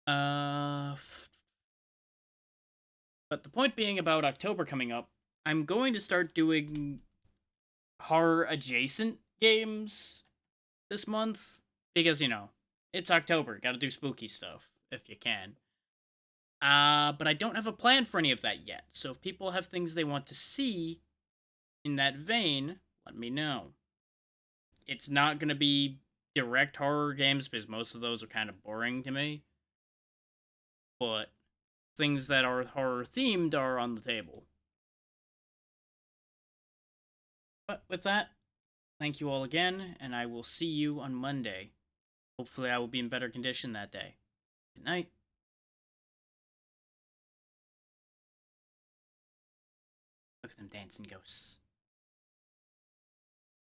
Uh, but the point being about October coming up, I'm going to start doing horror adjacent games this month because, it's October. Got to do spooky stuff if you can. But I don't have a plan for any of that yet. So if people have things they want to see in that vein, let me know. It's not going to be direct horror games because most of those are kind of boring to me. But things that are horror themed are on the table. But with that, thank you all again, and I will see you on Monday. Hopefully, I will be in better condition that day. Good night. Look at them dancing ghosts.